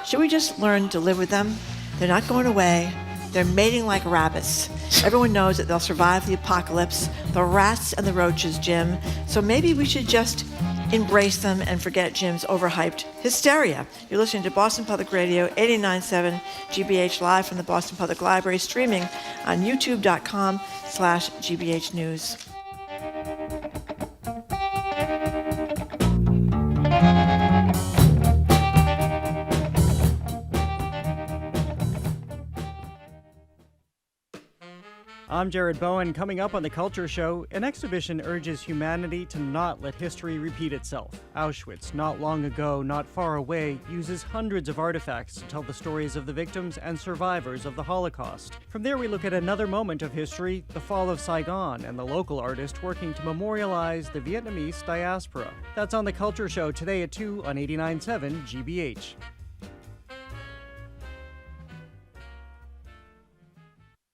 Should we just learn to live with them? They're not going away. They're mating like rabbits. Everyone knows that they'll survive the apocalypse, the rats and the roaches, Jim. So maybe we should just embrace them and forget Jim's overhyped hysteria. You're listening to Boston Public Radio, 89.7 GBH, live from the Boston Public Library, streaming on youtube.com/GBH News. I'm Jared Bowen. Coming up on The Culture Show, an exhibition urges humanity to not let history repeat itself. Auschwitz, not long ago, not far away, uses hundreds of artifacts to tell the stories of the victims and survivors of the Holocaust. From there, we look at another moment of history, the fall of Saigon, and the local artist working to memorialize the Vietnamese diaspora. That's on The Culture Show today at 2 on 89.7 GBH.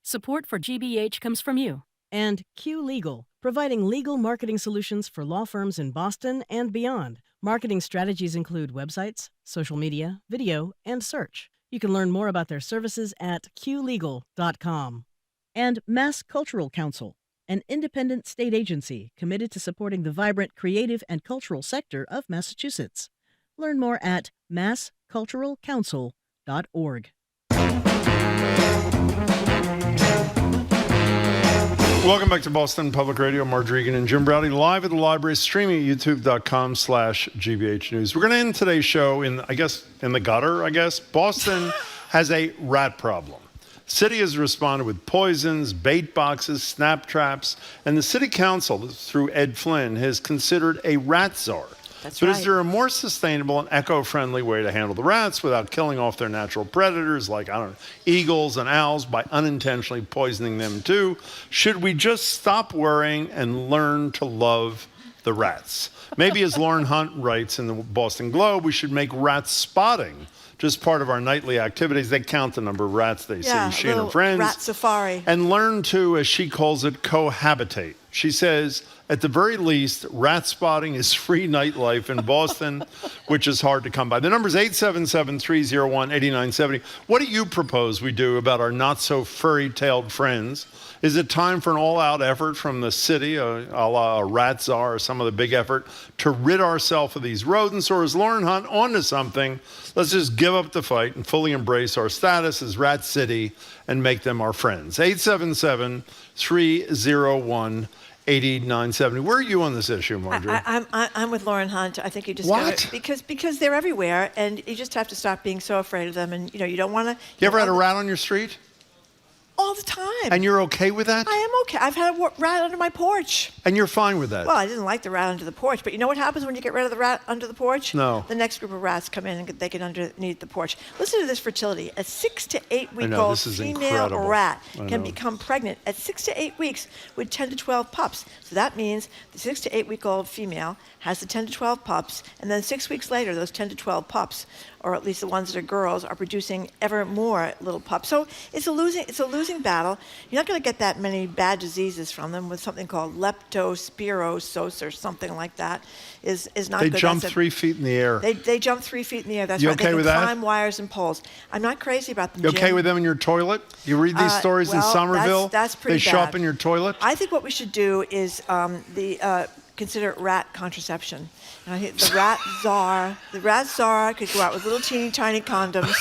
Support for GBH comes from you and Q Legal, providing legal marketing solutions for law firms in Boston and beyond. Marketing strategies include websites, social media, video, and search. You can learn more about their services at qlegal.com. And Mass Cultural Council, an independent state agency committed to supporting the vibrant creative and cultural sector of Massachusetts. Learn more at massculturalcouncil.org. Welcome back to Boston Public Radio. Marge Regan and Jim Browdy live at the library, streaming at youtube.com/GBH News. We're going to end today's show in the gutter, Boston has a rat problem. City has responded with poisons, bait boxes, snap traps, and the city council, through Ed Flynn, has considered a rat czar. That's but right. Is there a more sustainable and eco-friendly way to handle the rats without killing off their natural predators like, eagles and owls by unintentionally poisoning them too? Should we just stop worrying and learn to love the rats? Maybe, as Lauren Hunt writes in the Boston Globe, we should make rat spotting just part of our nightly activities. They count the number of rats they see, she and her friends. Rat safari. And learn to, as she calls it, cohabitate. She says, at the very least, rat spotting is free nightlife in Boston, which is hard to come by. The number is 877-301-8970. What do you propose we do about our not-so-furry-tailed friends? Is it time for an all-out effort from the city, a la a rat czar or some of the big effort, to rid ourselves of these rodents? Or is Lauren Hunt onto something? Let's just give up the fight and fully embrace our status as Rat City and make them our friends. 877-301-8970. Where are you on this issue, Marjorie? I'm with Lauren Hunt. I think you just What? because they're everywhere, and you just have to stop being so afraid of them. And you don't want to. You ever had a rat on your street? All the time. And you're okay with that? I am okay. I've had a rat under my porch. And you're fine with that? Well, I didn't like the rat under the porch, but you know what happens when you get rid of the rat under the porch? No. The next group of rats come in and they get underneath the porch. Listen to this fertility. A 6 to 8 I week know, old this is female incredible. rat I can know. become pregnant at 6 to 8 weeks with 10 to 12 pups. So that means the 6 to 8 week old female has the 10 to 12 pups, and then 6 weeks later, those 10 to 12 pups, or at least the ones that are girls, are producing ever more little pups. So it's a losing battle. You're not going to get that many bad diseases from them with something called leptospirosis or something like that. Is not They good. jump That's 3 feet in the air. They jump 3 feet in the air. That's You right. okay They with can that? climb wires and poles. I'm not crazy about them. You okay Jim. with them in your toilet? You read these stories in well, Somerville? That's pretty They show bad. up in your toilet? I think what we should do is consider rat contraception. And I think the rat czar could go out with little teeny tiny condoms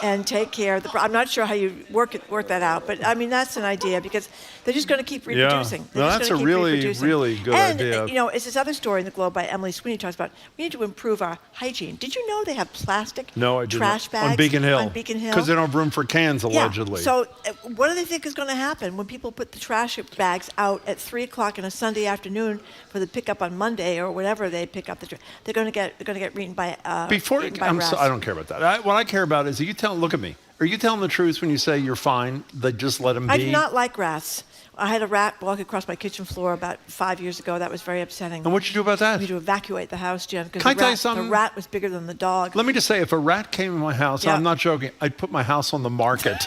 and take care of the. I'm not sure how you work that out, but I mean that's an idea because they're just going to keep reproducing. Yeah. No, that's a really good idea. And it's this other story in the Globe by Emily Sweeney talks about we need to improve our hygiene. Did you know they have plastic No, I didn't. trash bags On Beacon Hill. On Beacon Hill. Because they don't have room for cans, allegedly. Yeah. So what do they think is going to happen when people put the trash bags out at 3 o'clock on a Sunday afternoon for the pickup on Monday or whatever they pick up the trash? They're going to get eaten by rats. I don't care about that. What I care about is look at me. Are you telling the truth when you say you're fine? That just let them be? I do not like rats. I had a rat walk across my kitchen floor about 5 years ago. That was very upsetting. And what'd you do about that? We had to evacuate the house, Jim, because Can I tell you something? the rat was bigger than the dog. Let me just say, if a rat came in my house, Yeah. I'm not joking, I'd put my house on the market.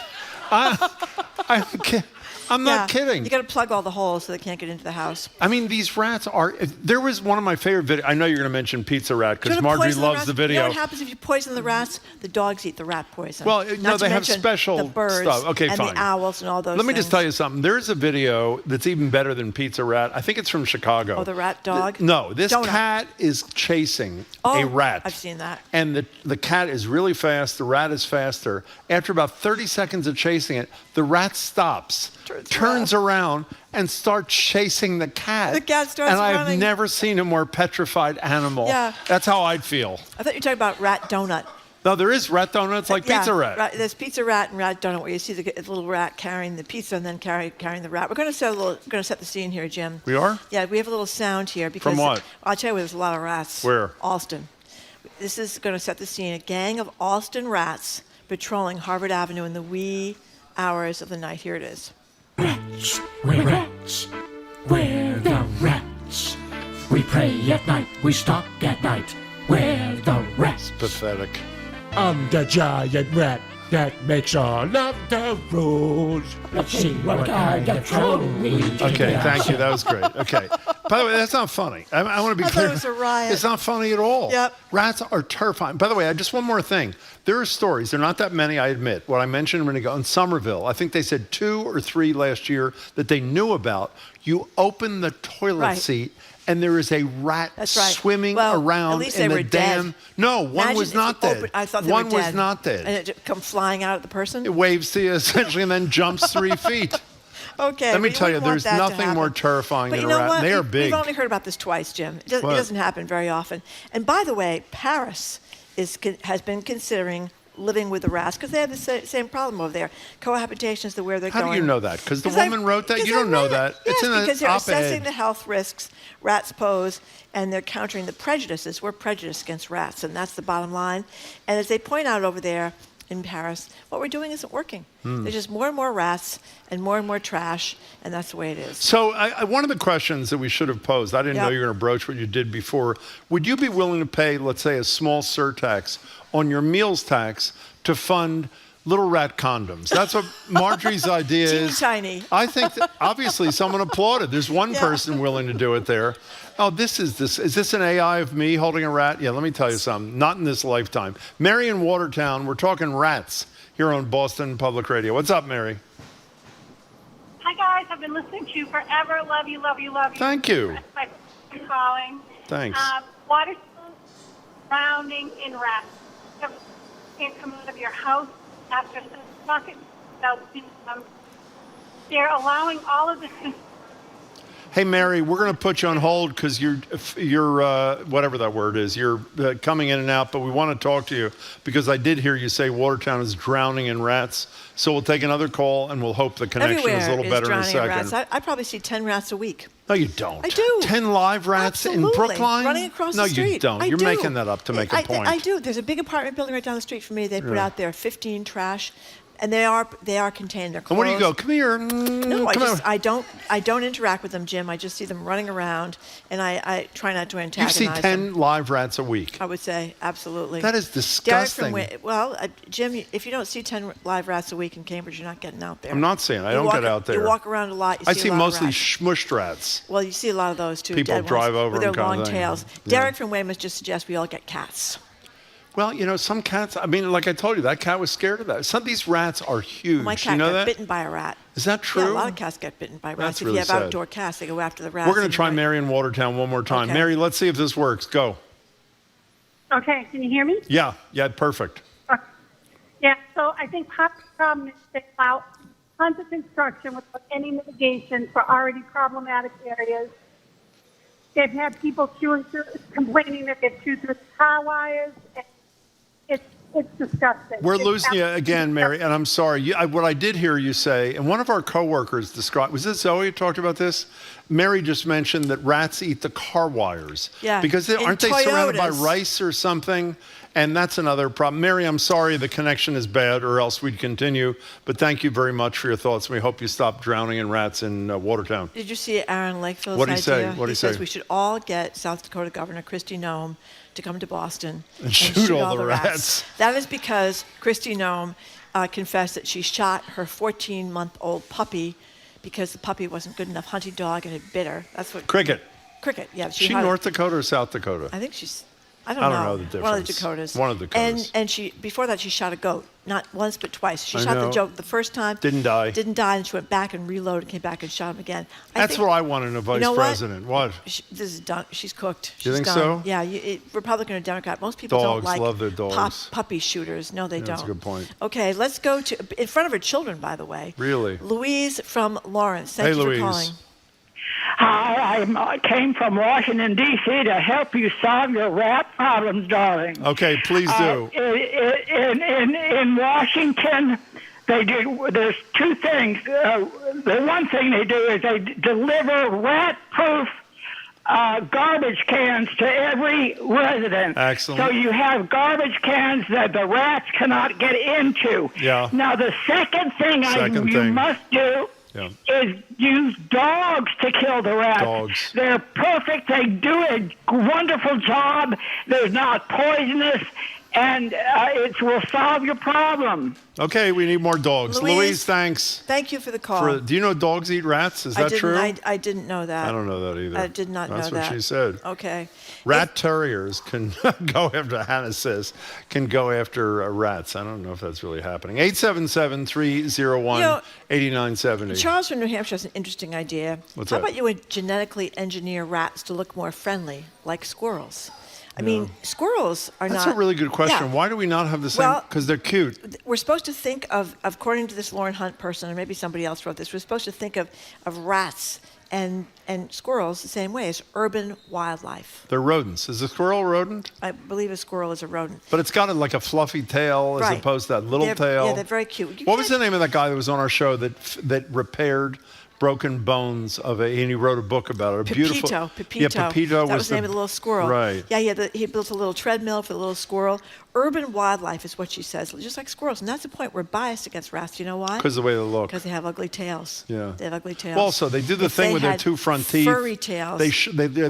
I I'm not kidding. You got to plug all the holes so they can't get into the house. I mean, these rats are. There was one of my favorite videos. I know you're going to mention Pizza Rat because Marjorie loves the video. You know what happens if you poison the rats? The dogs eat the rat poison. Well, no, they have special the birds stuff. Okay, and fine. the owls and all those Let me things. just tell you something. There's a video that's even better than Pizza Rat. I think it's from Chicago. Oh, the rat dog? No, this Donut. cat is chasing a rat. I've seen that. And the cat is really fast. The rat is faster. After about 30 seconds of chasing it, the rat stops, turns around, and starts chasing the cat. The cat starts and I've running. never seen a more petrified animal. Yeah. That's how I'd feel. I thought you were talking about rat donut. No, there is rat donuts like Pizza Rat. Right. There's Pizza Rat and Rat Donut where you see the little rat carrying the pizza and then carrying the rat. We're going to set the scene here, Jim. We are? Yeah, we have a little sound here because From what? I'll tell you where there's a lot of rats. Where? Alston. This is going to set the scene. A gang of Alston rats patrolling Harvard Avenue in the wee hours of the night. Here it is. Rats, we're rats, we're the rats. We pray at night, we stalk at night, we're the rats. Pathetic. I'm the giant rat that makes all of the rules. Let's see what kind of trouble we Okay, thank you. That was great. Okay. By the way, that's not funny. I want to be clear. Thought it was a riot. It's not funny at all. Yep. Rats are terrifying. By the way, just one more thing. There are stories. There are not that many, I admit. What I mentioned a minute ago in Somerville, I think they said 2 or 3 last year that they knew about. You open the toilet seat and there is a rat swimming around at least in they the were damn. Dead. No, one Imagine was if not you dead. opened- I thought they one were dead. was not dead. And it come flying out at the person? It waves to you essentially and then jumps 3 feet. Okay. Let me but tell you, wouldn't want there's that to nothing more happen. terrifying But than you a know rat. what? And they are big. We've only heard about this twice, Jim. It What? doesn't happen very often. And by the way, Paris has been considering living with the rats because they have the same problem over there. Cohabitation is where they're How going. do you know that? Because the 'Cause woman wrote that? You don't know that. Yes, It's in because an they're assessing op-ed. the health risks rats pose, and they're countering the prejudices. We're prejudiced against rats, and that's the bottom line. And as they point out over there in Paris, what we're doing isn't working. There's just more and more rats and more trash, and that's the way it is. So one of the questions that we should have posed, I didn't know you were going to broach what you did before. Would you be willing to pay, let's say, a small surtax on your meals tax to fund little rat condoms? That's what Marjorie's idea is. Tiny. I think that obviously someone applauded. There's one person willing to do it there. Oh, is this an AI of me holding a rat? Yeah, let me tell you something. Not in this lifetime. Mary in Watertown, we're talking rats here on Boston Public Radio. What's up, Mary? Hi, guys. I've been listening to you forever. Love you, love you, love you. Thank you. My calling. Thanks. Water drowning in rats. Can't come out of your house after 7 o'clock without seeing them. They're allowing all of this. Hey, Mary, we're going to put you on hold because you're whatever that word is. You're coming in and out, but we want to talk to you because I did hear you say Watertown is drowning in rats. So we'll take another call and we'll hope the connection is a little better in a second. Rats. I probably see 10 rats a week. No, you don't. I do. 10 live rats in Brookline? Running across the street. No, you don't. You're making that up to make a point. I do. There's a big apartment building right down the street from me. They put out there 15 trash. And they are contained. They're closed. And where do you go? Come here. No, I don't interact with them, Jim. I just see them running around, and I try not to You antagonize see 10 them. live rats a week. I would say absolutely. That is disgusting. Jim, if you don't see 10 live rats a week in Cambridge, you're not getting out there. I'm not saying I don't get out there. You walk around a lot. I see see a lot mostly of rats. smushed rats. Well, you see a lot of those too. People dead drive ones over with their them kind of long thing. tails. Yeah. Derek from Weymouth just suggests we all get cats. Well, you know, some cats, I mean, like I told you, that cat was scared of that. Some of these rats are huge. My cat you know got that? bitten by a rat. Is that true? Yeah, a lot of cats get bitten by rats. That's If really you have sad. outdoor cats, they go after the rats. We're going to try Mary in Watertown one more time. Okay. Mary, let's see if this works. Go. Okay, can you hear me? Yeah, perfect. Yeah, so I think part of the problem is they allow tons of construction without any mitigation for already problematic areas. They've had people complaining that they've chewed through the car wires. It's disgusting. We're losing you again, Mary, and I'm sorry. What I did hear you say, and one of our coworkers described, was this Zoe who talked about this? Mary just mentioned that rats eat the car wires. Yeah. Because aren't they surrounded by rice or something? And that's another problem. Mary, I'm sorry the connection is bad, or else we'd continue. But thank you very much for your thoughts. We hope you stop drowning in rats in Watertown. Did you see Aaron Lakefield's What'd he idea? say? What'd he says say? we should all get South Dakota Governor Kristi Noem to come to Boston And shoot all the rats. That is because Kristi Noem confessed that she shot her 14-month-old puppy because the puppy wasn't good enough hunting dog and it bit her. That's what. Cricket. Cricket, yeah. Is she North Dakota or South Dakota? I think she's. I don't know the difference. One of the Dakotas. One of the Dakotas. And she before that she shot a goat, not once but twice. She I shot know. the goat the first time. Didn't die. Didn't die, and she went back and reloaded, came back and shot him again. That's what I want in a vice president. What? This is done. She's cooked. You She's think done. so? Yeah, Republican or Democrat. Most people Dogs don't like love their dogs. puppy shooters. No, they don't. That's a good point. Okay, let's go to in front of her children. By the way. Really? Louise from Lawrence. Thank you Louise. for calling. Hi, I came from Washington, D.C. to help you solve your rat problems, darling. Okay, please do. In Washington, they do. There's two things. The one thing they do is they deliver rat-proof garbage cans to every resident. Excellent. So you have garbage cans that the rats cannot get into. Yeah. Now, the second thing you must do is use dogs to kill the rats. Dogs. They're perfect. They do a wonderful job. They're not poisonous, and it will solve your problem. Okay, we need more dogs. Louise, thanks. Thank you for the call. Do you know dogs eat rats? Is that true? I didn't know that. I don't know that either. I did not know that. That's what she said. Okay. Rat terriers can go after, Hannah says, can go after rats. I don't know if that's really happening. 877-301-8970. Charles from New Hampshire has an interesting idea. What's How that? about you would genetically engineer rats to look more friendly, like squirrels? I mean, squirrels are That's not... a really good question. Yeah. Why do we not have the same? Because they're cute. We're supposed to think of, according to this Lauren Hunt person, or maybe somebody else wrote this, we're supposed to think of rats and squirrels the same way as urban wildlife. They're rodents. Is a squirrel a rodent? I believe a squirrel is a rodent. But it's got like a fluffy tail as Right. opposed to that little tail. Yeah, they're very cute. What was the name of that guy that was on our show that repaired broken bones of and he wrote a book about it. Pepito. Yeah, Pepito That was the name of the little squirrel. Right. Yeah, he built a little treadmill for the little squirrel. Urban wildlife is what she says, just like squirrels. And that's the point. We're biased against rats. Do you know why? Because of the way they look. Because they have ugly tails. Yeah. They have ugly tails. Also, they do the If thing they with their had two front teeth. Furry tails. They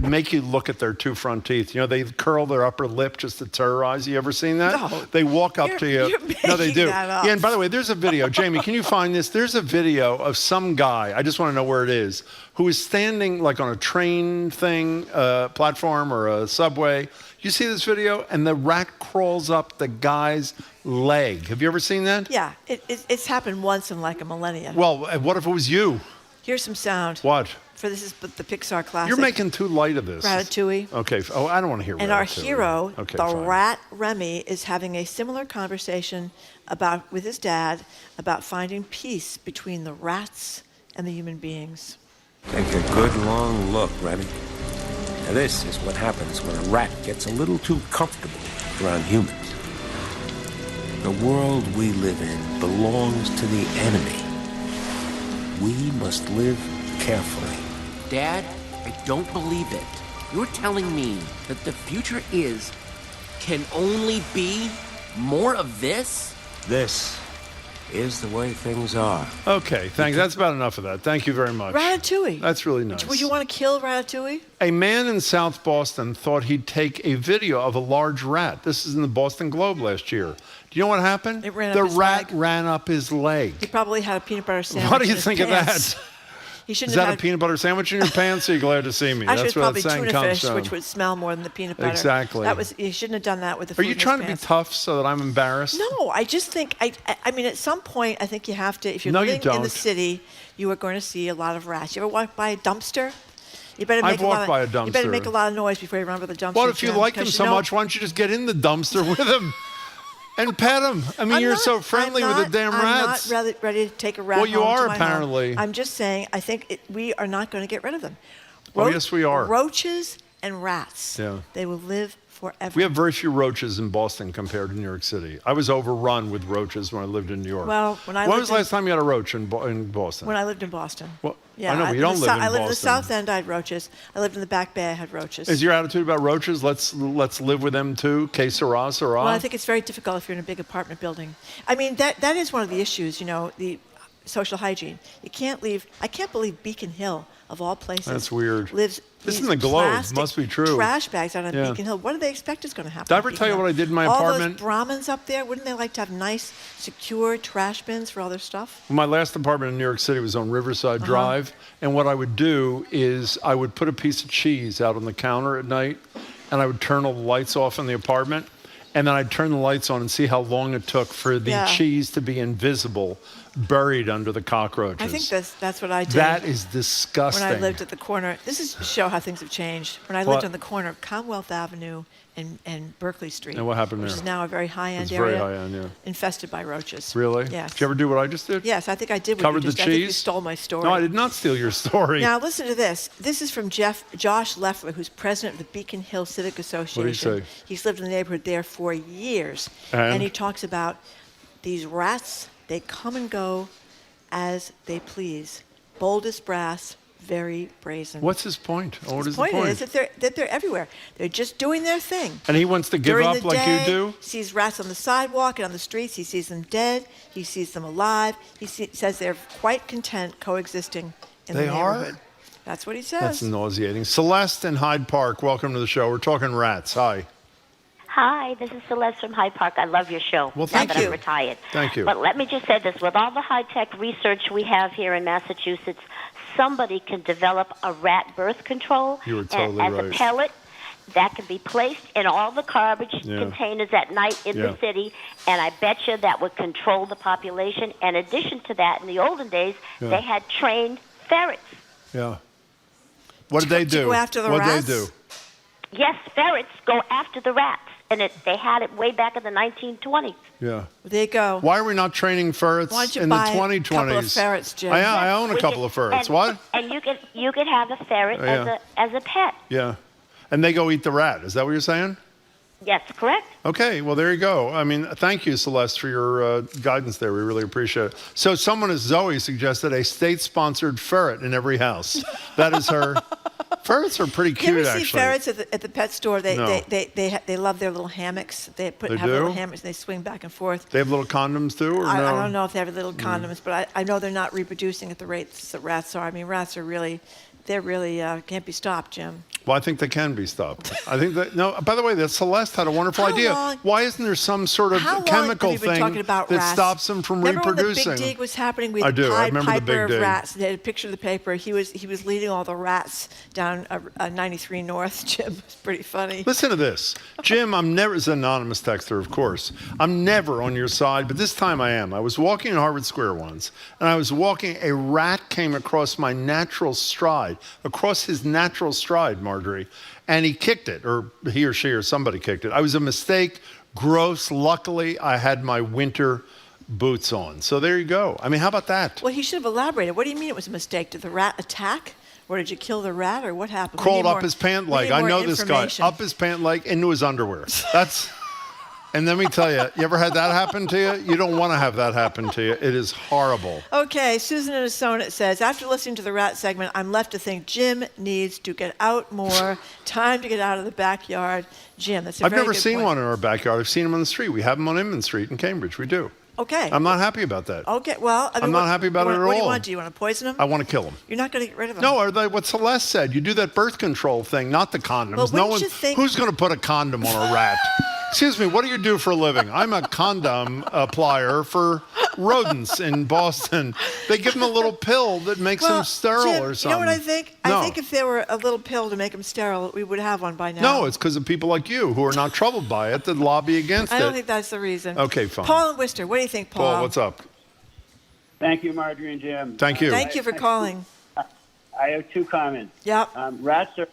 make you look at their two front teeth. You know, they curl their upper lip just to terrorize you. Ever seen that? No. They walk up to you. No, they do. that up. Yeah, and by the way, there's a video. Jamie, can you find this? There's a video of some guy, I just want to know where it is, who is standing like on a train thing, platform or a subway. You see this video? And the rat crawls up the guy's leg. Have you ever seen that? Yeah, it's happened once in like a millennia. Well, what if it was you? Here's some sound. What? For this is the Pixar classic. You're making too light of this. Ratatouille. Okay. Oh, I don't want to hear Ratatouille. And our hero, okay, the fine. rat Remy, is having a similar conversation with his dad about finding peace between the rats and the human beings. Take a good long look, Remy. Now this is what happens when a rat gets a little too comfortable around humans. The world we live in belongs to the enemy. We must live carefully. Dad, I don't believe it. You're telling me that the future can only be more of this? This is the way things are. Okay, thanks. That's about enough of that. Thank you very much. Ratatouille. That's really nice. Would you want to kill Ratatouille? A man in South Boston thought he'd take a video of a large rat. This is in the Boston Globe last year. Do you know what happened? It ran the up his rat leg. ran up his leg. He probably had a peanut butter sandwich. What do you in his think pants. of that? He shouldn't Is that have a peanut butter sandwich in your pants? Are you glad to see me? Actually, That's it's where probably that saying tuna comes fish, from. which would smell more than the peanut butter. Exactly. He shouldn't have done that with the Are food you in his trying to be pants. tough so that I'm embarrassed? No, I just think, I mean, at some point, I think you have to, if you're No, you living in the don't. city, you are going to see a lot of rats. You ever walk by a dumpster? You better I've make walked by a You better dumpster. make a lot of noise before you run over the dumpster. What if you Jim, like them 'cause so you know- much? Why don't you just get in the dumpster with them and pet them? I mean, you're so friendly with the damn rats. I'm not ready to take a rat Well, you home to are my home. apparently. I'm just saying, I think we are not going to get rid of them. Oh, yes, we are. Roaches and rats. Yeah. They will live forever. We have very few roaches in Boston compared to New York City. I was overrun with roaches when I lived in New York. Well, when I was lived the last time you had a roach in Boston? When I lived in Boston. Well, Yeah, I know, but you don't live in I lived in the Boston. South End, I had roaches. I lived in the Back Bay, I had roaches. Is your attitude about roaches? Let's live with them too. Que sera, sera. Well, I think it's very difficult if you're in a big apartment building. I mean, that is one of the issues, the social hygiene. You can't leave. I can't believe Beacon Hill, of all places, That's weird. lives This is in the Globe. Must be true. Trash bags out on Beacon Hill. What do they expect is going to happen? Did I ever tell you what I did in my apartment? All those Brahmins up there, wouldn't they like to have nice, secure trash bins for all their stuff? My last apartment in New York City was on Riverside Drive, and what I would do is I would put a piece of cheese out on the counter at night, and I would turn all the lights off in the apartment, and then I'd turn the lights on and see how long it took for the cheese to be invisible, buried under the cockroaches. I think that's what I did. That is disgusting. When I lived at the corner, this is to show how things have changed. When I lived on the corner of Commonwealth Avenue and Berkeley Street. And what happened which there? is now a very high-end It's area. very high-end, yeah. Infested by roaches. Really? Yes. Did you ever do what I just did? Yes, I think I did what Covered you just the I think cheese? you stole my story. No, I did not steal your story. Now listen to this. This is from Josh Leffler, who's president of the Beacon Hill Civic Association. What did he say? He's lived in the neighborhood there for years. And he talks about these rats, they come and go as they please. Bold as brass, very brazen. What's his point? Oh, what His is the point? point is that they're everywhere. They're just doing their thing. And he wants to give During up the like day, you do? He sees rats on the sidewalk and on the streets. He sees them dead. He sees them alive. He says they're quite content coexisting in the neighborhood. That's what he says. That's nauseating. Celeste in Hyde Park, welcome to the show. We're talking rats. Hi. Hi, this is Celeste from Hyde Park. I love your show. Well, thank now that you. I'm retired. Thank you. But let me just say this. With all the high-tech research we have here in Massachusetts, somebody can develop a rat birth control You were totally as right. a pellet that can be placed in all the garbage containers at night in the city, and I bet you that would control the population. In addition to that, in the olden days, they had trained ferrets. Yeah. What did they do? go after the what rats? did they do? Yes, ferrets go after the rats, and they had it way back in the 1920s. Yeah. There you go. Why are we not training ferrets Why don't you in the buy 2020s? a couple of ferrets, Jim? I own a couple of ferrets. And, What? And you could have a ferret as a pet. Yeah. And they go eat the rat. Is that what you're saying? Yes, correct. Okay, well, there you go. I mean, thank you, Celeste, for your guidance there. We really appreciate it. So someone, as Zoe suggested, a state-sponsored ferret in every house. That is her. Ferrets are pretty cute, You ever actually. see ferrets at the pet store? They love their little hammocks. They have little do? hammocks and they swing back and forth. They have little condoms, too, or I no? don't know if they have little condoms, but I know they're not reproducing at the rates that rats are. I mean, rats are really, can't be stopped, Jim. Well, I think they can be stopped. I think that, no, by the way, that Celeste had a wonderful idea. Why isn't there some sort of chemical have you been thing talking about that rats? stops them from Remember reproducing? when the Big Dig was happening? We I had do. the I Pied remember the Piper Big of Dig. rats. They had a picture of the paper. He was leading all the rats down 93 North. Jim, it was pretty funny. Listen to this. Jim, I'm never, as an anonymous texter, of course, I'm never on your side, but this time I am. I was walking in Harvard Square once, and I was walking, a rat came across my natural stride, across his natural stride, Marjorie, and he kicked it, or he or she or somebody kicked it. I was a mistake, gross. Luckily, I had my winter boots on. So there you go. I mean, how about that? Well, he should have elaborated. What do you mean it was a mistake? Did the rat attack? Or did you kill the rat? Or what happened? Crawled up his pant leg. I know this guy. Up his pant leg into his underwear. And let me tell you, you ever had that happen to you? You don't want to have that happen to you. It is horrible. Okay, Susan in Sonnet says, after listening to the rat segment, I'm left to think Jim needs to get out more. Time to get out of the backyard. Jim, that's a I've very never good seen point. one in our backyard. I've seen them on the street. We have them on Inman Street in Cambridge. We do. Okay. I'm not happy about that. Okay, well, I mean, I'm not happy about it at all. What do you want? Do you want to poison them? I want to kill them. You're not going to get rid of them. No, what Celeste said. You do that birth control thing, not the condoms. Well, no wouldn't one. you think- Who's going to put a condom on a rat? Excuse me, what do you do for a living? I'm a condom applier for rodents in Boston. They give them a little pill that makes them sterile Jim, or something. You know what I think? No. I think if there were a little pill to make them sterile, we would have one by now. No, it's because of people like you who are not troubled by it that lobby against I it. don't think that's the reason. Okay, fine. Paul and Worcester, what do you think, Paul? Paul, what's up? Thank you, Marjorie and Jim. Thank you. Thank you for calling. I have two comments. Yep. Rats are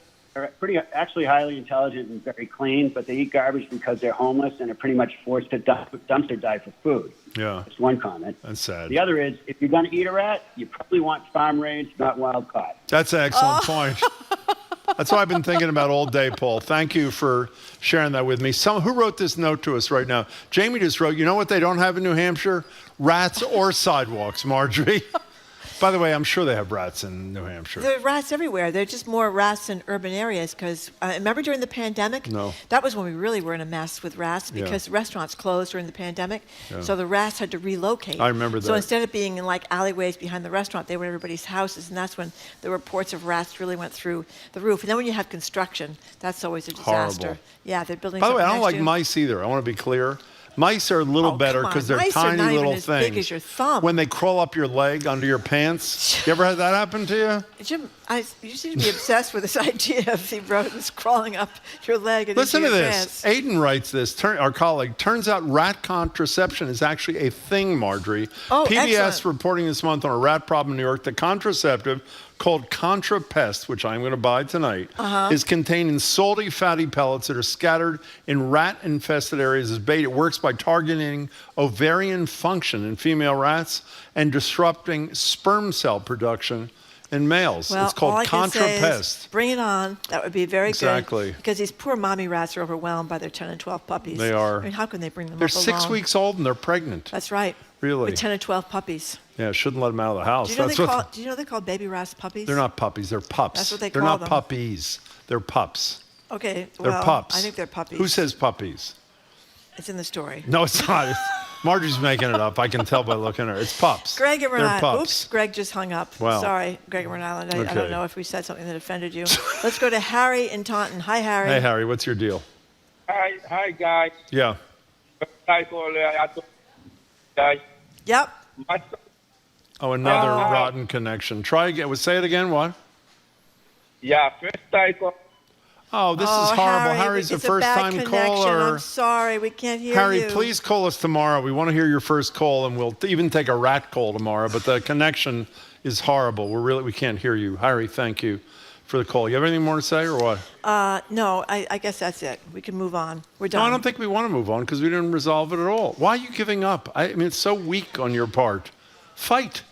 actually highly intelligent and very clean, but they eat garbage because they're homeless and are pretty much forced to dumpster dive for food. Yeah. That's one comment. That's sad. The other is, if you're going to eat a rat, you probably want farm raised, not wild caught. That's an excellent point. That's what I've been thinking about all day, Paul. Thank you for sharing that with me. Who wrote this note to us right now? Jamie just wrote, you know what they don't have in New Hampshire? Rats or sidewalks, Marjorie. By the way, I'm sure they have rats in New Hampshire. There are rats everywhere. There are just more rats in urban areas because remember during the pandemic? No. That was when we really were in a mess with rats because restaurants closed during the pandemic. Yeah. So the rats had to relocate. I remember that. So instead of being in like alleyways behind the restaurant, they were in everybody's houses, and that's when the reports of rats really went through the roof. And then when you have construction, that's always a disaster. Horrible. Yeah, they're building. By the way, I don't something like next to you. mice either. I want to be clear. Mice are a little better because they're Mice are tiny not even little as things. big as your thumb. When they crawl up your leg under your pants. You ever had that happen to you? Jim, you seem to be obsessed with this idea of the rodents crawling up your leg and Listen into to your this. pants. Aiden writes this, our colleague. Turns out rat contraception is actually a thing, Marjorie. Oh, PBS excellent. reporting this month on a rat problem in New York. The contraceptive called Contrapest, which I'm going to buy tonight, is contained in salty, fatty pellets that are scattered in rat-infested areas as bait. It works by targeting ovarian function in female rats and disrupting sperm cell production in males. Well, it's called all I can say is, Contrapest. bring it on. That would be very Exactly. good. Because these poor mommy rats are overwhelmed by their 10 and 12 puppies. They are. I mean, how can they bring them They're up 6 alone? weeks old and they're pregnant. That's right. Really? With 10 and 12 puppies. Yeah, shouldn't let them out of the house. Do you know they call baby rats puppies? They're not puppies. They're pups. That's what they They're call not them. puppies. They're pups. Okay, They're well, pups. I think they're puppies. Who says puppies? It's in the story. No, it's not. Margie's making it up. I can tell by looking at her. It's pups. Greg and They're Renata. pups. Oops, Greg just hung up. Wow. Sorry, Greg and Renata. I Okay. don't know if we said something that offended you. Let's go to Harry in Taunton. Hi, Harry. Hey, Harry, what's your deal? Hi, guys. Yeah. Yep. Oh, another rotten connection. Try again. Say it again. What? Yeah, first I call. Oh, this is horrible. Harry's a it's a bad first-time connection. caller. I'm sorry, we can't hear Harry, you. please call us tomorrow. We want to hear your first call, and we'll even take a rat call tomorrow. But the connection is horrible. We can't hear you. Harry, thank you for the call. You have anything more to say, or what? No, I guess that's it. We can move on. We're done. No, I don't think we want to move on because we didn't resolve it at all. Why are you giving up? I mean, it's so weak on your part. Fight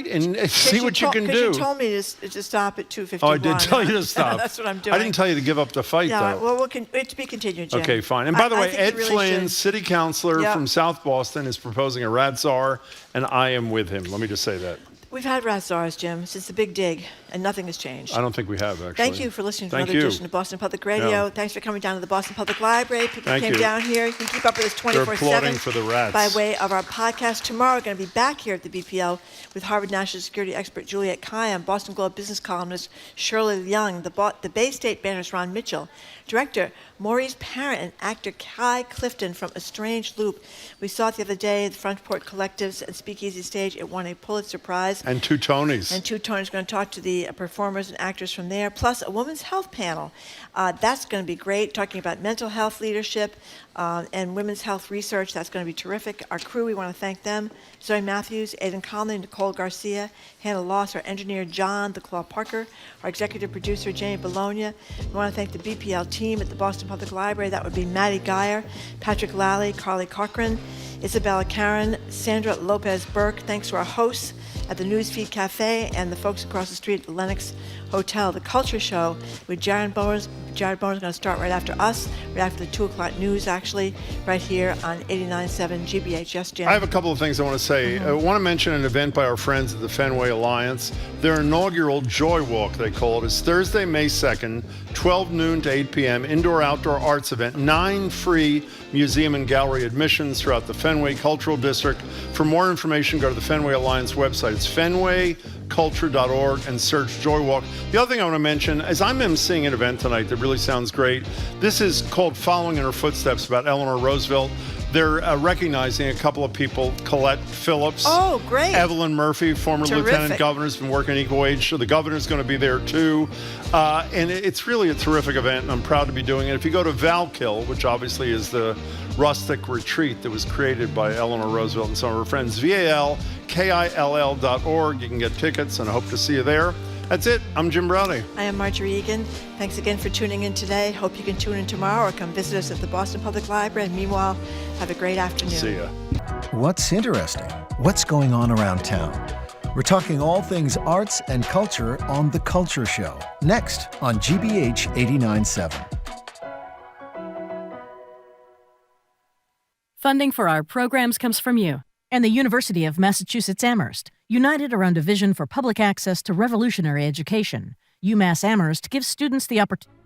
and see what you can do. Because you told me to stop at 2:51. Oh, I did tell you to stop. That's what I'm doing. I didn't tell you to give up the fight, Yeah, though. well, it's to be continued, Jim. Okay, fine. And by the way, think Ed you really Flynn, should. city councilor Yep. from South Boston, is proposing a rat czar, and I am with him. Let me just say that. We've had rat czars, Jim, since the big dig, and nothing has changed. I don't think we have, actually. Thank you for listening to Thank another you. edition of Boston Public Radio. Yeah. Thanks for coming down to the Boston Public Library. People Thank came you. down here. You can keep up with us They're 24/7 applauding for the rats. by way of our podcast. Tomorrow, we're going to be back here at the BPL with Harvard National Security expert Juliet Kayyem, Boston Globe business columnist Shirley Young, the Bay State banner's Ron Mitchell, director Maurice Parent, and actor Kai Clifton from A Strange Loop. We saw it the other day at the Frontport Collectives and Speakeasy Stage. It won a Pulitzer Prize. And two Tonys. And two Tonys. Going to talk to the performers and actors from there, plus a women's health panel. That's going to be great, talking about mental health leadership and women's health research. That's going to be terrific. Our crew, we want to thank them. Zoe Matthews, Aidan Conley, Nicole Garcia, Hannah Loss, our engineer John the Claw Parker, our executive producer Jamie Bologna. We want to thank the BPL team at the Boston Public Library. That would be Maddie Geyer, Patrick Lally, Carly Cochran, Isabella Karen, Sandra Lopez Burke. Thanks to our hosts at the Newsfeed Cafe and the folks across the street at the Lenox Hotel. The Culture Show with Jared Bowers. Jared Bowers is going to start right after us, right after the 2 o'clock news, actually, right here on 89.7 GBH. Yes, Jim? I have a couple of things I want to say. I want to mention an event by our friends at the Fenway Alliance. Their inaugural Joy Walk, they call it, is Thursday, May 2nd, 12 noon to 8 p.m., indoor-outdoor arts event, 9 free museum and gallery admissions throughout the Fenway Cultural District. For more information, go to the Fenway Alliance website. It's fenwayculture.org and search Joy Walk. The other thing I want to mention is I'm emceeing an event tonight that really sounds great. This is called Following in Her Footsteps, about Eleanor Roosevelt. They're recognizing a couple of people, Colette Phillips. Oh, great. Evelyn Murphy, former Terrific. lieutenant governor, has been working equal wage. So the governor's going to be there too. And it's really a terrific event, and I'm proud to be doing it. If you go to Valkill, which obviously is the rustic retreat that was created by Eleanor Roosevelt and some of her friends, VALKILL.org. You can get tickets, and I hope to see you there. That's it. I'm Jim Browdy. I am Marjorie Egan. Thanks again for tuning in today. Hope you can tune in tomorrow or come visit us at the Boston Public Library. And meanwhile, have a great afternoon. See ya. What's interesting? What's going on around town? We're talking all things arts and culture on The Culture Show. Next on GBH 89.7. Funding for our programs comes from you and the University of Massachusetts Amherst. United around a vision for public access to revolutionary education, UMass Amherst gives students the opportunity